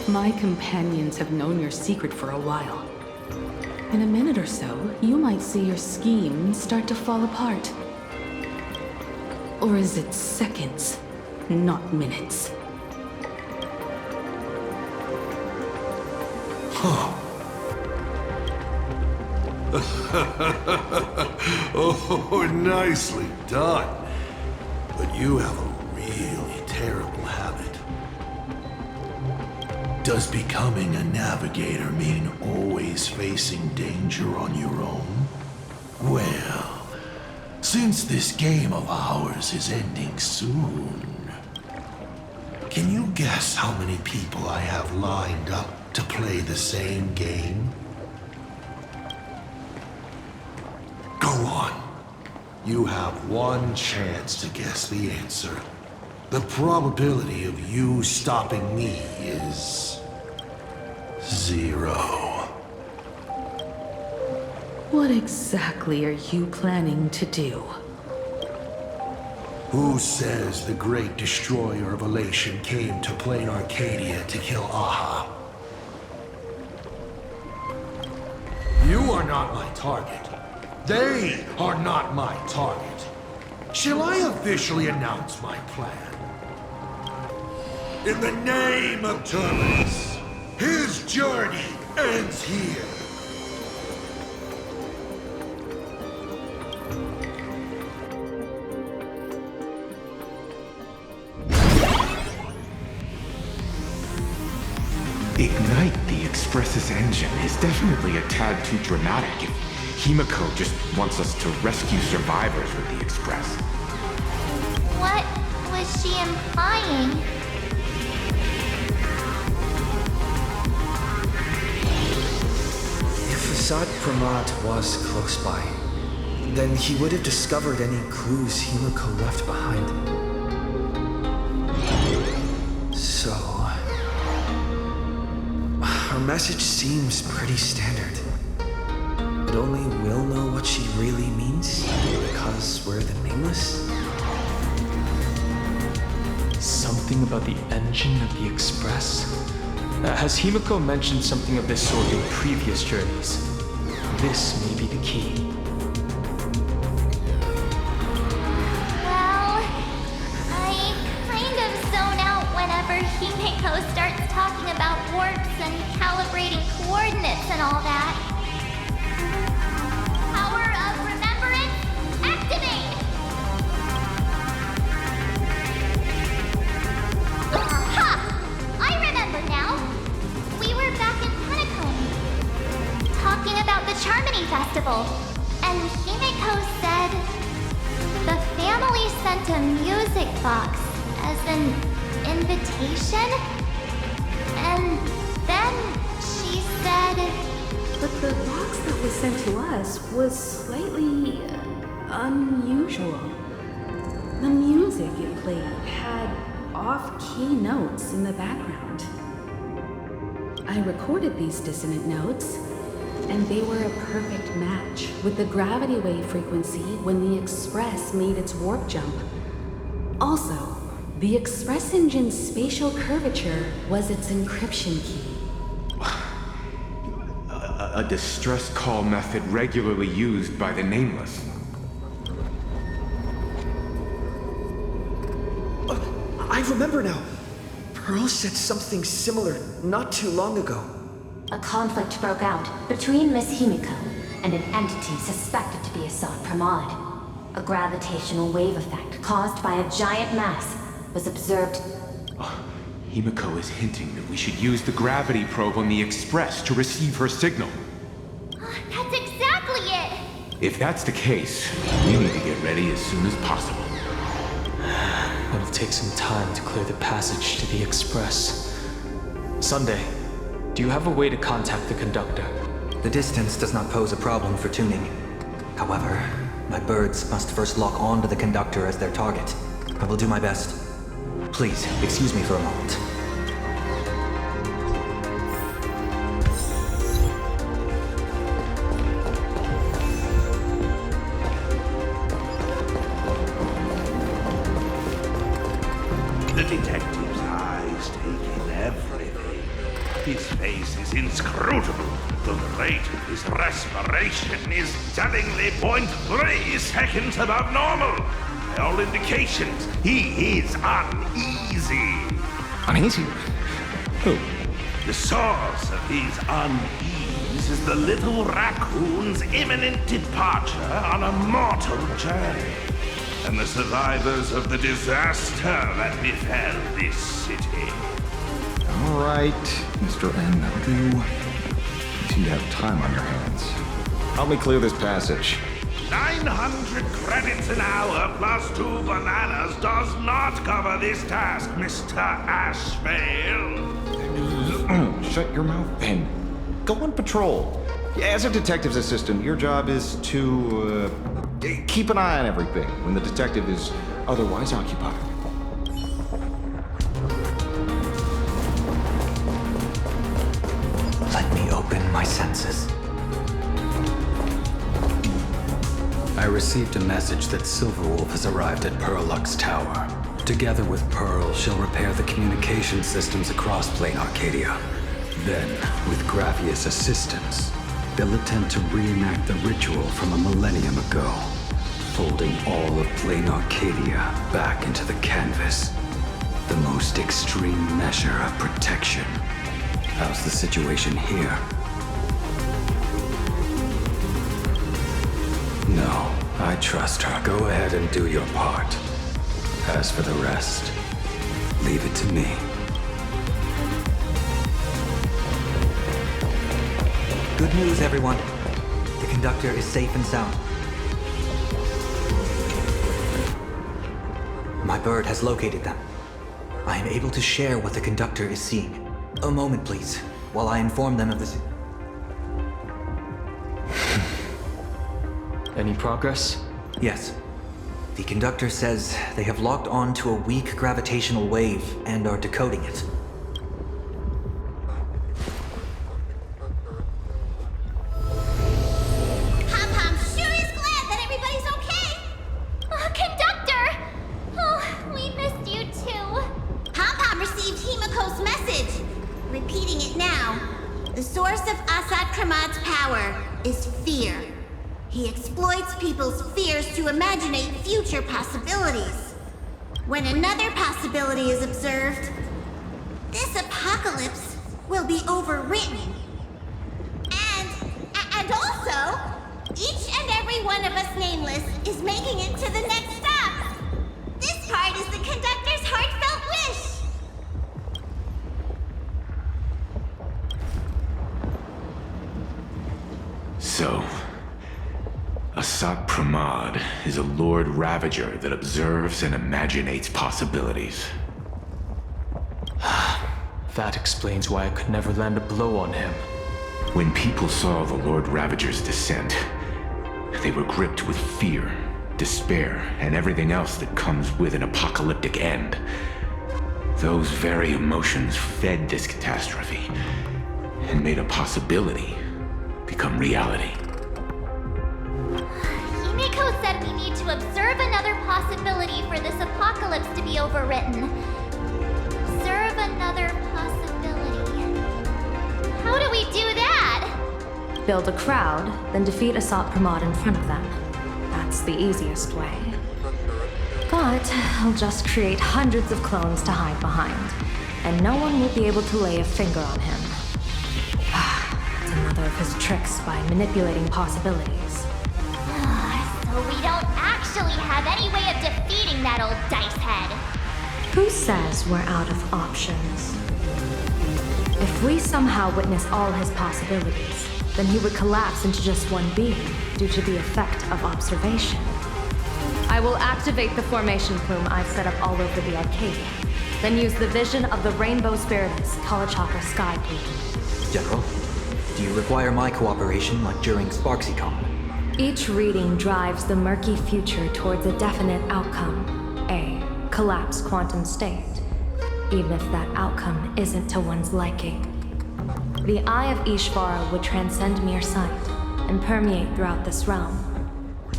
My companions have known your secret for a while. In a minute or so, you might see your scheme start to fall apart. Or is it seconds, not minutes? Huh. Oh, nicely done. But you have a really terrible habit. Does becoming a navigator mean always facing danger on your own? Well, since this game of ours is ending soon, can you guess how many people I have lined up to play the same game? Go on. You have one chance to guess the answer. The probability of you stopping me is 0. What exactly are you planning to do? Who says the great destroyer of Elation came to Planarcadia to kill Aha? You are not my target. They are not my target. Shall I officially announce my plan? In the name of Terminus, his journey ends here. Ignite the Express's engine is definitely a tad too dramatic if Himiko just wants us to rescue survivors with the Express. What was she implying? If Assad Pramat was close by, then he would have discovered any clues Himiko left behind. So, her message seems pretty standard. But only we'll know what she really means because we're the Nameless. Something about the engine of the Express? Has Himiko mentioned something of this sort in previous journeys? This may be the key. Well, I kind of zone out whenever Himiko starts talking about warps and calibrating coordinates and all that. Power of remembrance, activate! Ha! I remember now. We were back in Pentacomb, talking about the Charmony Festival, and Himiko said the family sent a music box as an invitation, and then she said... But the box that was sent to us was slightly unusual. The music it played had off-key notes in the background. I recorded these dissonant notes, And they were a perfect match with the gravity wave frequency when the Express made its warp jump. Also, the Express engine's spatial curvature was its encryption key. A distress call method regularly used by the Nameless. I remember now. Pearl said something similar not too long ago. A conflict broke out between Miss Himiko and an entity suspected to be Assad Pramod. A gravitational wave effect caused by a giant mass was observed. Himiko is hinting that we should use the gravity probe on the Express to receive her signal. That's exactly it! If that's the case, we need to get ready as soon as possible. It'll take some time to clear the passage to the Express. Sunday, do you have a way to contact the conductor? The distance does not pose a problem for tuning. However, my birds must first lock on to the conductor as their target. I will do my best. Please, excuse me for a moment. The detective's eyes take in everything. His face is inscrutable. The rate of his respiration is stunningly 0.3 seconds above normal. By all indications, he is uneasy. Uneasy? Who? The source of his unease is the little raccoon's imminent departure on a mortal journey, and the survivors of the disaster that befell this city. All right, Mr. N, that'll do. You seem to have time on your hands. Help me clear this passage. 900 credits an hour plus 2 bananas does not cover this task, Mr. Ashvale. Shut your mouth, then. Go on patrol. As a detective's assistant, your job is to keep an eye on everything when the detective is otherwise occupied. Let me open my senses. I received a message that Silverwolf has arrived at Pearlux Tower. Together with Pearl, she'll repair the communication systems across Planarcadia. Then, with Graphius' assistance, they'll attempt to reenact the ritual from a millennium ago, folding all of Planarcadia back into the canvas. The most extreme measure of protection. How's the situation here? No, I trust her. Go ahead and do your part. As for the rest, leave it to me. Good news, everyone. The conductor is safe and sound. My bird has located them. I am able to share what the conductor is seeing. A moment, please, while I inform them of this. Any progress? Yes. The conductor says they have locked on to a weak gravitational wave and are decoding it. Pom-Pom sure is glad that everybody's okay. Conductor! Oh, we missed you too. Pom-Pom received Himiko's message. Repeating it now. The source of Assad Kramad's power is fear. He exploits people's fears to imaginate future possibilities. When another possibility is observed, this apocalypse will be overwritten. And also, each and every one of us nameless is making it to the next stop. This part is the conductor's heartfelt wish. So, Assad Pramod is a Lord Ravager that observes and imaginates possibilities. That explains why I could never land a blow on him. When people saw the Lord Ravager's descent, they were gripped with fear, despair, and everything else that comes with an apocalyptic end. Those very emotions fed this catastrophe and made a possibility become reality. Himiko said we need to observe another possibility for this apocalypse to be overwritten. Observe another possibility. How do we do that? Build a crowd, then defeat Asat Pramod in front of them. That's the easiest way. But I'll just create hundreds of clones to hide behind, and no one will be able to lay a finger on him. It's another of his tricks by manipulating possibilities. So we don't actually have any way of defeating that old dice head. Who says we're out of options? If we somehow witness all his possibilities, then he would collapse into just one being due to the effect of observation. I will activate the formation plume I've set up all over the Arcadia, then use the vision of the Rainbow Spiritus Kalachakra Sky Plume. General, do you require my cooperation like during SparksyCon? Each reading drives the murky future towards a definite outcome, a collapsed quantum state, even if that outcome isn't to one's liking. The Eye of Ishvara would transcend mere sight and permeate throughout this realm.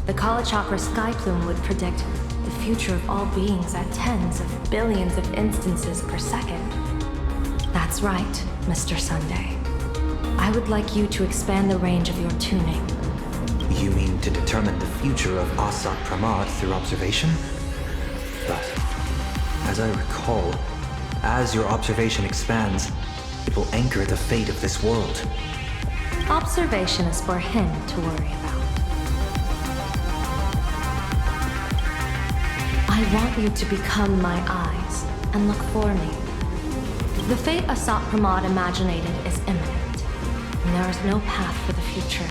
The Kalachakra Sky Plume would predict the future of all beings at tens of billions of instances per second. That's right, Mr. Sunday. I would like you to expand the range of your tuning. You mean to determine the future of Asat Pramod through observation? But, as I recall, as your observation expands, it will anchor the fate of this world. Observation is for him to worry about. I want you to become my eyes and look for me. The fate Asat Pramod imaginated is imminent, and there is no path for the future.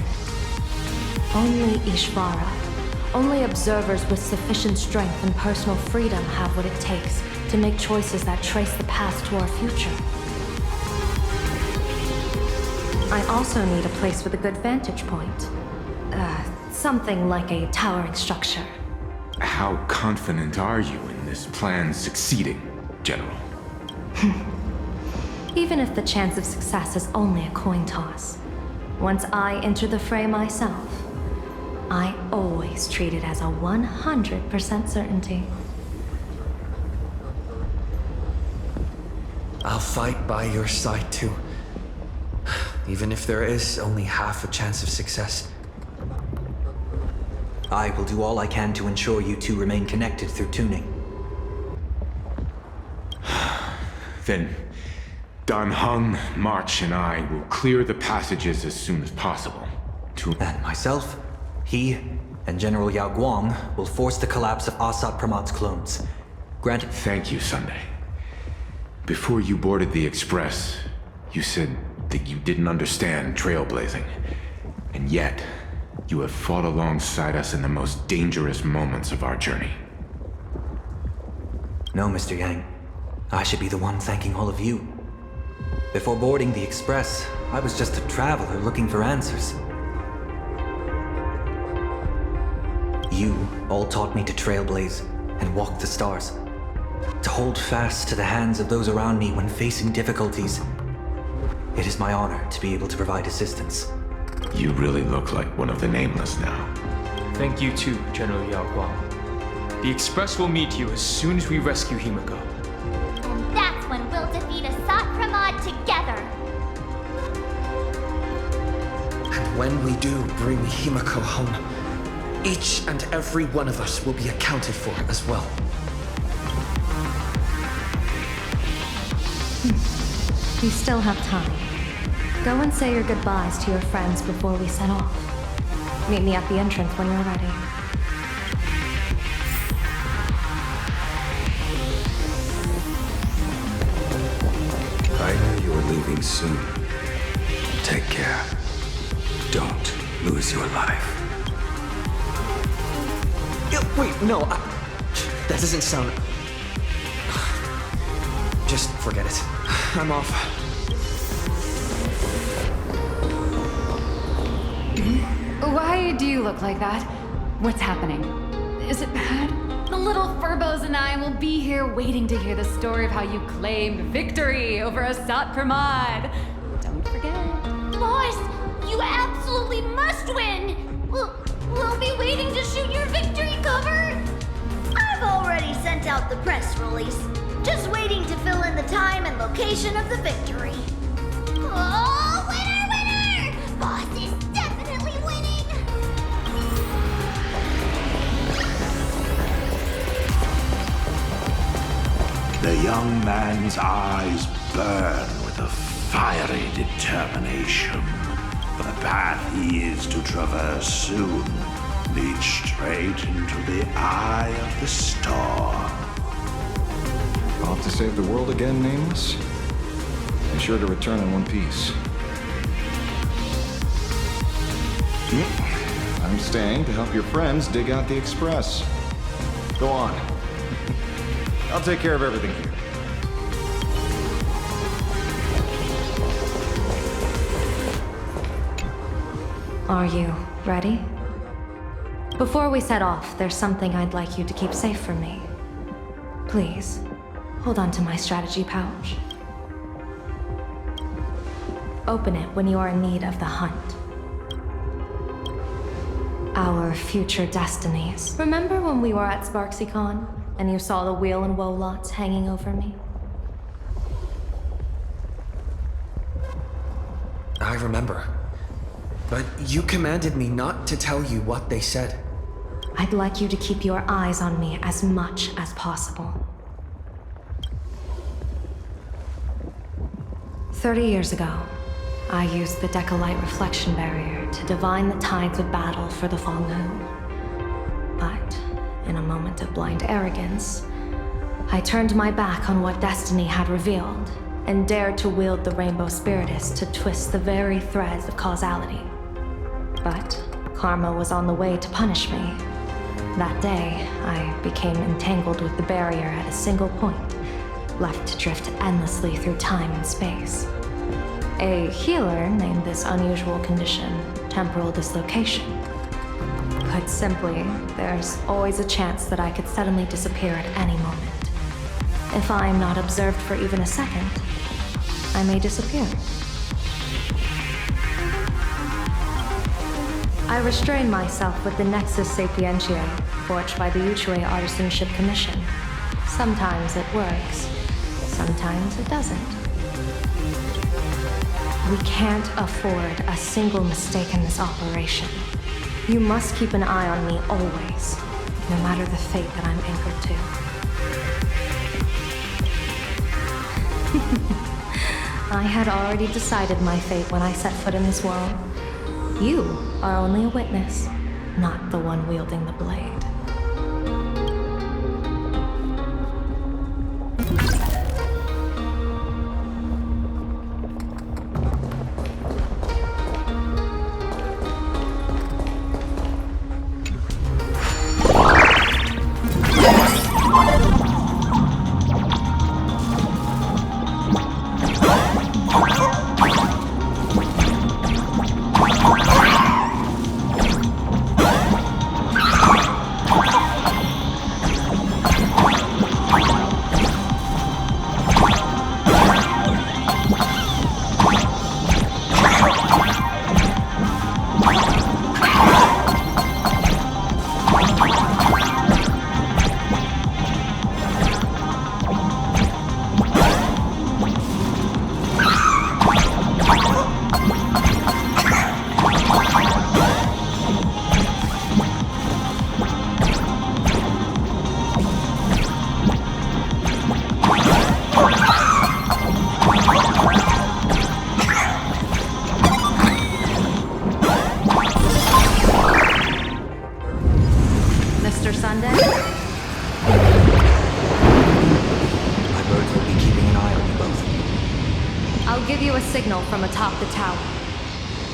Only Ishvara, only observers with sufficient strength and personal freedom have what it takes to make choices that trace the path to our future. I also need a place with a good vantage point. Something like a towering structure. How confident are you in this plan succeeding, General? Even if the chance of success is only a coin toss. Once I enter the fray myself, I always treat it as a 100% certainty. I'll fight by your side too. Even if there is only half a chance of success. I will do all I can to ensure you two remain connected through tuning. Then, Dan Heng, March, and I will clear the passages as soon as possible. And myself, he, and General Yao Guang will force the collapse of Asat Pramod's clones. Granted. Thank you, Sunday. Before you boarded the Express, you said that you didn't understand trailblazing. And yet, you have fought alongside us in the most dangerous moments of our journey. No, Mr. Yang. I should be the one thanking all of you. Before boarding the Express, I was just a traveler looking for answers. You all taught me to trailblaze and walk the stars. To hold fast to the hands of those around me when facing difficulties. It is my honor to be able to provide assistance. You really look like one of the Nameless now. Thank you too, General Yao Guang. The Express will meet you as soon as we rescue Himiko. And that's when we'll defeat Asat Pramod together. And when we do bring Himiko home, each and every one of us will be accounted for as well. You still have time. Go and say your goodbyes to your friends before we set off. Meet me at the entrance when you're ready. I knew you were leaving soon. Take care. Don't lose your life. Wait, no, that doesn't sound... Just forget it. I'm off. Why do you look like that? What's happening? Is it bad? The little Furbos and I will be here waiting to hear the story of how you claimed victory over Asat Pramod. Don't forget. Boss, you absolutely sent out the press release. Just waiting to fill in the time and location of the victory. Oh, winner, winner! Boss is definitely winning! The young man's eyes burn with a fiery determination. For the path he is to traverse soon leads straight into the eye of the storm. Off to save the world again, Nameless? Be sure to return in one piece. I'm staying to help your friends dig out the Express. Go on. I'll take care of everything here. Are you ready? Before we set off, there's something I'd like you to keep safe from me. Please, hold on to my strategy pouch. Open it when you are in need of the hunt. Our future destinies. Remember when we were at SparksyCon and you saw the wheel and woe lots hanging over me? I remember. But you commanded me not to tell you what they said. I'd like you to keep your eyes on me as much as possible. 30 years ago, I used the Decalite reflection barrier to divine the tides of battle for the Falnoon. But, in a moment of blind arrogance, I turned my back on what destiny had revealed and dared to wield the Rainbow Spiritus to twist the very threads of causality. But karma was on the way to punish me. That day, I became entangled with the barrier at a single point, left to drift endlessly through time and space. A healer named this unusual condition temporal dislocation. Put simply, there's always a chance that I could suddenly disappear at any moment. If I'm not observed for even a second, I may disappear. I restrain myself with the Nexus Sapientiae, forged by the Uchue Artisanship Commission. Sometimes it works, sometimes it doesn't. We can't afford a single mistake in this operation. You must keep an eye on me always, no matter the fate that I'm anchored to. I had already decided my fate when I set foot in this world. You are only a witness, not the one wielding the blade. From atop the tower.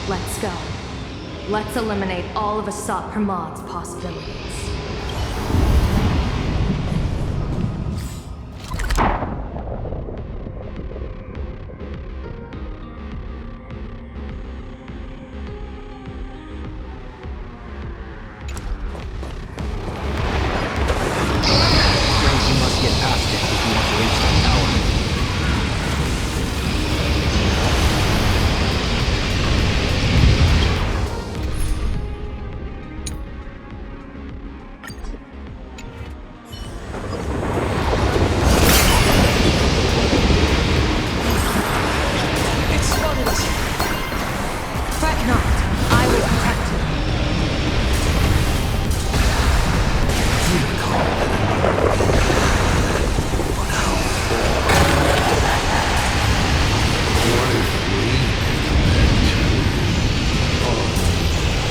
Let's go. Let's eliminate all of Assault Hermod's possibilities. You must get past it if you want to reach that tower.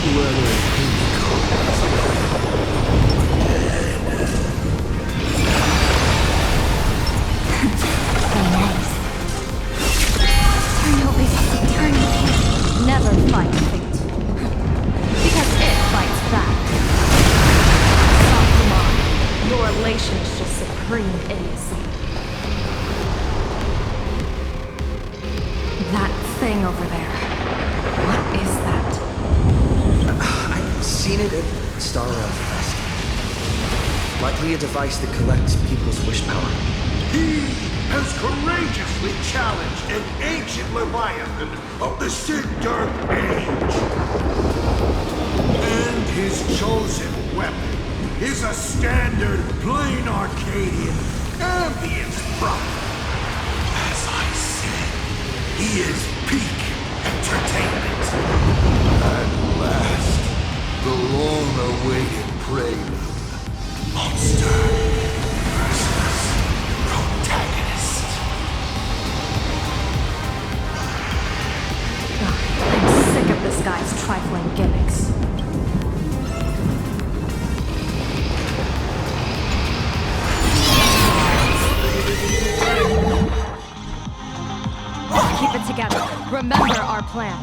Whether Himiko is Never fight fate. Because it fights back. Sakuman, your elation is just supreme idiocy. That thing over there. What is that? I've seen it at Star Rail Fest. Likely a device that collects people's wish power. He has courageously challenged an ancient Leviathan of the Cinder Age. And his chosen weapon is a standard Planarcadian ambience prop. As I said, he is peak entertainment. At last, the long-awaited prelude. Monster versus protagonist. I'm sick of this guy's trifling gimmicks. Keep it together. Remember our plan.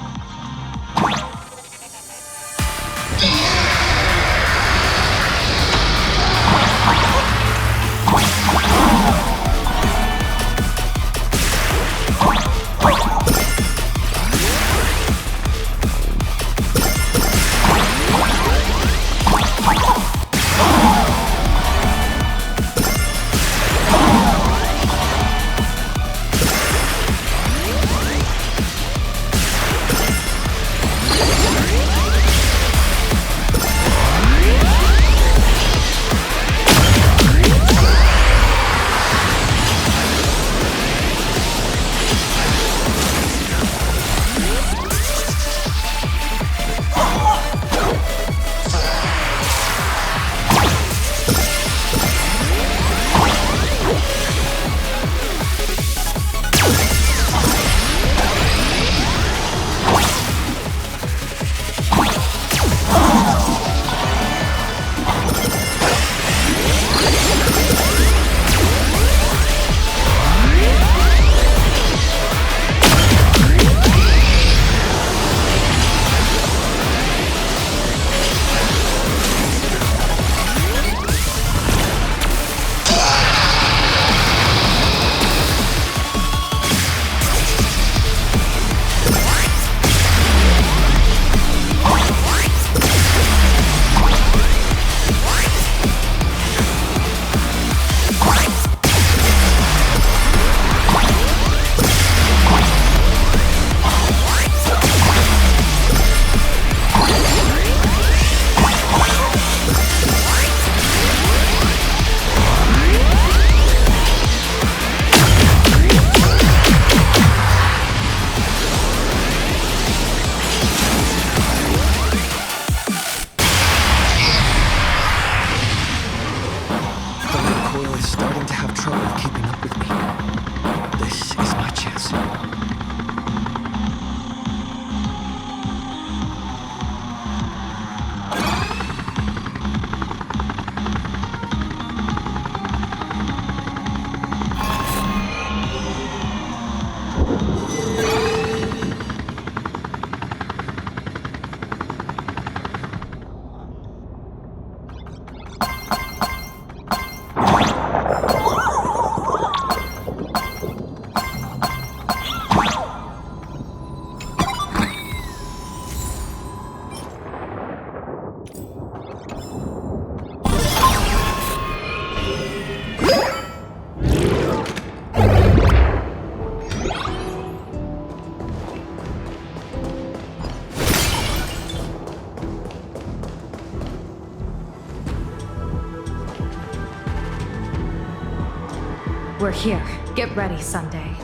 We're here. Get ready, Sunday.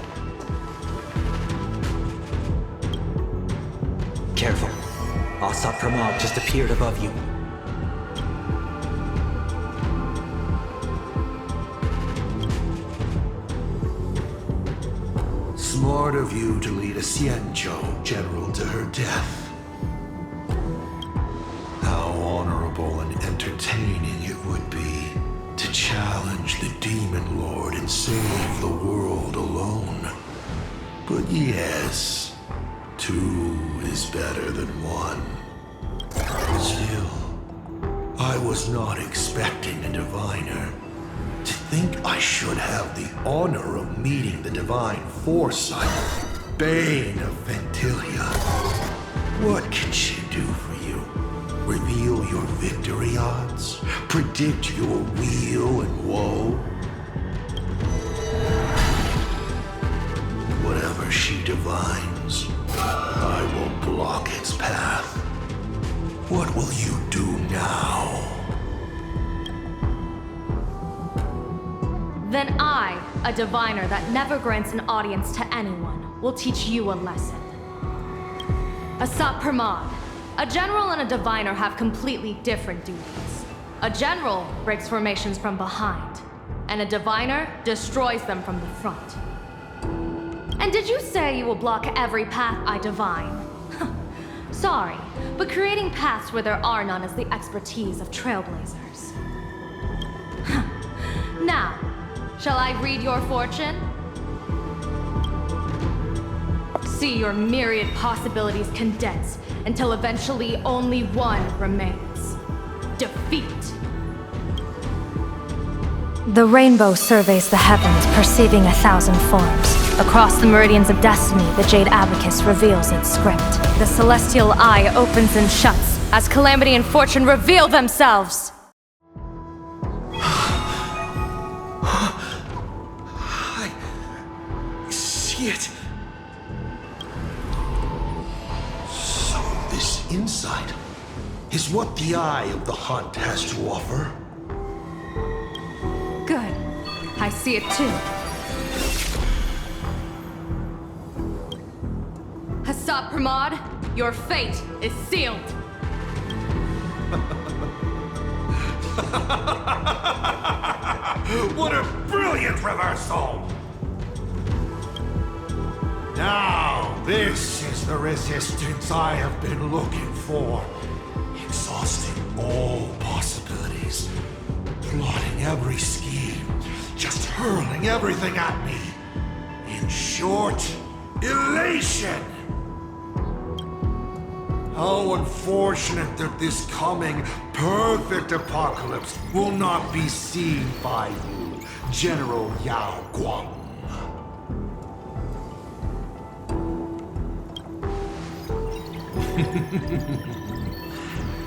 Careful. Asat Pramod just appeared above you. Smart of you to lead a Xianzhou general to her death. unleash the Demon Lord and save the world alone. But yes, 2 is better than 1. Still, I was not expecting a diviner. To think I should have the honor of meeting the divine foresight, Bane of Ventilia. What can she do for you? Reveal your victory odds? Predict your weal and woe? Whatever she divines, I will block its path. What will you do now? Then I, a diviner that never grants an audience to anyone, will teach you a lesson. Asat Pramod, a general and a diviner have completely different duties. A general breaks formations from behind, and a diviner destroys them from the front. And did you say you will block every path I divine? Sorry, but creating paths where there are none is the expertise of trailblazers. Now, shall I read your fortune? See your myriad possibilities condense until eventually only one remains. Defeat. The rainbow surveys the heavens, perceiving 1,000 forms. Across the meridians of destiny, the Jade Abacus reveals its script. The celestial eye opens and shuts as calamity and fortune reveal themselves. I see it. So this insight is what the Eye of the Hunt has to offer. Good. I see it too. Asat Pramod, your fate is sealed. What a brilliant reversal! Now, this is the resistance I have been looking for. Exhausting all possibilities. Plotting every scheme. Just hurling everything at me. In short, elation! How unfortunate that this coming perfect apocalypse will not be seen by you, General Yao Guang.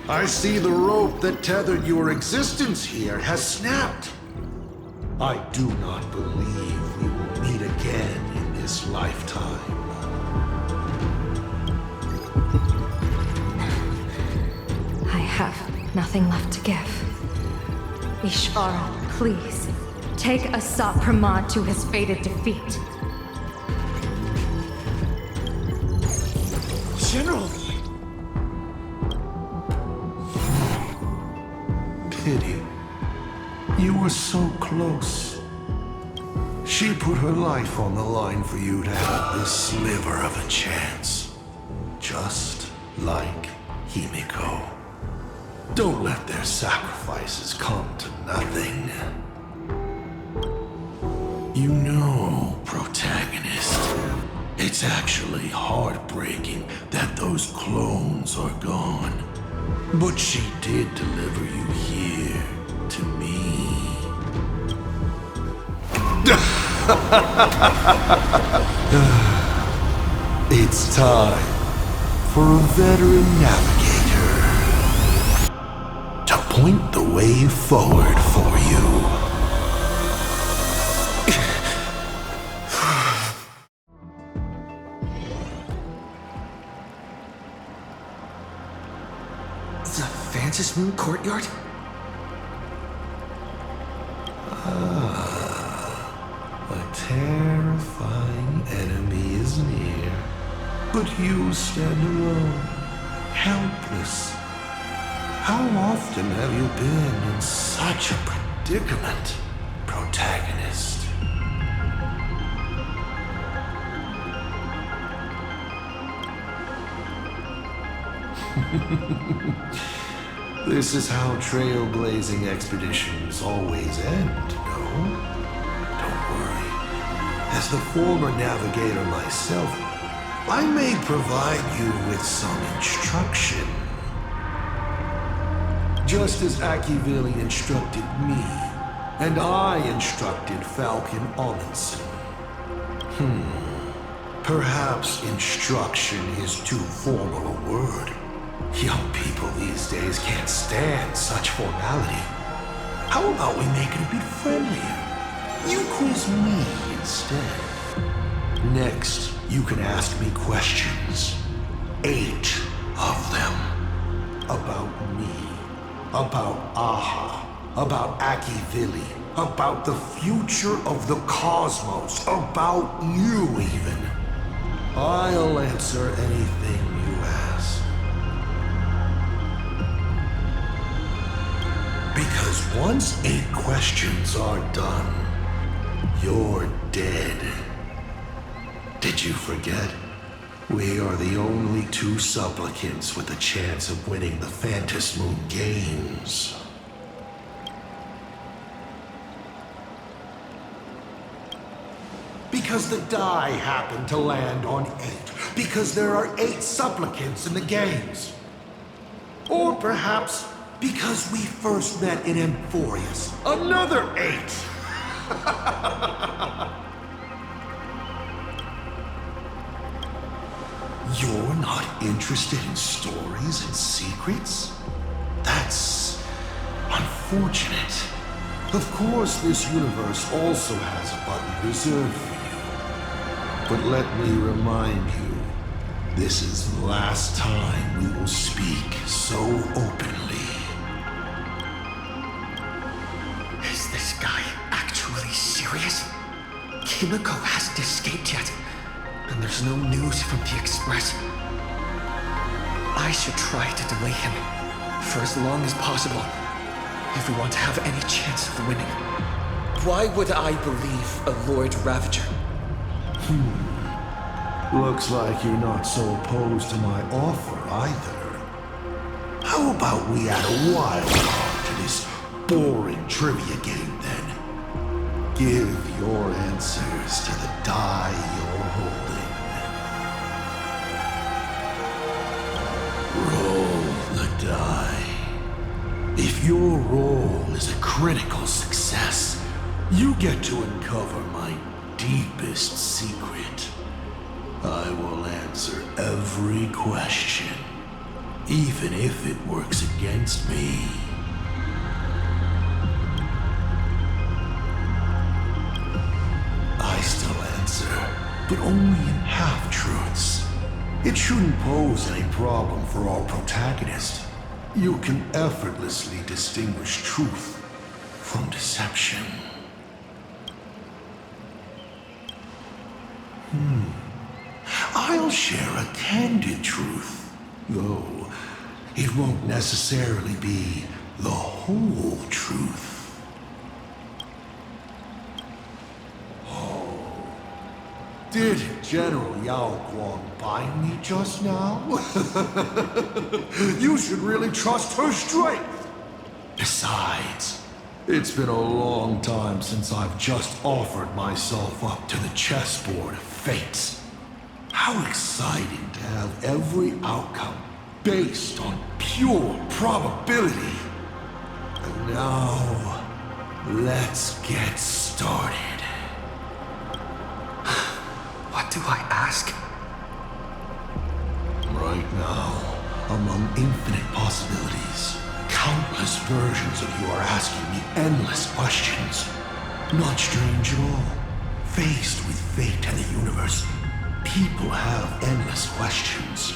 I see the rope that tethered your existence here has snapped. I do not believe we will meet again in this lifetime. I have nothing left to give. Ishvara, please, take Asat Pramod to his fated defeat. General! Pity. You were so close. She put her life on the line for you to have this sliver of a chance. Just like Himiko. Don't let their sacrifices come to nothing. You know, protagonist, it's actually heartbreaking that those clones are gone. But she did deliver you here to me. It's time for a veteran navigator to point the way forward for you. The Vantage Moon Courtyard? A terrifying enemy is near, but you stand alone, helpless. How often have you been in such a predicament, protagonist? This is how trailblazing expeditions always end, no? Don't worry. As the former navigator myself, I may provide you with some instruction. Just as Akivili instructed me, and I instructed Falcon Amundsen. Perhaps instruction is too formal a word. Young people these days can't stand such formality. How about we make it a bit friendlier? You quiz me instead. Next, you can ask me questions. 8 of them. About me. About Aha. About Akivili. About the future of the cosmos. About you, even. I'll answer anything you ask. Because once 8 questions are done, you're dead. Did you forget? We are the only 2 supplicants with a chance of winning the Phantom Moon Games. Because the die happened to land on 8. Because there are 8 supplicants in the games. Or perhaps because we first met in Emphorius. Another 8! You're not interested in stories and secrets? That's unfortunate. Of course, this universe also has a button reserved for you. But let me remind you, this is the last time we will speak so openly. Is this guy actually serious? Kimiko hasn't escaped yet, and there's no news from the Express. I should try to delay him for as long as possible if we want to have any chance of winning. Why would I believe a Lord Ravager? Looks like you're not so opposed to my offer either. How about we add a wild card to this boring trivia game then? Give your answers to the die you're holding. Roll the die. If your roll is a critical success, you get to uncover my deepest secret. I will answer every question, even if it works against me. I still answer, but only in half-truths. It shouldn't pose any problem for our protagonist. You can effortlessly distinguish truth from deception. I'll share a candid truth, though it won't necessarily be the whole truth. Oh, did General Yao Guang bind me just now? You should really trust her strength. Besides, it's been a long time since I've just offered myself up to the chessboard of fates. How exciting to have every outcome based on pure probability. And now, let's get started. What do I ask? Right now, among infinite possibilities, countless versions of you are asking me endless questions. Not strange at all. Faced with fate and the universe, people have endless questions.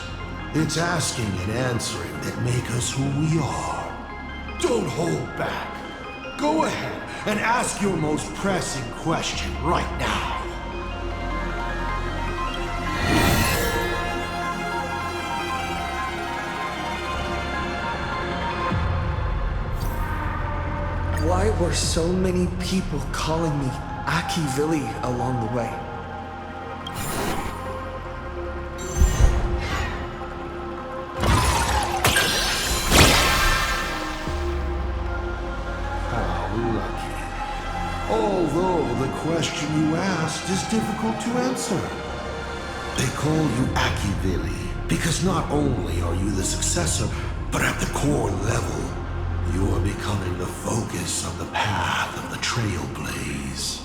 It's asking and answering that make us who we are. Don't hold back. Go ahead and ask your most pressing question right now. Why were so many people calling me Akivili along the way? Although the question you asked is difficult to answer. They call you Akivili because not only are you the successor, but at the core level, you are becoming the focus of the path of the Trailblaze.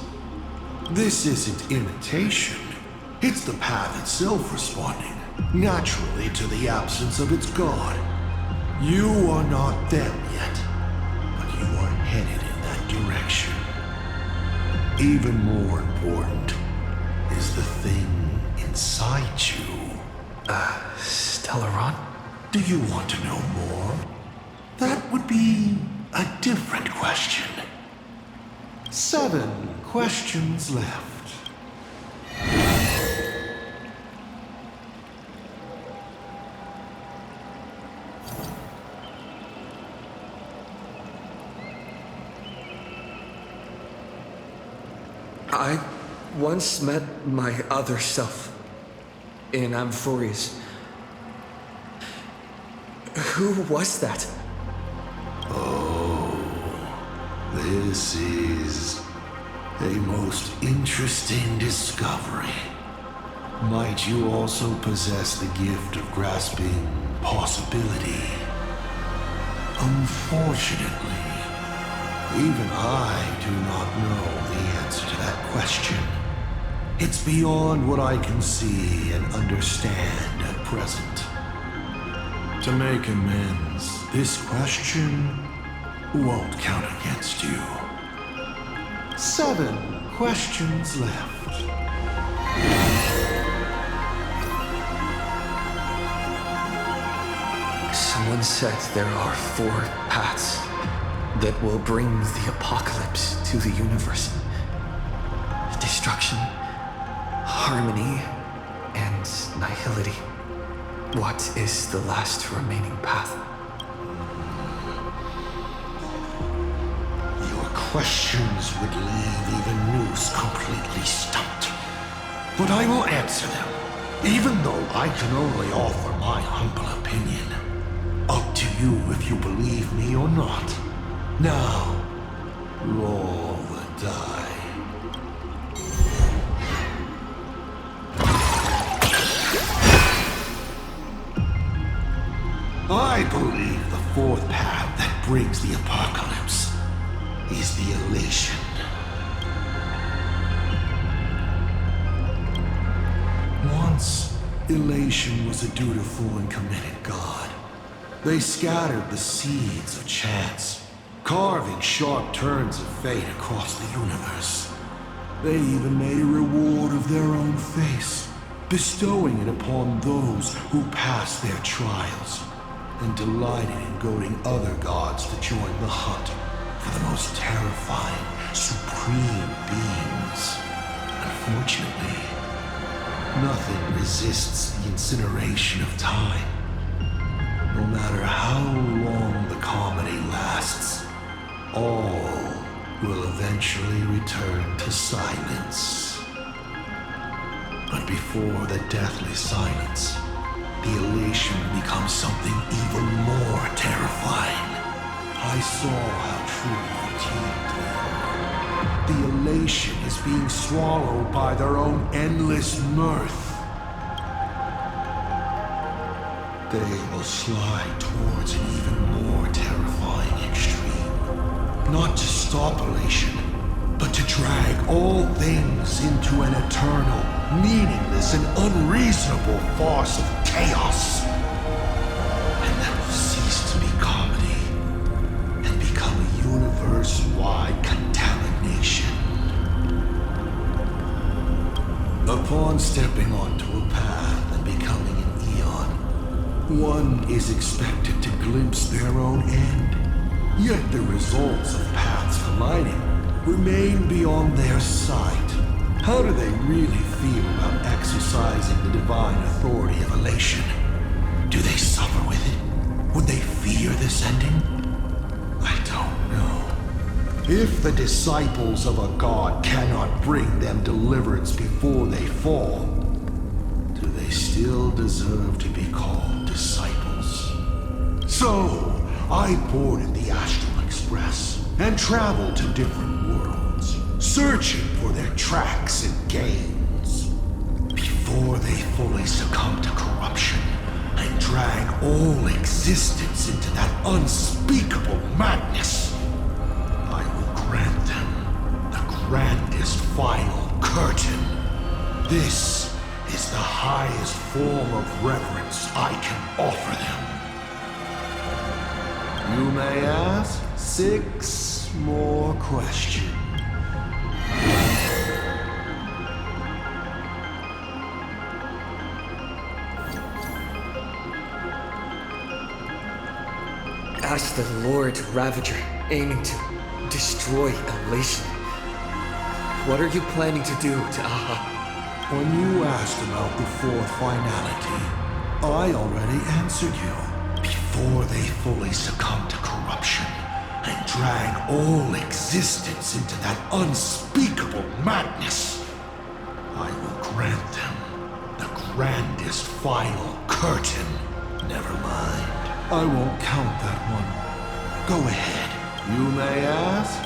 This isn't imitation. It's the path itself responding, naturally, to the absence of its god. You are not them yet, but you are headed in that direction. Even more important is the thing inside you. Stellaron? Do you want to know more? That would be a different question. 7 questions left. I once met my other self in Amphorius. Who was that? Oh, this is a most interesting discovery. Might you also possess the gift of grasping possibility? Unfortunately, even I do not know the answer to that question. It's beyond what I can see and understand at present. To make amends, this question won't count against you. 7 questions left. Someone said there are 4 paths that will bring the apocalypse to the universe. Destruction, harmony, and nihility. What is the last remaining path? Your questions would leave even Noose completely stumped. But I will answer them, even though I can only offer my humble opinion. Up to you if you believe me or not. Now, roll the die. I believe the 4th path that brings the apocalypse is the elation. Once, elation was a dutiful and committed god. They scattered the seeds of chance, carving sharp turns of fate across the universe. They even made a reward of their own face, bestowing it upon those who passed their trials, and delighted in goading other gods to join the hunt for the most terrifying, supreme beings. Unfortunately, nothing resists the incineration of time. No matter how long the comedy lasts, all will eventually return to silence. But before the deathly silence, the elation becomes something even more terrifying. I saw how truly fatigued they are. The elation is being swallowed by their own endless mirth. They will slide towards an even more terrifying extreme. Not to stop elation, but to drag all things into an eternal, meaningless, and unreasonable farce of chaos. And that will cease to be comedy and become a universe-wide contamination. Upon stepping onto a path and becoming an eon, one is expected to glimpse their own end. Yet the results of paths colliding remain beyond their sight. How do they really feel about exercising the divine authority of elation? Do they suffer with it? Would they fear this ending? I don't know. If the disciples of a god cannot bring them deliverance before they fall, do they still deserve to be called disciples? So, I boarded the Astral Express and traveled to different worlds, searching for their tracks and gains. Before they fully succumb to corruption and drag all existence into that unspeakable madness, I will grant them the grandest final curtain. This is the highest form of reverence I can offer them. You may ask 6 more questions. As the Lord Ravager aiming to destroy Elation, what are you planning to do to Aha? When you asked about the 4th finality, I already answered you. Before they fully succumb to corruption and drag all existence into that unspeakable madness, I will grant them the grandest final curtain. Never mind. I won't count that one. Go ahead. You may ask.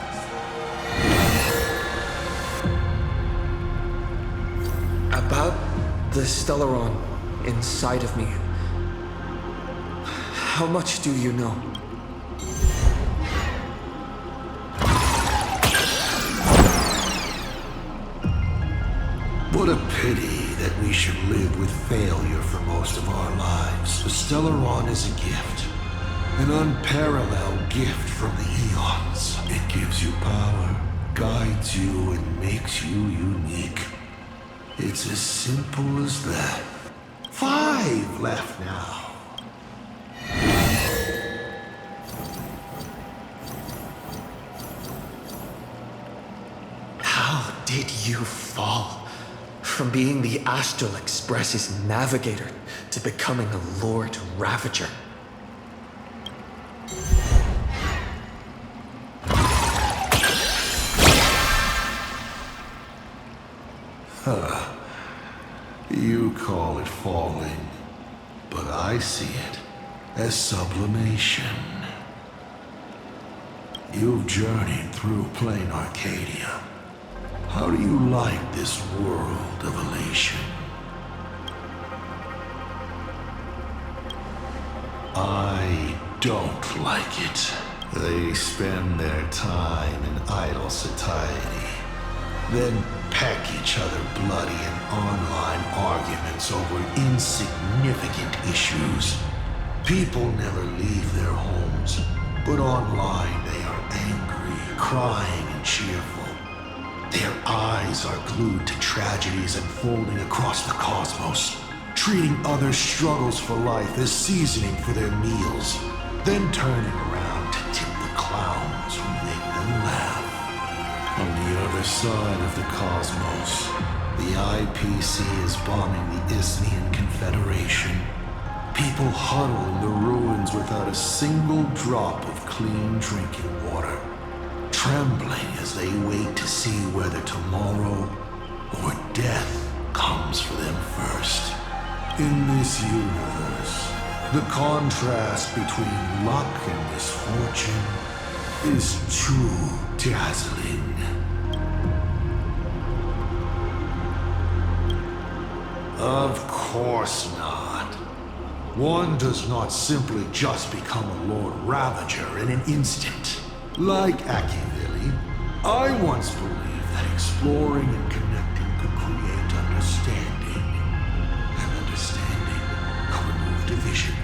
About the Stellaron inside of me. How much do you know? What a pity that we should live with failure for most of our lives. The Stellaron is a gift. An unparalleled gift from the eons. It gives you power, guides you, and makes you unique. It's as simple as that. 5 left now. How did you fall? From being the Astral Express's navigator to becoming a Lord Ravager. Huh. You call it falling, but I see it as sublimation. You've journeyed through Planarcadia. How do you like this world of elation? I don't like it. They spend their time in idle satiety, then peck each other bloody in online arguments over insignificant issues. People never leave their homes, but online they are angry, crying, and cheerful. Their eyes are glued to tragedies unfolding across the cosmos, treating other struggles for life as seasoning for their meals, then turning around to tip the clowns who make them laugh. On the other side of the cosmos, the IPC is bombing the Isthmian Confederation. People huddle in the ruins without a single drop of clean drinking water, trembling as they wait to see whether tomorrow or death comes for them first. In this universe, the contrast between luck and misfortune is too dazzling. Of course not. One does not simply just become a Lord Ravager in an instant. Like Machiavelli, I once believed that exploring and connecting could create understanding. And understanding could remove division.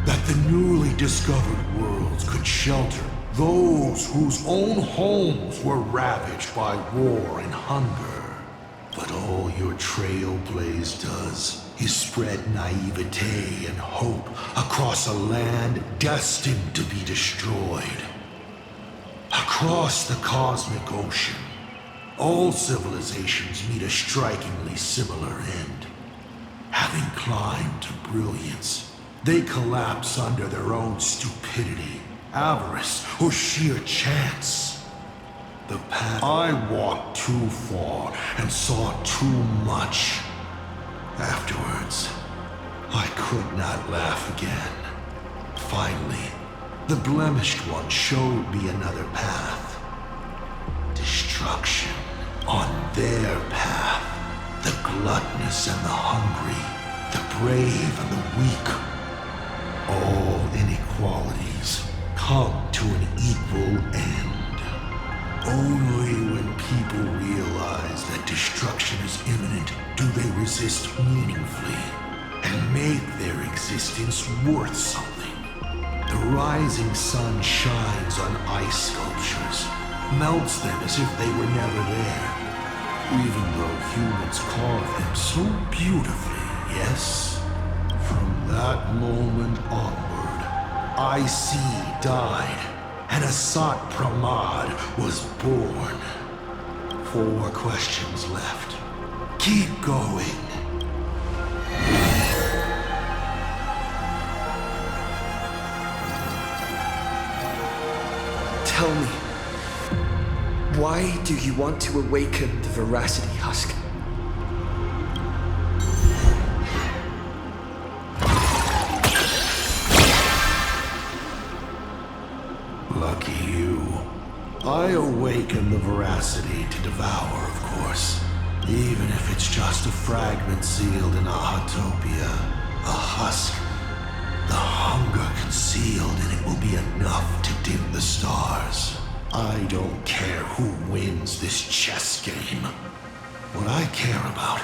That the newly discovered worlds could shelter those whose own homes were ravaged by war and hunger. But all your trailblaze does is spread naivete and hope across a land destined to be destroyed. Across the cosmic ocean, all civilizations meet a strikingly similar end. Having climbed to brilliance, they collapse under their own stupidity, avarice, or sheer chance. The path I walked too far and saw too much. Afterwards, I could not laugh again. Finally, the blemished one showed me another path. Destruction. On their path, the gluttonous and the hungry, the brave and the weak, all inequalities come to an equal end. Only when people realize that destruction is imminent do they resist meaningfully and make their existence worth something. The rising sun shines on ice sculptures, melts them as if they were never there, even though humans carve them so beautifully, yes? From that moment onward, IC died, and Asat Pramad was born. 4 questions left. Keep going. Tell me, why do you want to awaken the Veracity Husk? Lucky you. I awaken the Veracity to devour, of course. Even if it's just a fragment sealed in a Autopia, a husk. The hunger concealed in it will be enough to dim the stars. I don't care who wins this chess game. What I care about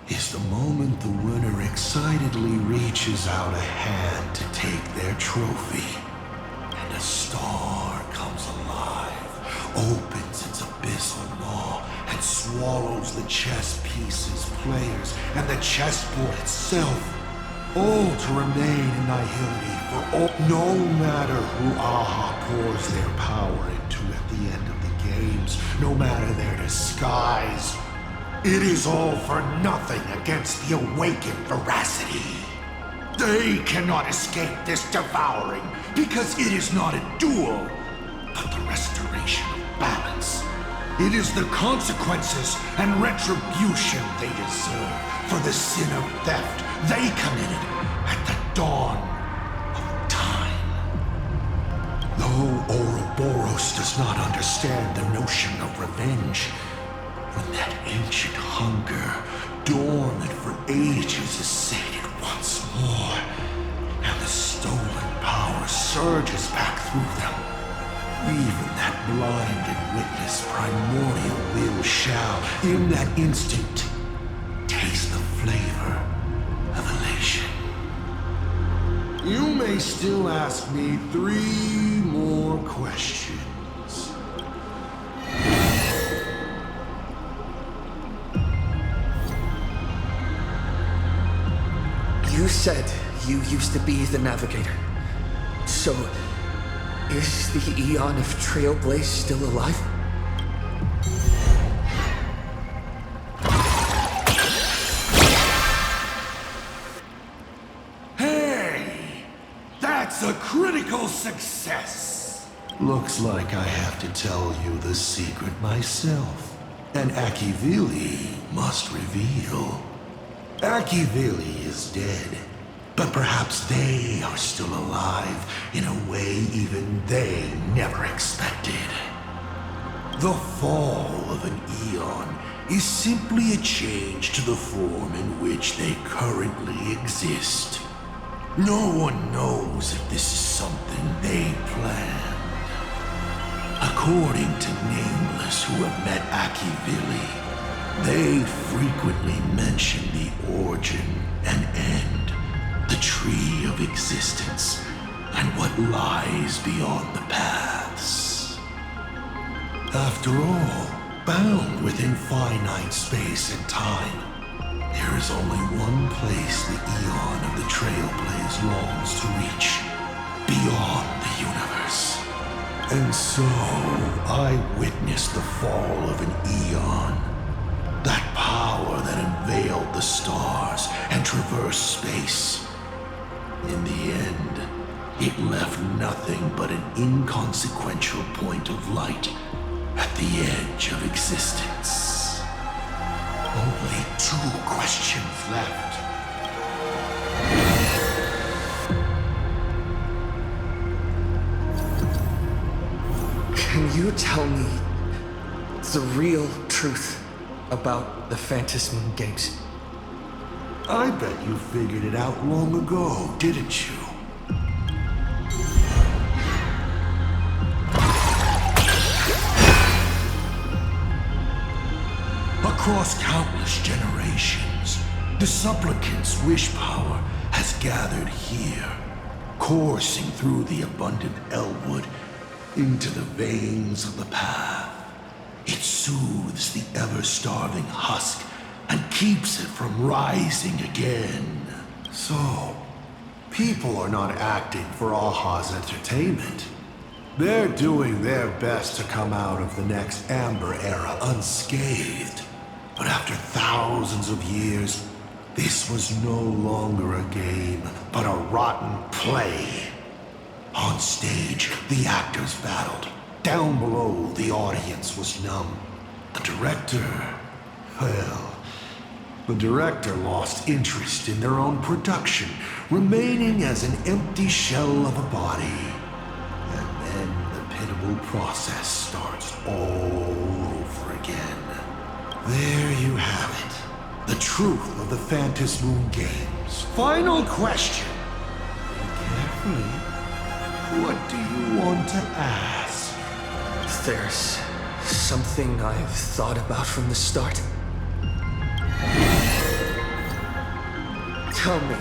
is the moment the winner excitedly reaches out a hand to take their trophy, and a star comes alive, opens its abyssal maw, and swallows the chess pieces, players, and the chessboard itself. All to remain in nihility for all. No matter who Aha pours their power into at the end of the games, no matter their disguise, it is all for nothing against the awakened Veracity. They cannot escape this devouring because it is not a duel, but the restoration of balance. It is the consequences and retribution they deserve for the sin of theft they committed at the dawn of time. Though Ouroboros does not understand the notion of revenge, when that ancient hunger, dormant for ages, is sated once more, and the stolen power surges back through them, even that blinded witness primordial will shall, in that instant, taste the flavor of elation. You may still ask me 3 more questions. You said you used to be the Navigator. So, is the Eon of Trailblaze still alive? Hey! That's a critical success! Looks like I have to tell you the secret myself. And Akivili must reveal. Akivili is dead. But perhaps they are still alive in a way even they never expected. The fall of an eon is simply a change to the form in which they currently exist. No one knows if this is something they planned. According to Nameless who have met Akivili, they frequently mention the origin and end, the tree of existence, and what lies beyond the paths. After all, bound within finite space and time, there is only one place the Eon of the Trailblaze longs to reach, beyond the universe. And so, I witnessed the fall of an Eon. That power that unveiled the stars and traversed space. In the end, it left nothing but an inconsequential point of light at the edge of existence. Only 2 questions left. Can you tell me the real truth? about the Phantasm Games. I bet you figured it out long ago, didn't you? Across countless generations, the supplicant's wish power has gathered here, coursing through the abundant Elwood into the veins of the path. It soothes the ever-starving husk and keeps it from rising again. So, people are not acting for Aha's entertainment. They're doing their best to come out of the next Amber Era unscathed. But after thousands of years, this was no longer a game, but a rotten play. On stage, the actors battled. Down below, the audience was numb. The director, well, the director lost interest in their own production, remaining as an empty shell of a body. And then the pitiable process starts all over again. There you have it. The truth of the Phantasm Games. Final question. Think carefully. What do you want to ask? There's something I've thought about from the start. Tell me,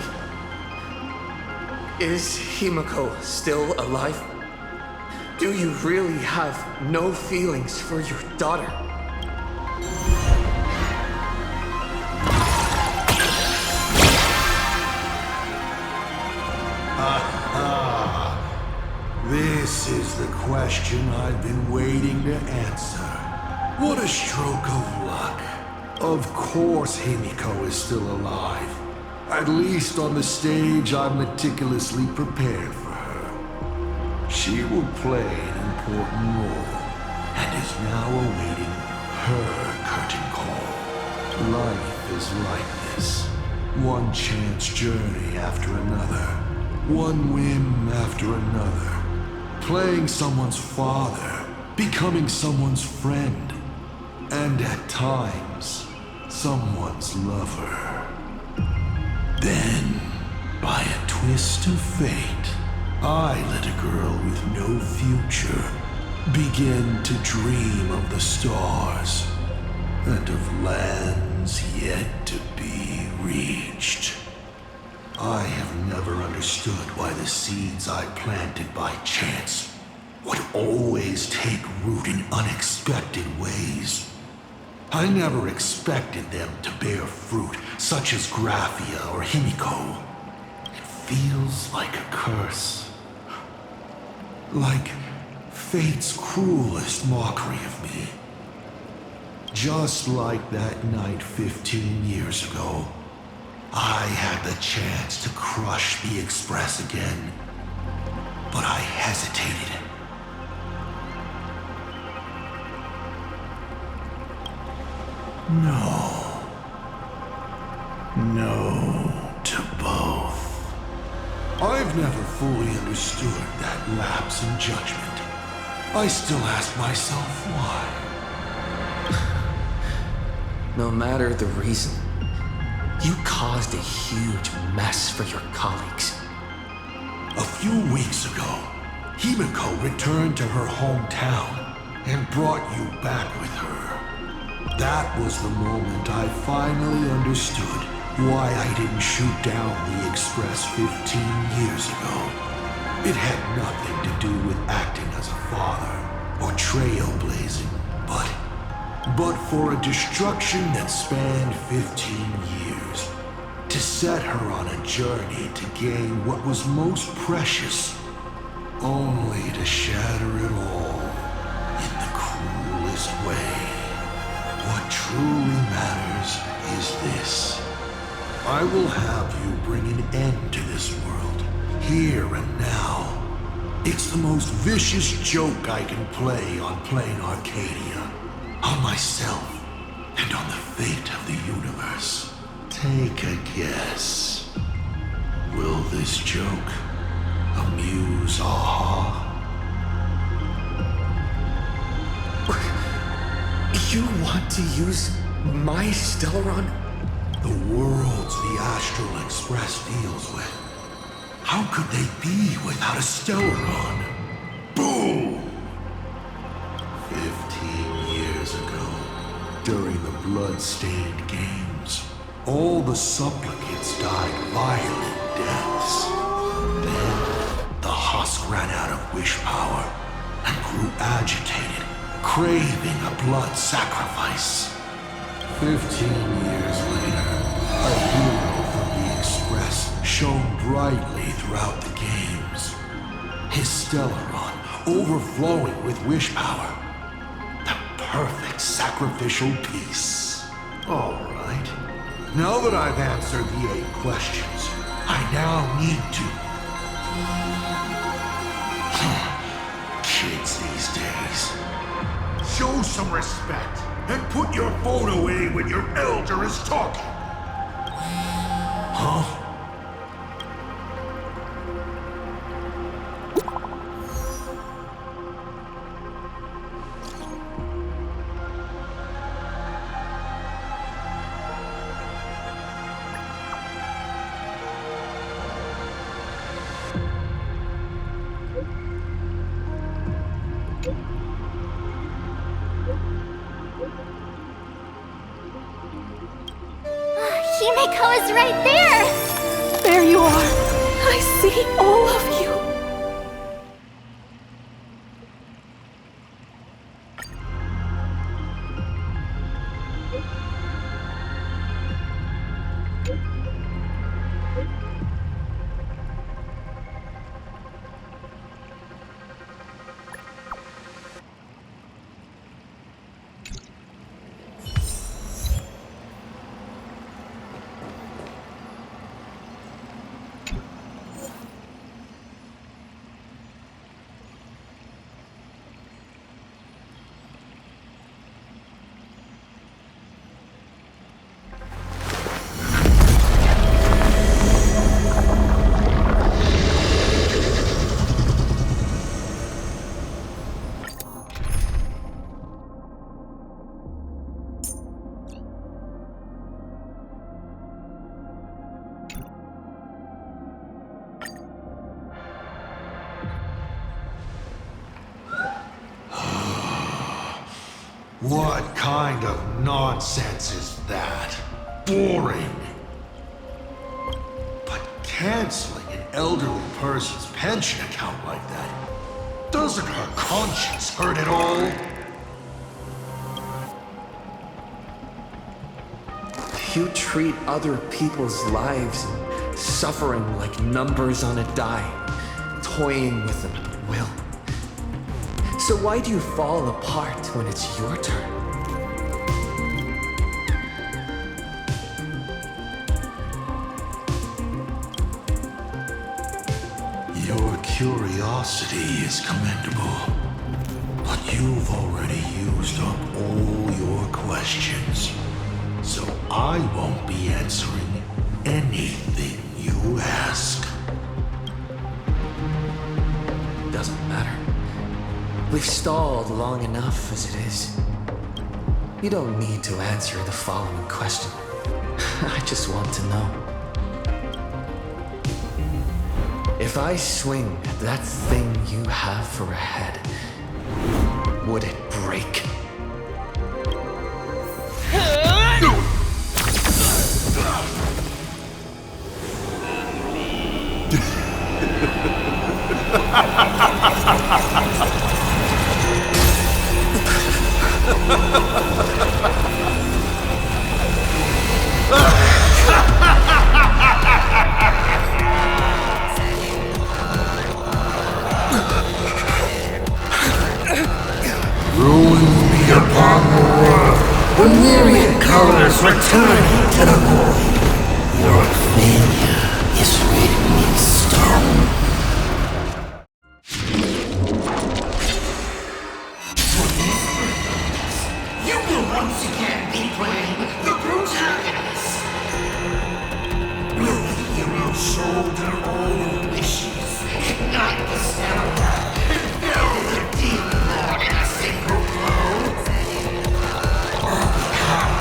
is Himiko still alive? Do you really have no feelings for your daughter? This is the question I've been waiting to answer. What a stroke of luck. Of course Himiko is still alive. At least on the stage I'm meticulously prepared for her. She will play an important role, and is now awaiting her curtain call. Life is like this. One chance journey after another. One whim after another. Playing someone's father, becoming someone's friend, and at times, someone's lover. Then, by a twist of fate, I let a girl with no future begin to dream of the stars and of lands yet to be reached. I have never understood why the seeds I planted by chance would always take root in unexpected ways. I never expected them to bear fruit, such as Graphia or Himiko. It feels like a curse. Like fate's cruelest mockery of me. Just like that night 15 years ago. I had the chance to crush the Express again, but I hesitated. No to both. I've never fully understood that lapse in judgment. I still ask myself why. No matter the reason, you caused a huge mess for your colleagues. A few weeks ago, Himiko returned to her hometown and brought you back with her. That was the moment I finally understood why I didn't shoot down the Express 15 years ago. It had nothing to do with acting as a father or trailblazing, but for a destruction that spanned 15 years, to set her on a journey to gain what was most precious, only to shatter it all in the cruelest way. What truly matters is this. I will have you bring an end to this world, here and now. It's the most vicious joke I can play on Planarcadia. On myself, and on the fate of the universe. Take a guess. Will this joke amuse Aha? You want to use My Stellaron? The worlds the Astral Express deals with. How could they be without a Stellaron? Boom! 15 years ago, during the blood-stained games, all the supplicants died violent deaths. Then, the husk ran out of wish power and grew agitated, craving a blood sacrifice. 15 years later, a hero from the Express shone brightly throughout the games. His Stellaron overflowing with wish power. The perfect sacrificial piece. All right. Now that I've answered the 8 questions, I now need to... Kids these days. Show some respect and put your phone away when your elder is talking. Huh? Himeko is right there! There you are! I see all of you! What kind of nonsense is that? Boring. But canceling an elderly person's pension account like that, doesn't her conscience hurt at all? You treat other people's lives and suffering like numbers on a die, toying with them at will. So why do you fall apart when it's your turn? Your curiosity is commendable, but you've already used up all your questions. So I won't be answering anything you ask. Doesn't matter. We've stalled long enough as it is. You don't need to answer the following question. I just want to know. If I swing at that thing you have for a head, would it break? Ruins be upon the world, the myriad colors returning to the void. Your failure is written in stone. For these birthdays, you will once again be playing the protagonist. Will the hero shoulder all your wishes, ignite the stamina, and fell the demon lord in a single blow? Or become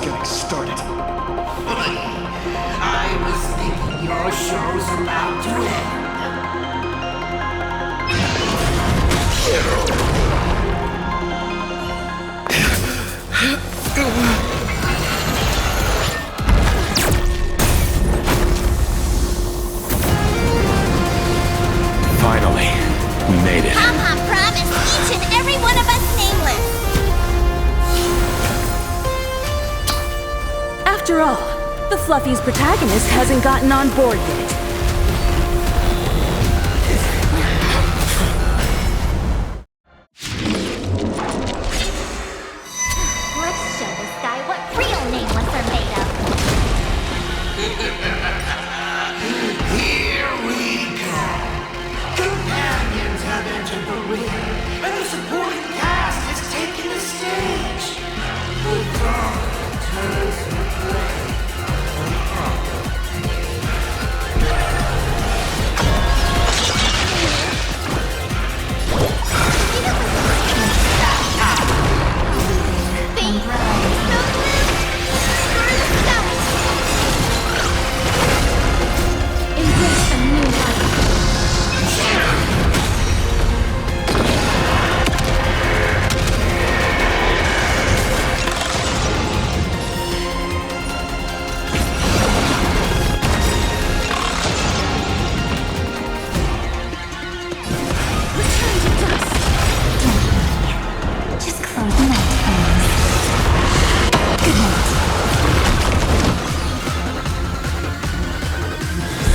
just getting started. I was thinking your show's about to end. Finally, we made it. Pom-Pom promised each and every one of us nameless. After all, the Fluffy's protagonist hasn't gotten on board yet. Let's show this guy what real nameless are made of. Here we go. Companions have entered the ring, and the supporting cast has taken the stage. The dawn turns to gray. Embrace the new life. Just close the light, please. Good night.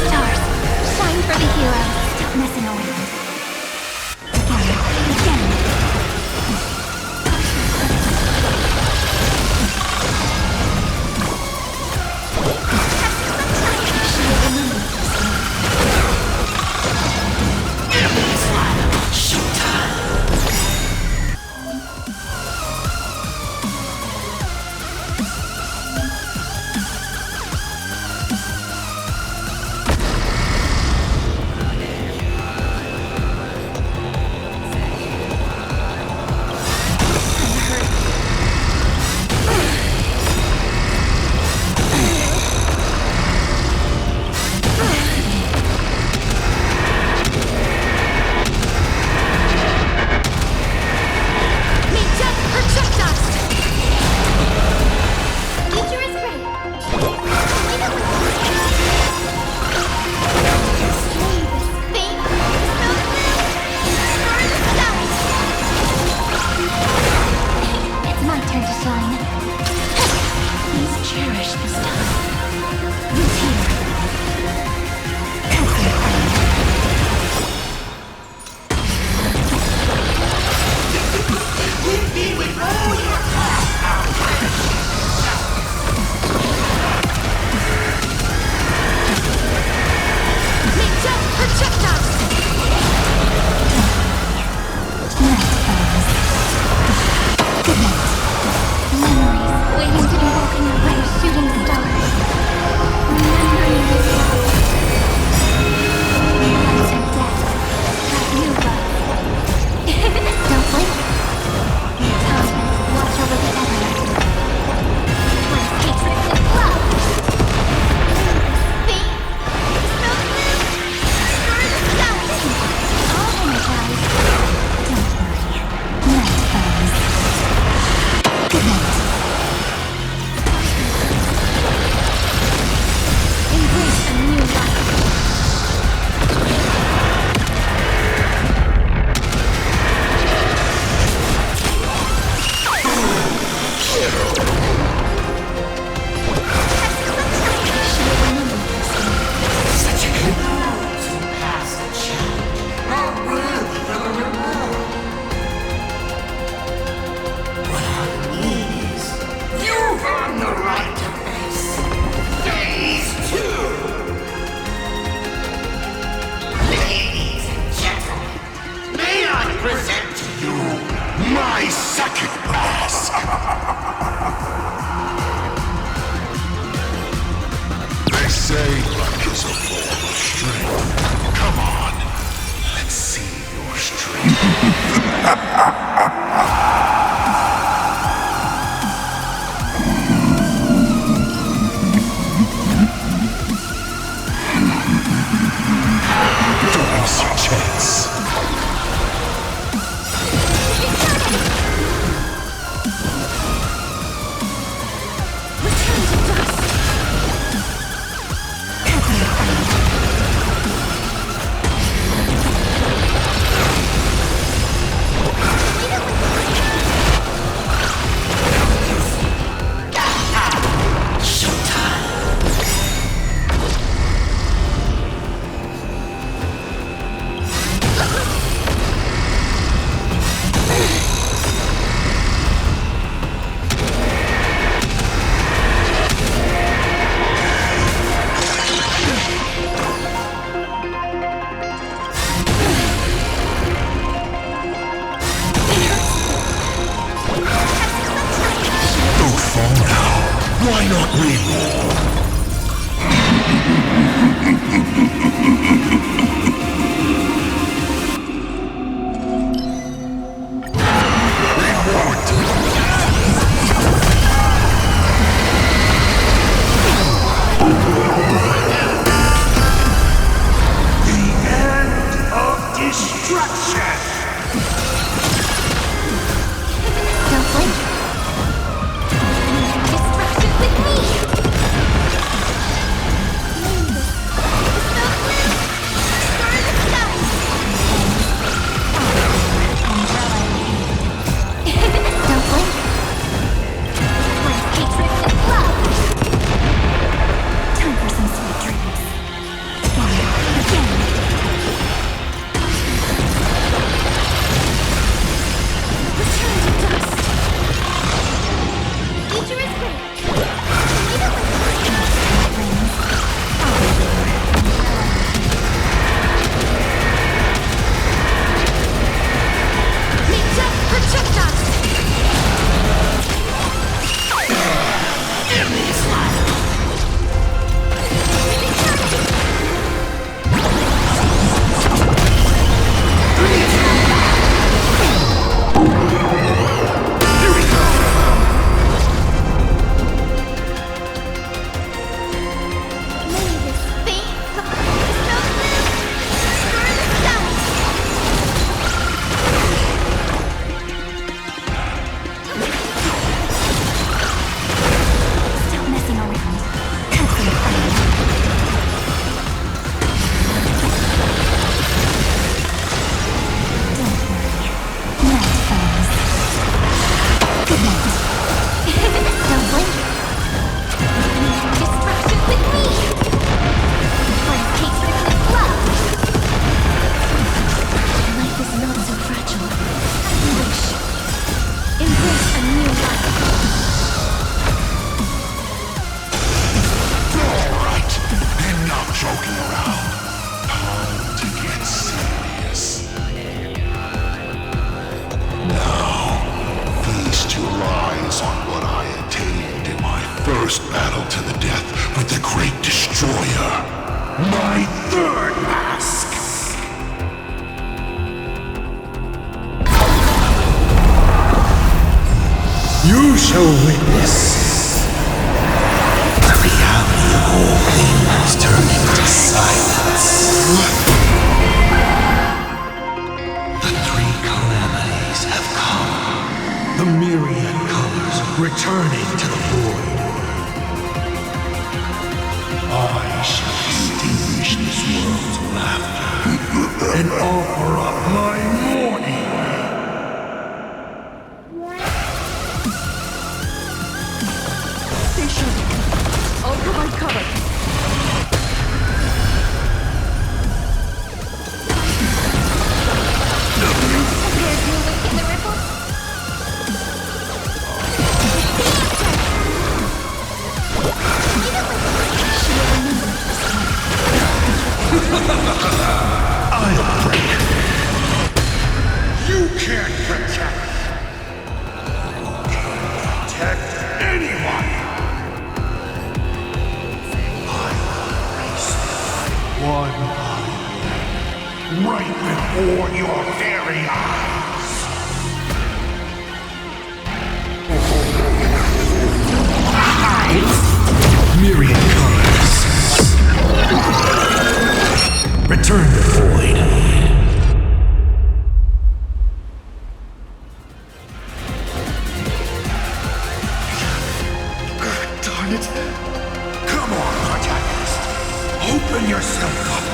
Stars, shine for the heroes. Stop messing around. Again. It's my turn to shine. Please cherish this time. This here. Cousin Hit me with all your Memories waiting to be woken up by a shooting star. Remembering this love. Life and death. That you love. Don't blink. Time. Watch over the everlasting. Towards hatred with love. Fate. No blue. Star the sky. All energized. Don't worry. Night falls. Good night. Embrace a new life. Such a good note to pass the challenge. Not worthy of a reward. What I mean is, you've earned the right to face phase 2. Ladies and gentlemen, may I present to you my second mask. They say luck is a form of strength. Come on, let's see your strength. Why not win more? First battle to the death with the Great Destroyer. My third mask! You shall witness the reality of all things turning to silence. The three calamities have come. The myriad colors returning to the void. I shall extinguish this world's laughter and offer up my mourning. Stay sharp. I'll provide cover. There's no way in the ripples. I'll break. You can't protect anyone. I will erase them one by one, right before your very eyes. Myriad colors. Return the void. Darn it. Come on, protagonist. Open yourself up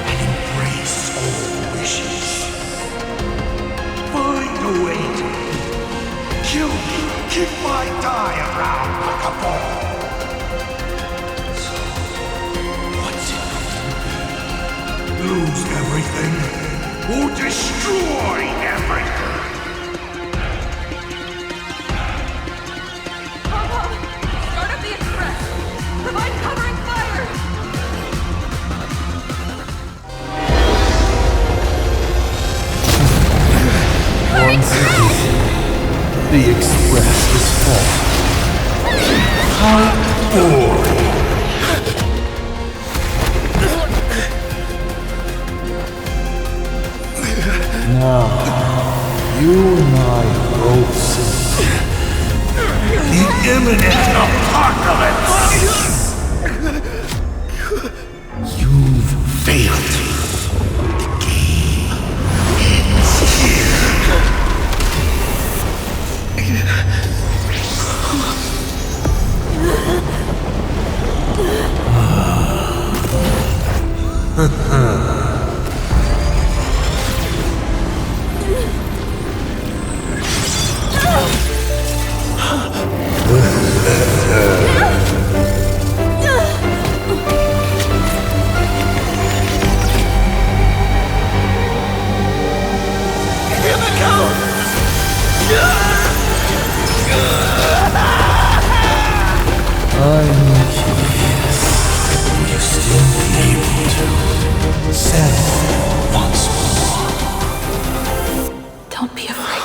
and embrace all wishes. Find a way to kill me. Kick my die around like a ball. So, what's it going to be? Lose everything or destroy everything? Start up the express! Provide covering fire! Once again, the express is full. Now, you and I both see the imminent apocalypse. You've failed. The game ends here. I'm curious. Will you still be able to settle once more? Don't be afraid.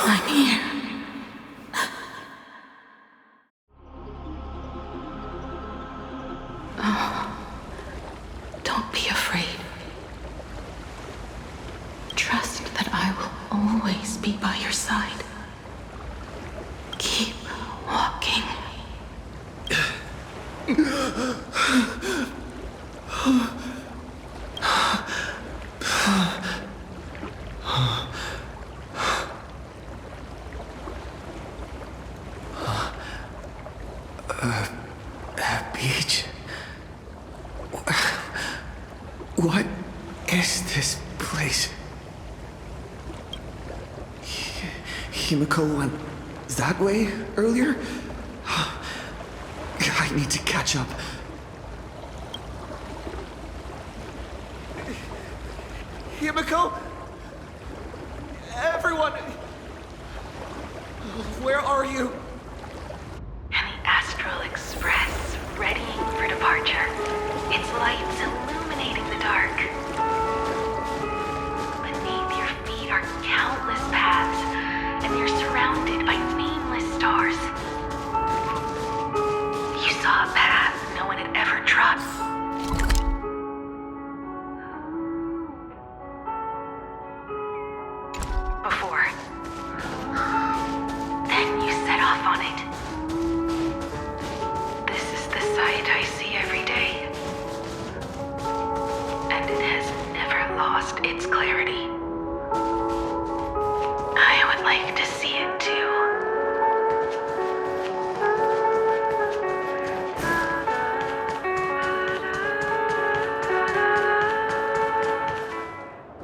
I'm here. Oh, don't be afraid. Trust that I will always be by your side. Keep walking. Beach? What is this place? Himiko went that way earlier? I need to catch up. Himiko? Everyone! Where are you? And the Astral Express, readying for departure. Its lights illuminating the dark. Beneath your feet are countless paths, and you're surrounded by nameless stars. You saw a path no one had ever trod. Before. Then you set off on it. This is the sight I see every day. And it has never lost its clarity. I would like to see it too.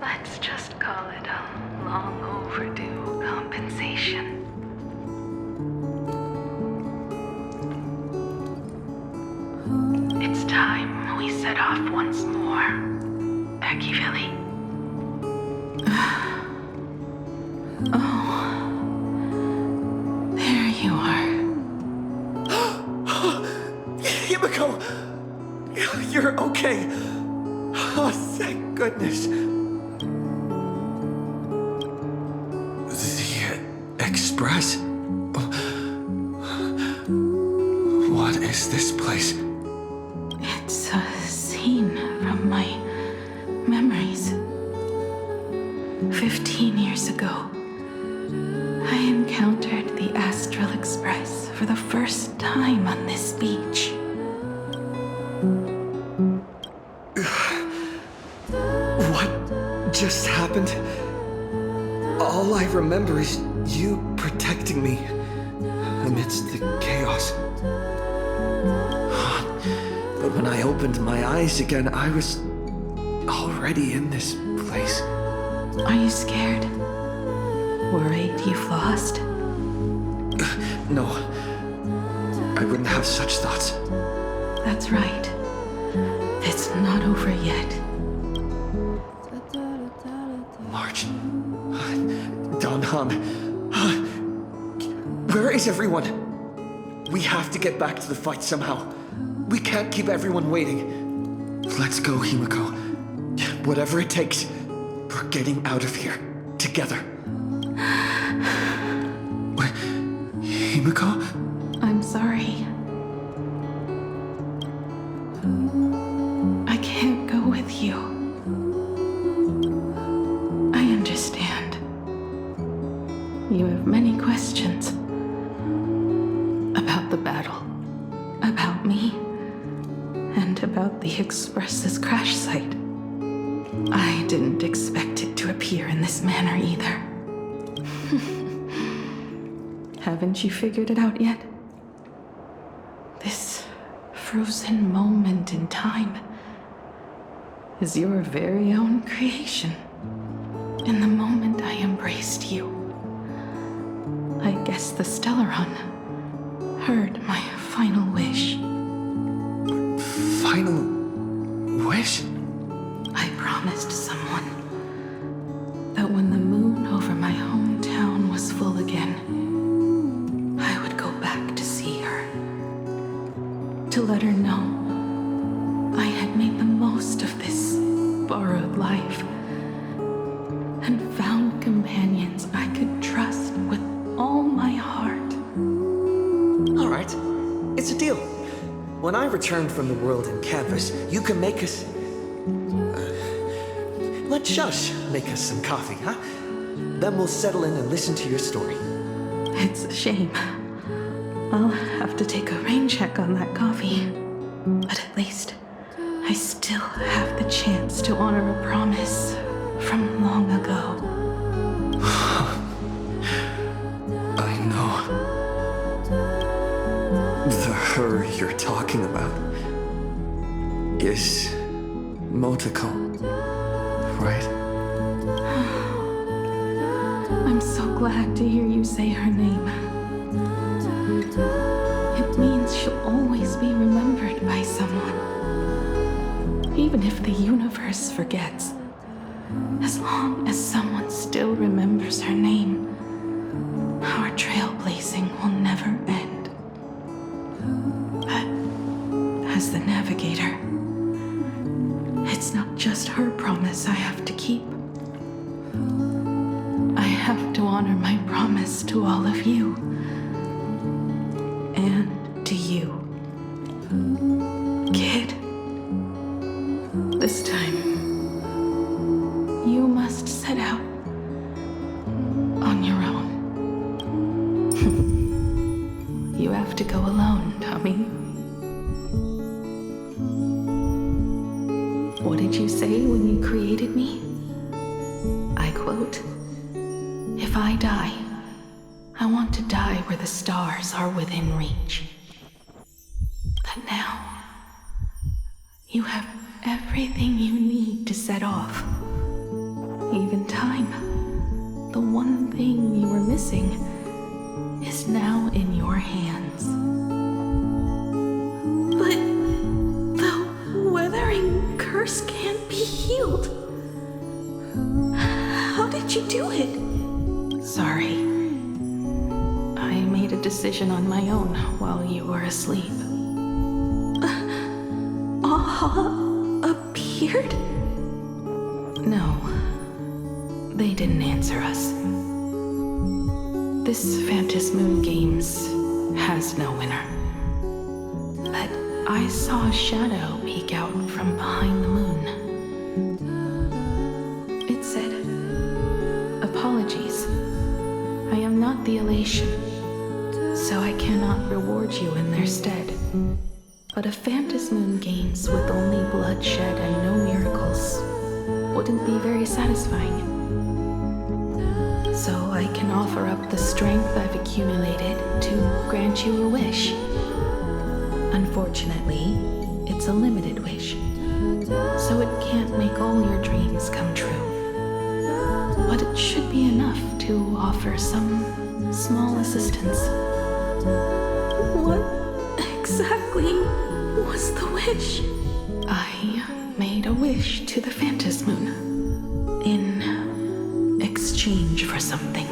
Let's just call it a long overdue compensation. It's time we set off once more, Akivili. Oh, there you are. Himiko! You're okay. Oh, thank goodness. The Express? What is this place? It's a scene from my memories. 15 years ago, I encountered the Astral Express for the first time on this beach. What just happened? All I remember is you protecting me amidst the chaos. But when I opened my eyes again, I was already in this place. Are you scared? Worried you've lost? No. I wouldn't have such thoughts. That's right. It's not over yet. March. Donham. Where is everyone? We have to get back to the fight somehow. We can't keep everyone waiting. Let's go, Himiko. Whatever it takes, we're getting out of here. Together. Himiko? I'm sorry. I can't go with you. I understand. You have many questions about the battle, about me, and about the Express's crash site. I didn't expect it to appear in this manner either. Haven't you figured it out yet? This frozen moment in time is your very own creation. In the moment I embraced you, I guess the Stellaron heard my final wish. Final wish? I promised someone that when the moon over my hometown was full again, I would go back to see her. To let her know I had made the most of this borrowed life and found companions I could trust with all my heart. All right, it's a deal. When I return from the world in canvas, you can make us... let Shush make us some coffee, huh? Then we'll settle in and listen to your story. It's a shame. I'll have to take a rain check on that coffee. But at least I still have the chance to honor a promise from long ago. I know. The her you're talking about is Motoko, right? I'm so glad to hear you say her name. It means she'll always be remembered by someone. Even if the universe forgets, as long as someone still remembers her name, our trailblazing will never end. But as the navigator, it's not just her promise I have to keep. I have to honor my promise to all of you. And to you. Kid. This time, you must set out on your own. You have to go alone, Tommy. What did you say when you created me? I quote, "If I die, I want to die where the stars are within reach." But now, you have everything you need to set off. Even time. The one thing you were missing is now in your hands. But the weathering curse can't be healed. How did you do it? Sorry. I made a decision on my own while you were asleep. Appeared? No. They didn't answer us. This Phantom Moon Games has no winner. But I saw a shadow peek out from behind the moon. It said, "Apologies. I am not the elation, so I cannot reward you in their stead. But a Phantom Moon Games with only bloodshed and no miracles wouldn't be very satisfying. So I can offer up the strength I've accumulated to grant you a wish. Unfortunately, it's a limited wish, so it can't make all your dreams come true. But it should be enough to offer some small assistance." What exactly was the wish? I made a wish to the Phantom Moon in exchange for something.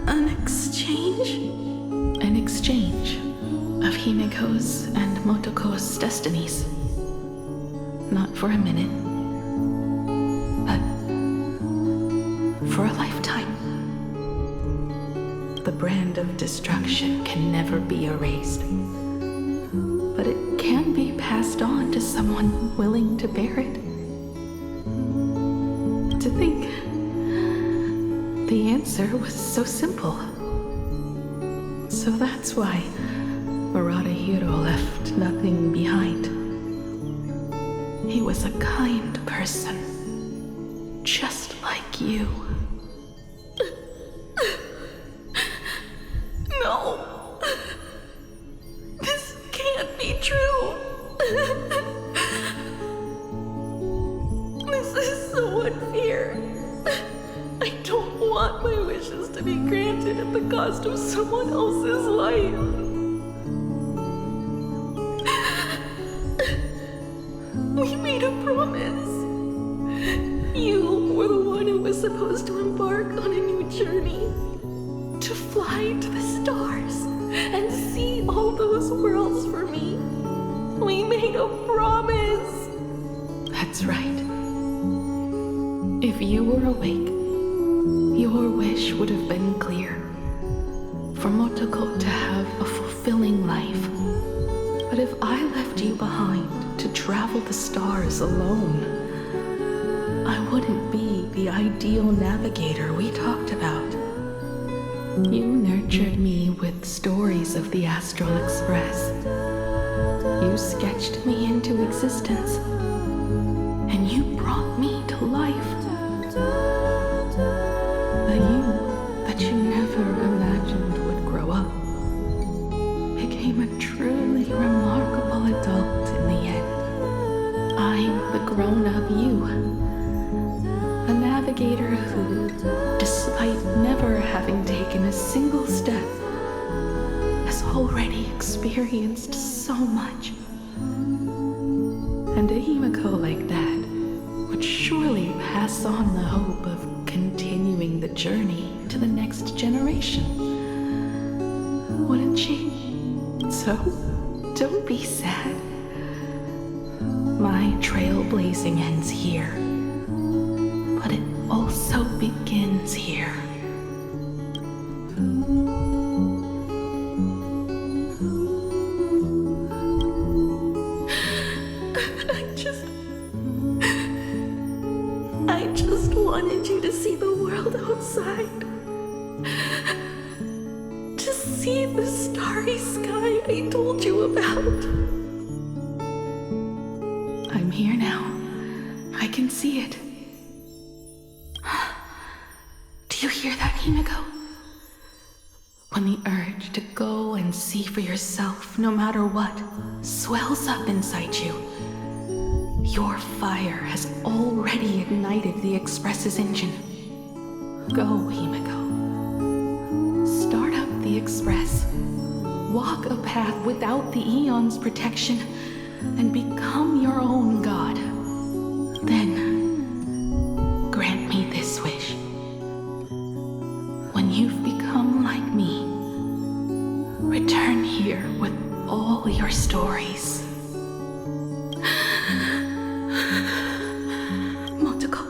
An exchange? An exchange of Himiko's and Motoko's destinies. Not for a minute, but for a lifetime. The brand of destruction can never be erased. But it can be passed on to someone willing to bear it. To think the answer was so simple. So that's why Hiro left nothing behind. He was a kind person, just like you. No! This can't be true! This is so unfair. I don't want my wishes to be granted at the cost of someone else's life. We made a promise. You were the one who was supposed to embark on a new journey. To fly to the stars and see all those worlds for me. We made a promise. That's right. If you were awake, your wish would have been clear. For Motoko to have a fulfilling life. But if I left you behind to travel the stars alone, I wouldn't be the ideal navigator we talked about. You nurtured me with stories of the Astral Express. You sketched me into existence. And you brought me to life. The you that you never imagined would grow up became a truly remarkable adult in the end. I'm the grown-up you. A navigator who, despite never having taken a single step, has already experienced so much. And a Himiko like that would surely pass on the hope of continuing the journey to the next generation. Wouldn't she? So, don't be sad. My trailblazing ends here. But it also begins here. I just wanted you to see the world outside. To see the starry sky I told you about. I'm here now. I can see it. Do you hear that, Himiko? When the urge to go and see for yourself, no matter what, swells up inside you, your fire has already ignited the Express's engine. Go, Himiko. Start up the Express. Walk a path without the Eon's protection, and become your own god. Then, grant me this wish. When you've become like me, return here with all your stories. Motoko,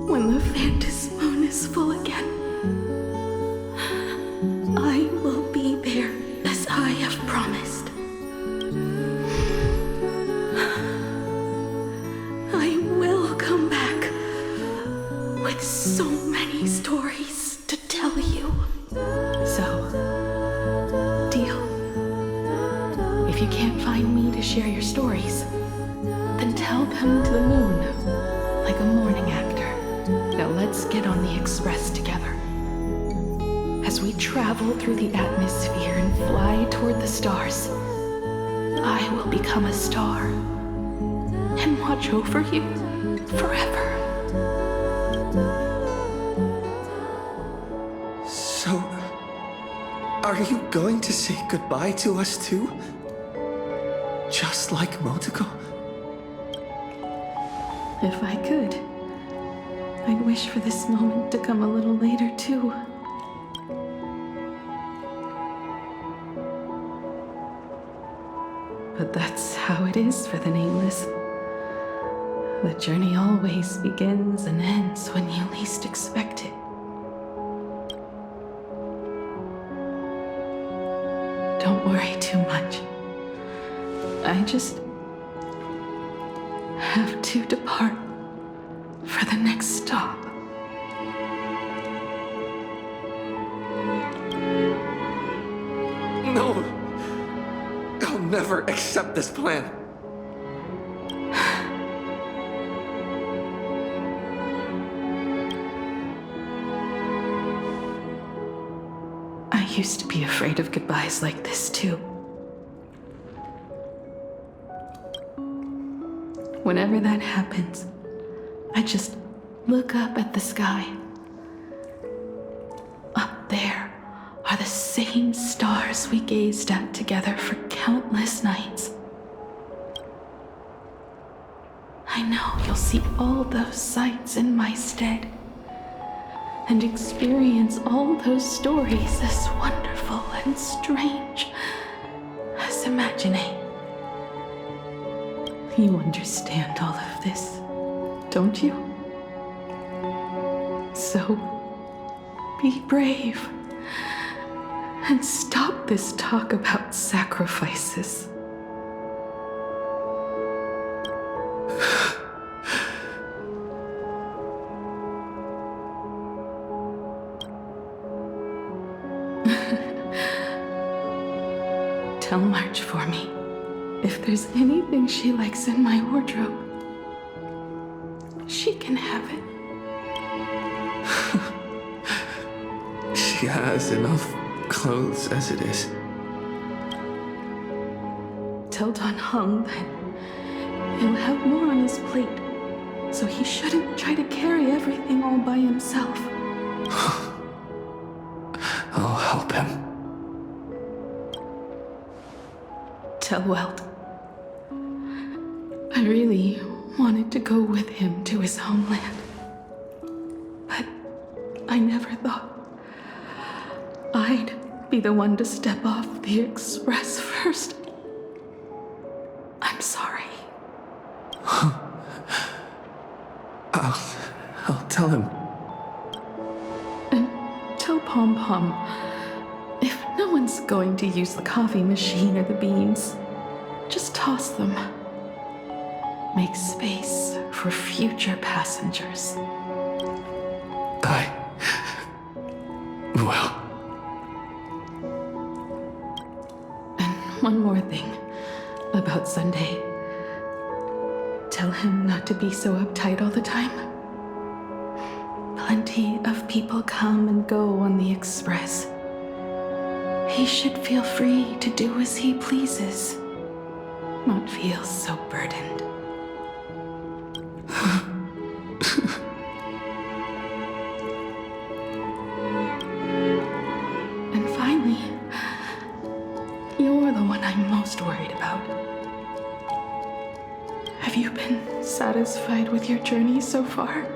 when the Phantom Moon is full again, I will be there as I have promised. I will come back with so many stories to tell you. So, deal? If you can't find me to share your stories, then tell them to the moon, like a morning actor. Now let's get on the Express together. As we travel through the atmosphere and fly toward the stars, I will become a star and watch over you forever. So, are you going to say goodbye to us too? Just like Motoko? If I could, I'd wish for this moment to come a little later too. But that's how it is for the Nameless. The journey always begins and ends when you least expect it. Don't worry too much. I just have to depart for the next stop. No! I'll never accept this plan. I used to be afraid of goodbyes like this too. Whenever that happens, I just look up at the sky. Up there are the same stars we gazed at together for countless nights. I know you'll see all those sights in my stead and experience all those stories as wonderful and strange as Imagine. You understand all of this, don't you? So, be brave and stop this talk about sacrifices. Tell March for me if there's anything she likes in my wardrobe. She can have it. She has enough clothes as it is. Tell Don Hung that he'll have more on his plate, so he shouldn't try to carry everything all by himself. I'll help him. Tell Welt I really wanted to go with him to his homeland, but I never thought I'd be the one to step off the express first. I'm sorry. I'll tell him. And tell Pom Pom, if no one's going to use the coffee machine or the beans, just toss them. Make space for future passengers. Well. And one more thing about Sunday. Tell him not to be so uptight all the time. Plenty of people come and go on the express. He should feel free to do as he pleases, not feel so burdened. And finally, you're the one I'm most worried about. Have you been satisfied with your journey so far?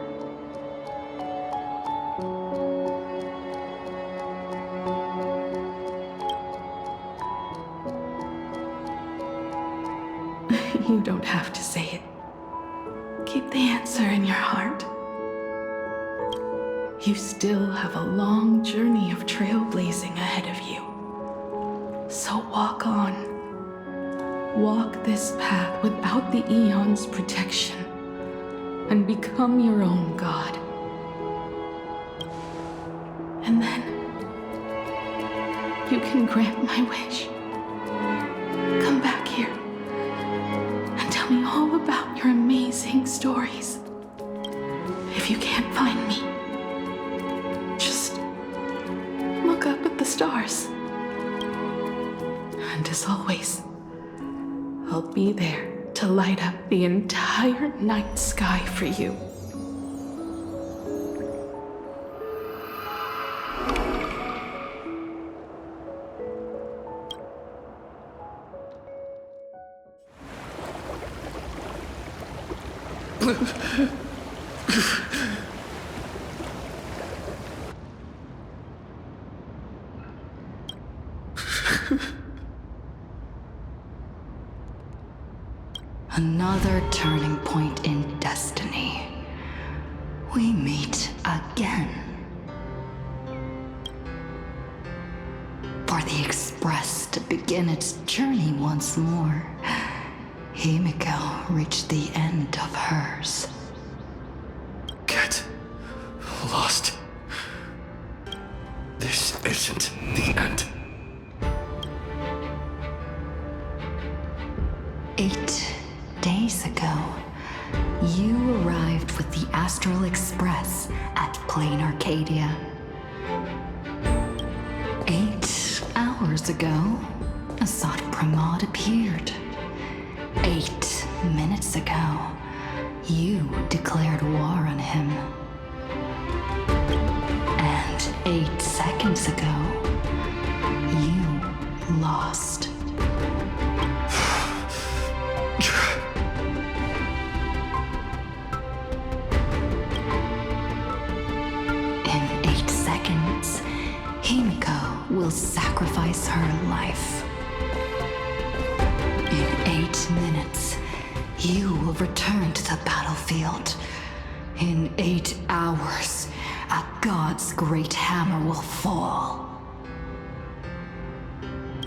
You don't have to say it. Keep the answer in your heart. You still have a long journey of trailblazing ahead of you. So walk on. Walk this path without the Eon's protection and become your own god. And then you can grant my wish. Come back here. Tell me all about your amazing stories. If you can't find me, just look up at the stars. And as always, I'll be there to light up the entire night sky for you. Another turning point in destiny. We meet again. For the Express to begin begin its journey once more, Himiko reached the end of hers. Get lost. This isn't the end. 8 days ago, you arrived with the Astral Express at Planarcadia. 8 hours ago, Assad Pramod appeared. 8 minutes ago, you declared war on him. And 8 seconds ago, you lost. In 8 seconds, Himiko will sacrifice her life. In 8 minutes, you will return to the battlefield. In 8 hours, a god's great hammer will fall.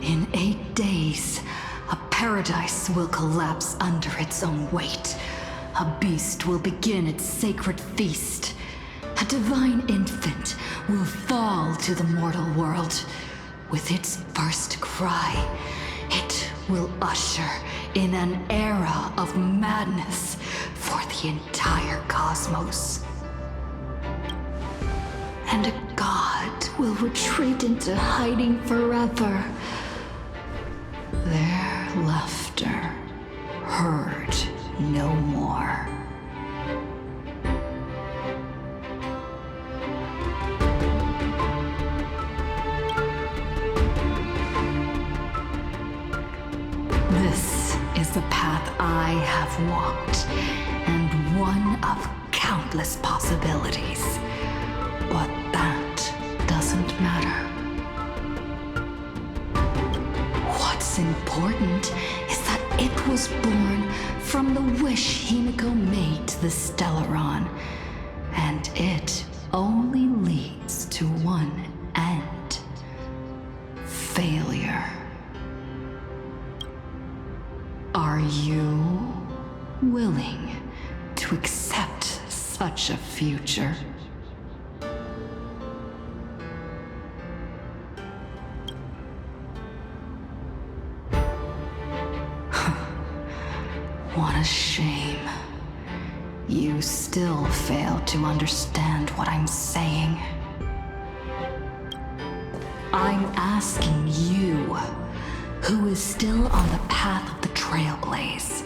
In 8 days, a paradise will collapse under its own weight. A beast will begin its sacred feast. A divine infant will fall to the mortal world. With its first cry, it will usher in an era of madness for the entire cosmos. And a god will retreat into hiding forever. Their laughter heard no more. This is the path I have walked, and one of countless possibilities. But that doesn't matter. What's important is that it was born from the wish Himiko made to the Stellaron, and it only leads to one end: failure. Are you willing to accept such a future? What a shame. You still fail to understand what I'm saying. I'm asking you, who is still on the path of the Trailblaze,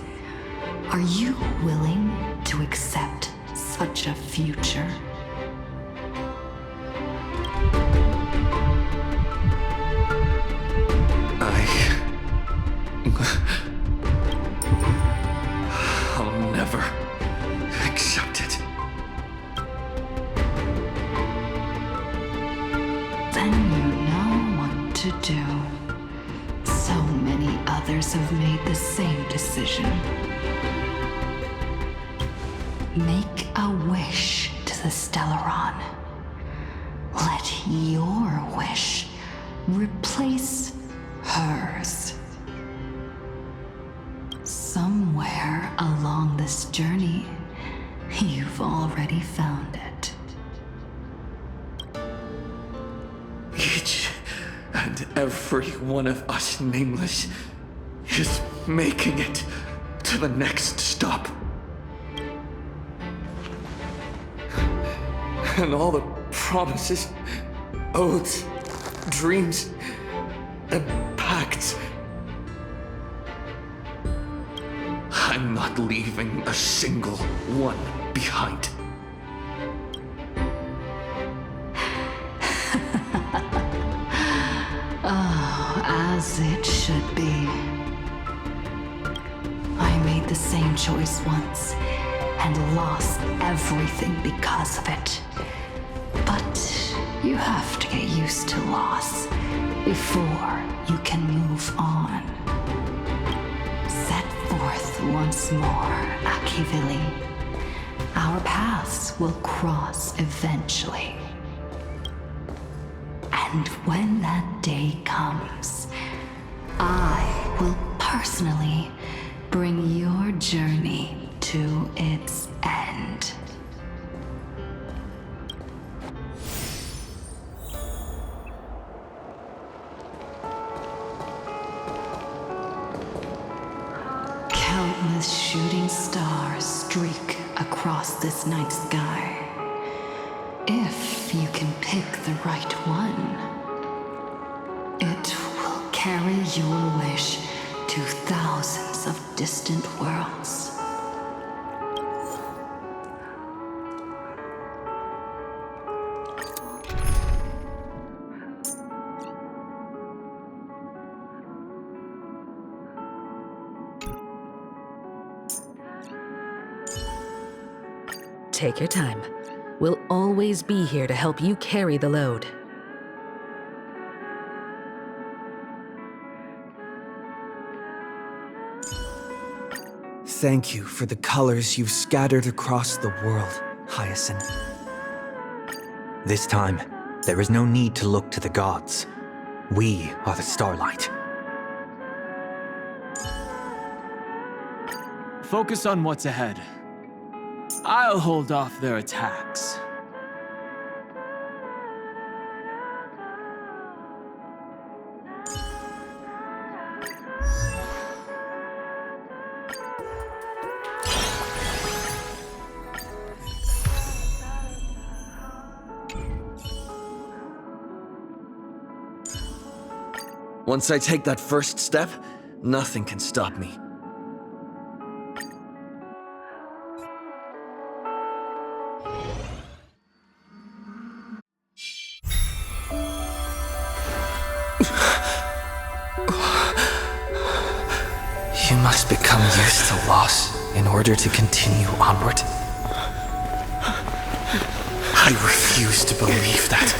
are you willing to accept such a future? I'll never accept it. Then you know what to do. So many others have made the same decision. Make a wish to the Stellaron. Let your wish replace hers. Somewhere along this journey, you've already found it. Each and every one of us nameless is making it to the next stop. And all the promises, oaths, dreams, and pacts. I'm not leaving a single one behind. Oh, as it should be. I made the same choice once and lost everything because of it. But you have to get used to loss before you can move on. Set forth once more, Akivili. Our paths will cross eventually. And when that day comes, I will personally bring your journey to its end. Countless shooting stars streak across this night sky. If you can pick the right one, it will carry your wish to thousands of distant worlds. Take your time. We'll always be here to help you carry the load. Thank you for the colors you've scattered across the world, Hyacinth. This time, there is no need to look to the gods. We are the starlight. Focus on what's ahead. I'll hold off their attacks. Once I take that first step, nothing can stop me. You must become used to loss in order to continue onward. I refuse to believe that.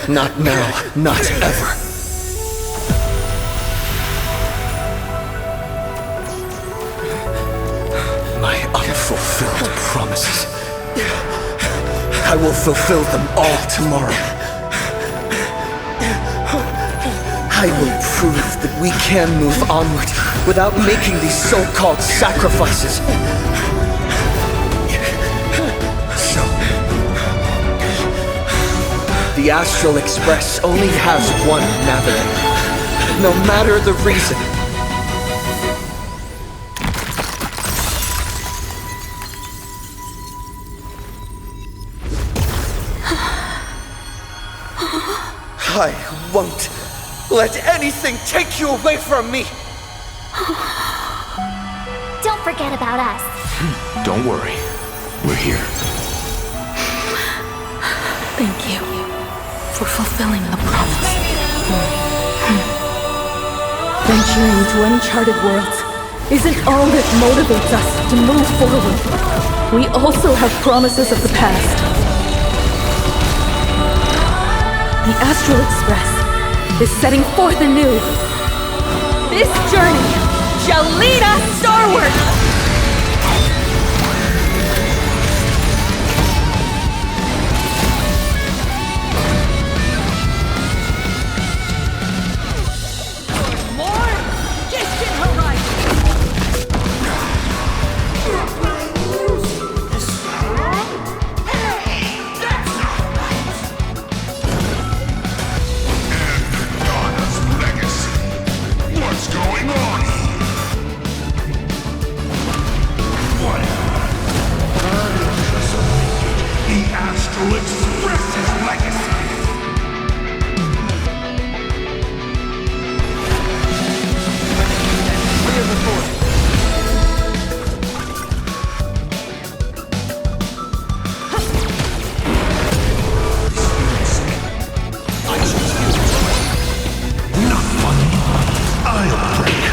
Not now, not ever. My unfulfilled promises. I will fulfill them all tomorrow. I will prove that we can move onward without making these so-called sacrifices. So, the Astral Express only has one navigator, no matter the reason. I won't let anything take you away from me! Don't forget about us. Don't worry. We're here. Thank you for fulfilling the promise. Venturing into uncharted worlds isn't all that motivates us to move forward. We also have promises of the past. The Astral Express is setting forth anew. This journey shall lead us starward! More distant horizon! What's going on here? What? The Astral Express's legacy. Clear the fort. Not funny. I'll break.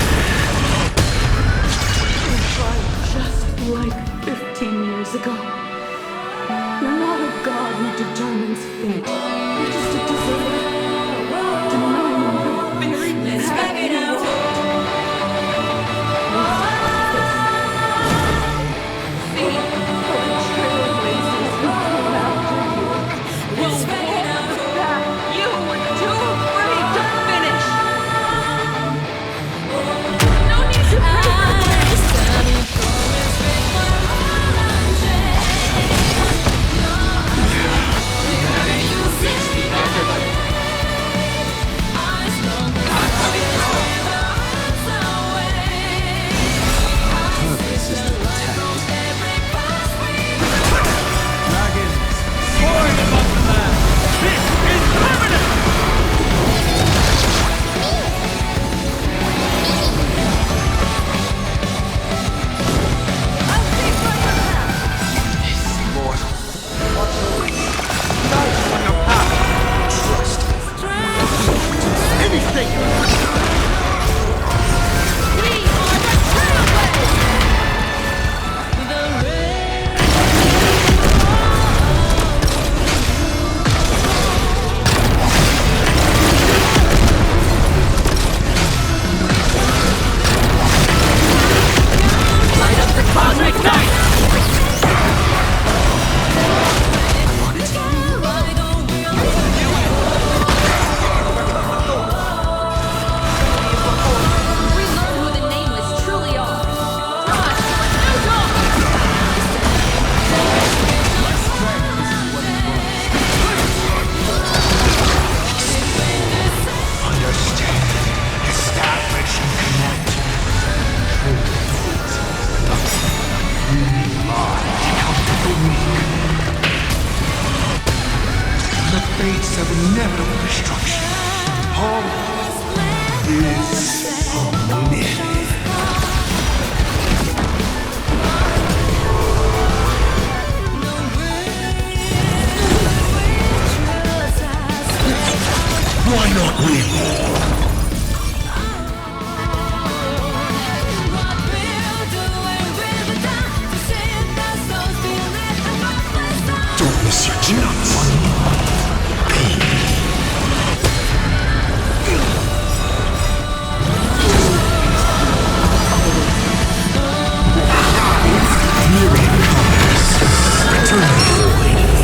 Just like 15 years ago. You're not a god who determines fate. You're just a deserter. Denying the very path you walk. Fate for the trailblazers who come after you. Will walk the path you were too afraid to finish. lie to comfort the weak. In the face of inevitable destruction, hope is a myth. Why not we more? Don't miss your chance. Baby. Myriad comets. Eternally waiting.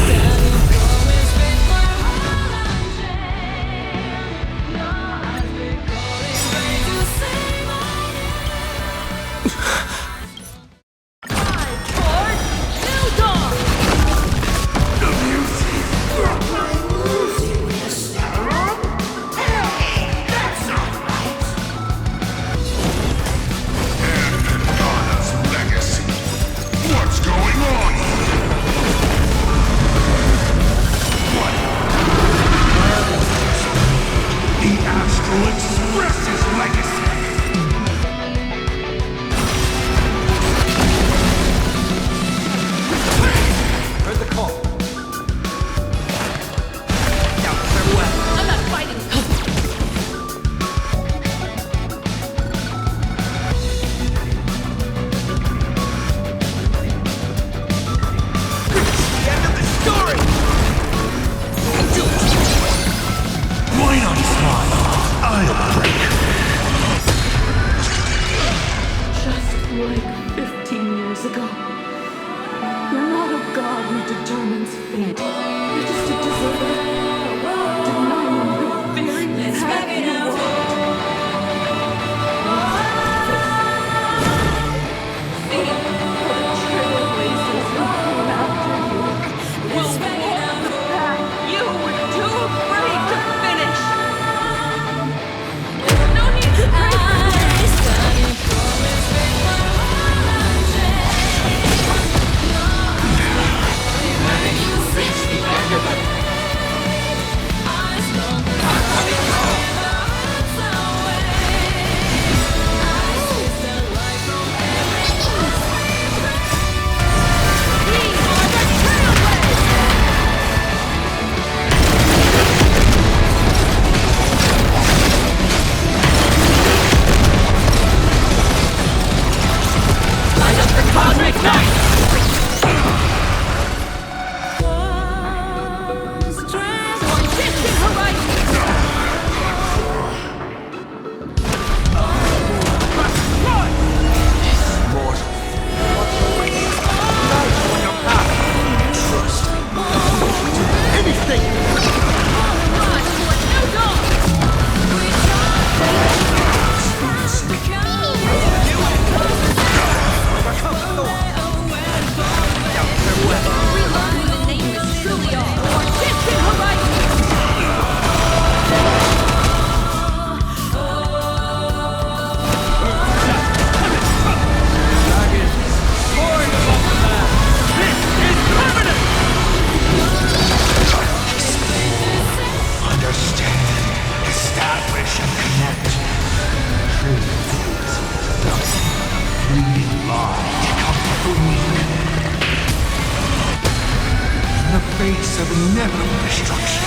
face of inevitable destruction.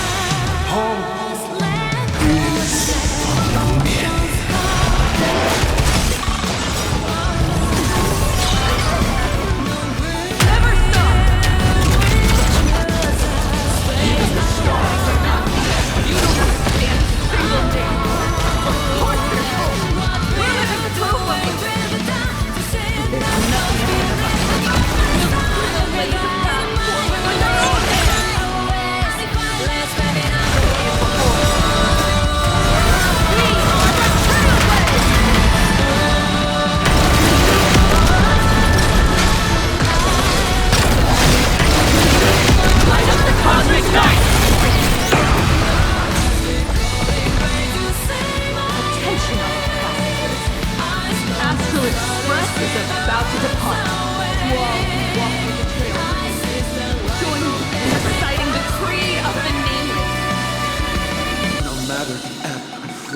Hope is a myth.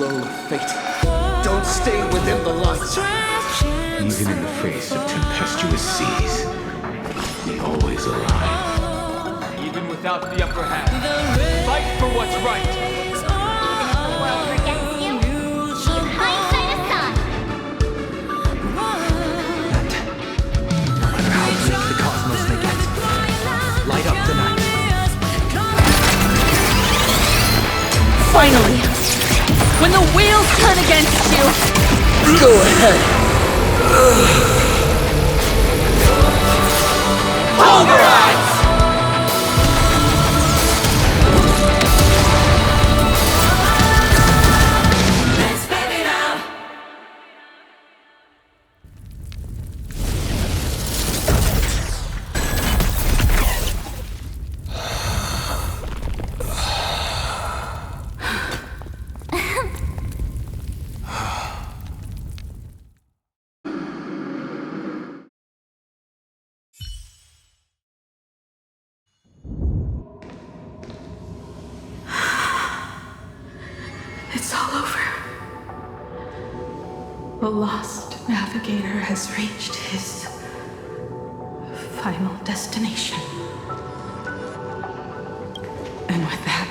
flow of fate. Don't stay within the light. Even in the face of tempestuous seas, we always align. Even without the upper hand, fight for what's right. Even if the world forgets you, keep hindsight aside. No matter how bleak the cosmos may get, light up the night. Finally! When the wheels turn against you! Go ahead! Pulverize! It's all over. The lost navigator has reached his final destination. And with that,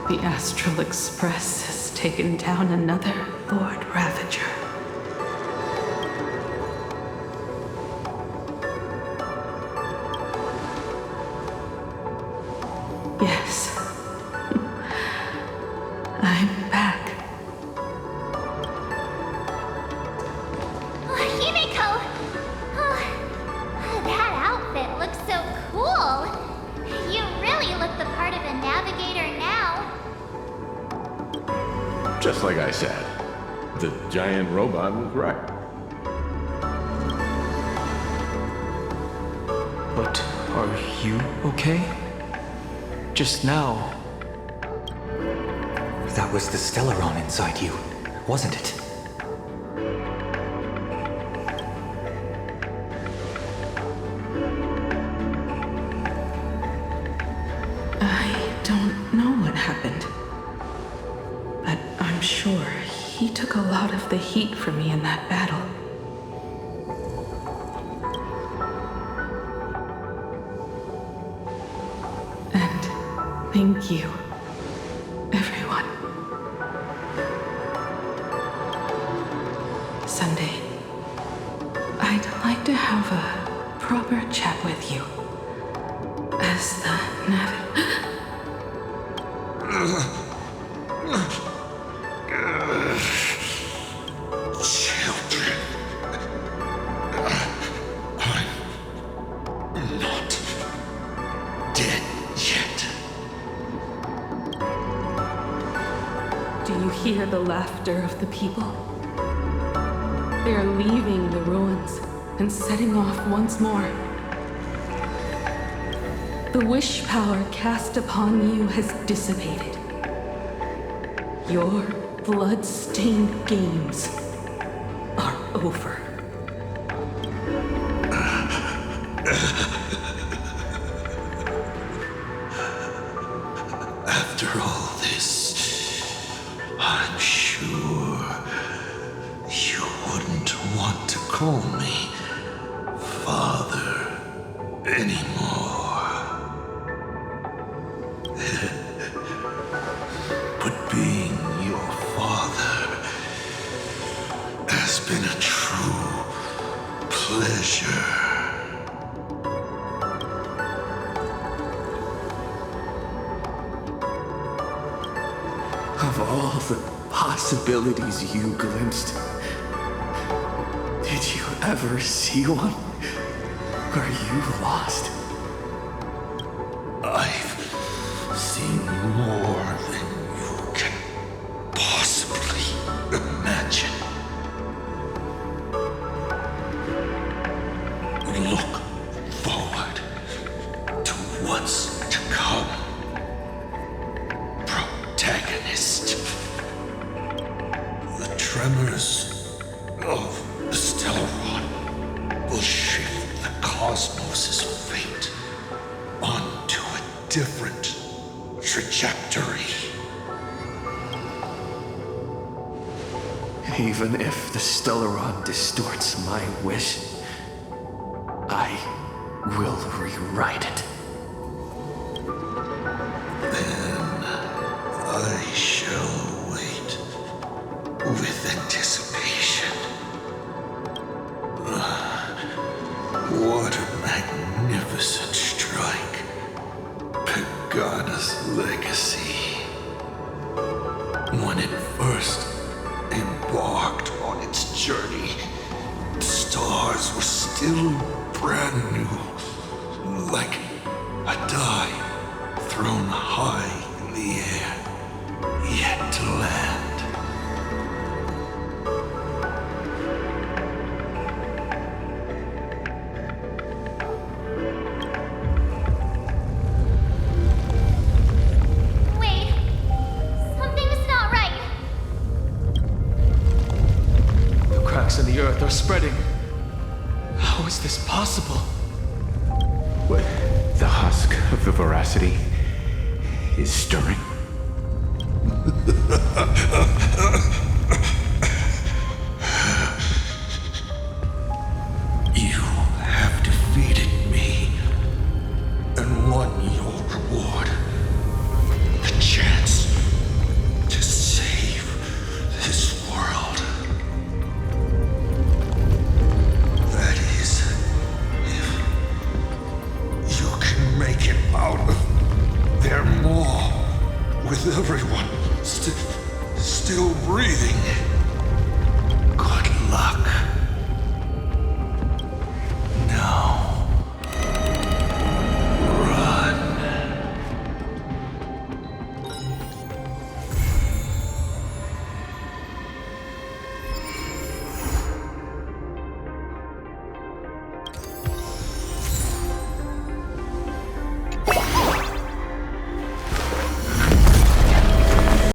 the Astral Express has taken down another Lord Ravager. Yes. I'm back. Himiko! Oh, that outfit looks so cool. You really look the part of a navigator now. Just like I said, the giant robot was right. But are you okay? Just now. That was the Stellaron inside you, wasn't it? I don't know what happened, but I'm sure he took a lot of the heat from me in that battle. And thank you, everyone. Sunday, I'd like to have a proper chat with you as the Children. I'm not dead yet. Do you hear the laughter of the people? They are leaving the ruins and setting off once more. The wish power cast upon you has dissipated. Your blood-stained games are over. After all this, I'm sure you wouldn't want to call me Father anymore. But being your father has been a true pleasure. Of all the possibilities you glimpsed, did you ever see one? Are you lost? I've seen more than you can possibly imagine. Look forward to what's to come. Protagonist. The tremors of the Stellaron will shift the cosmos' fate onto a different trajectory. Even if the Stellaron distorts my wish, I will rewrite it. Then I shall wait with anticipation. What a magnificent strike. Pagana's legacy. When it first embarked on its journey, the stars were still brand new, like a die thrown high in the air, yet to land. Wait. Something's not right. The cracks in the earth are spreading. How is this possible? What? The husk of the veracity is stirring? You have defeated me and won your reward. The chance to save this world. That is, if you can make it out of their maw with every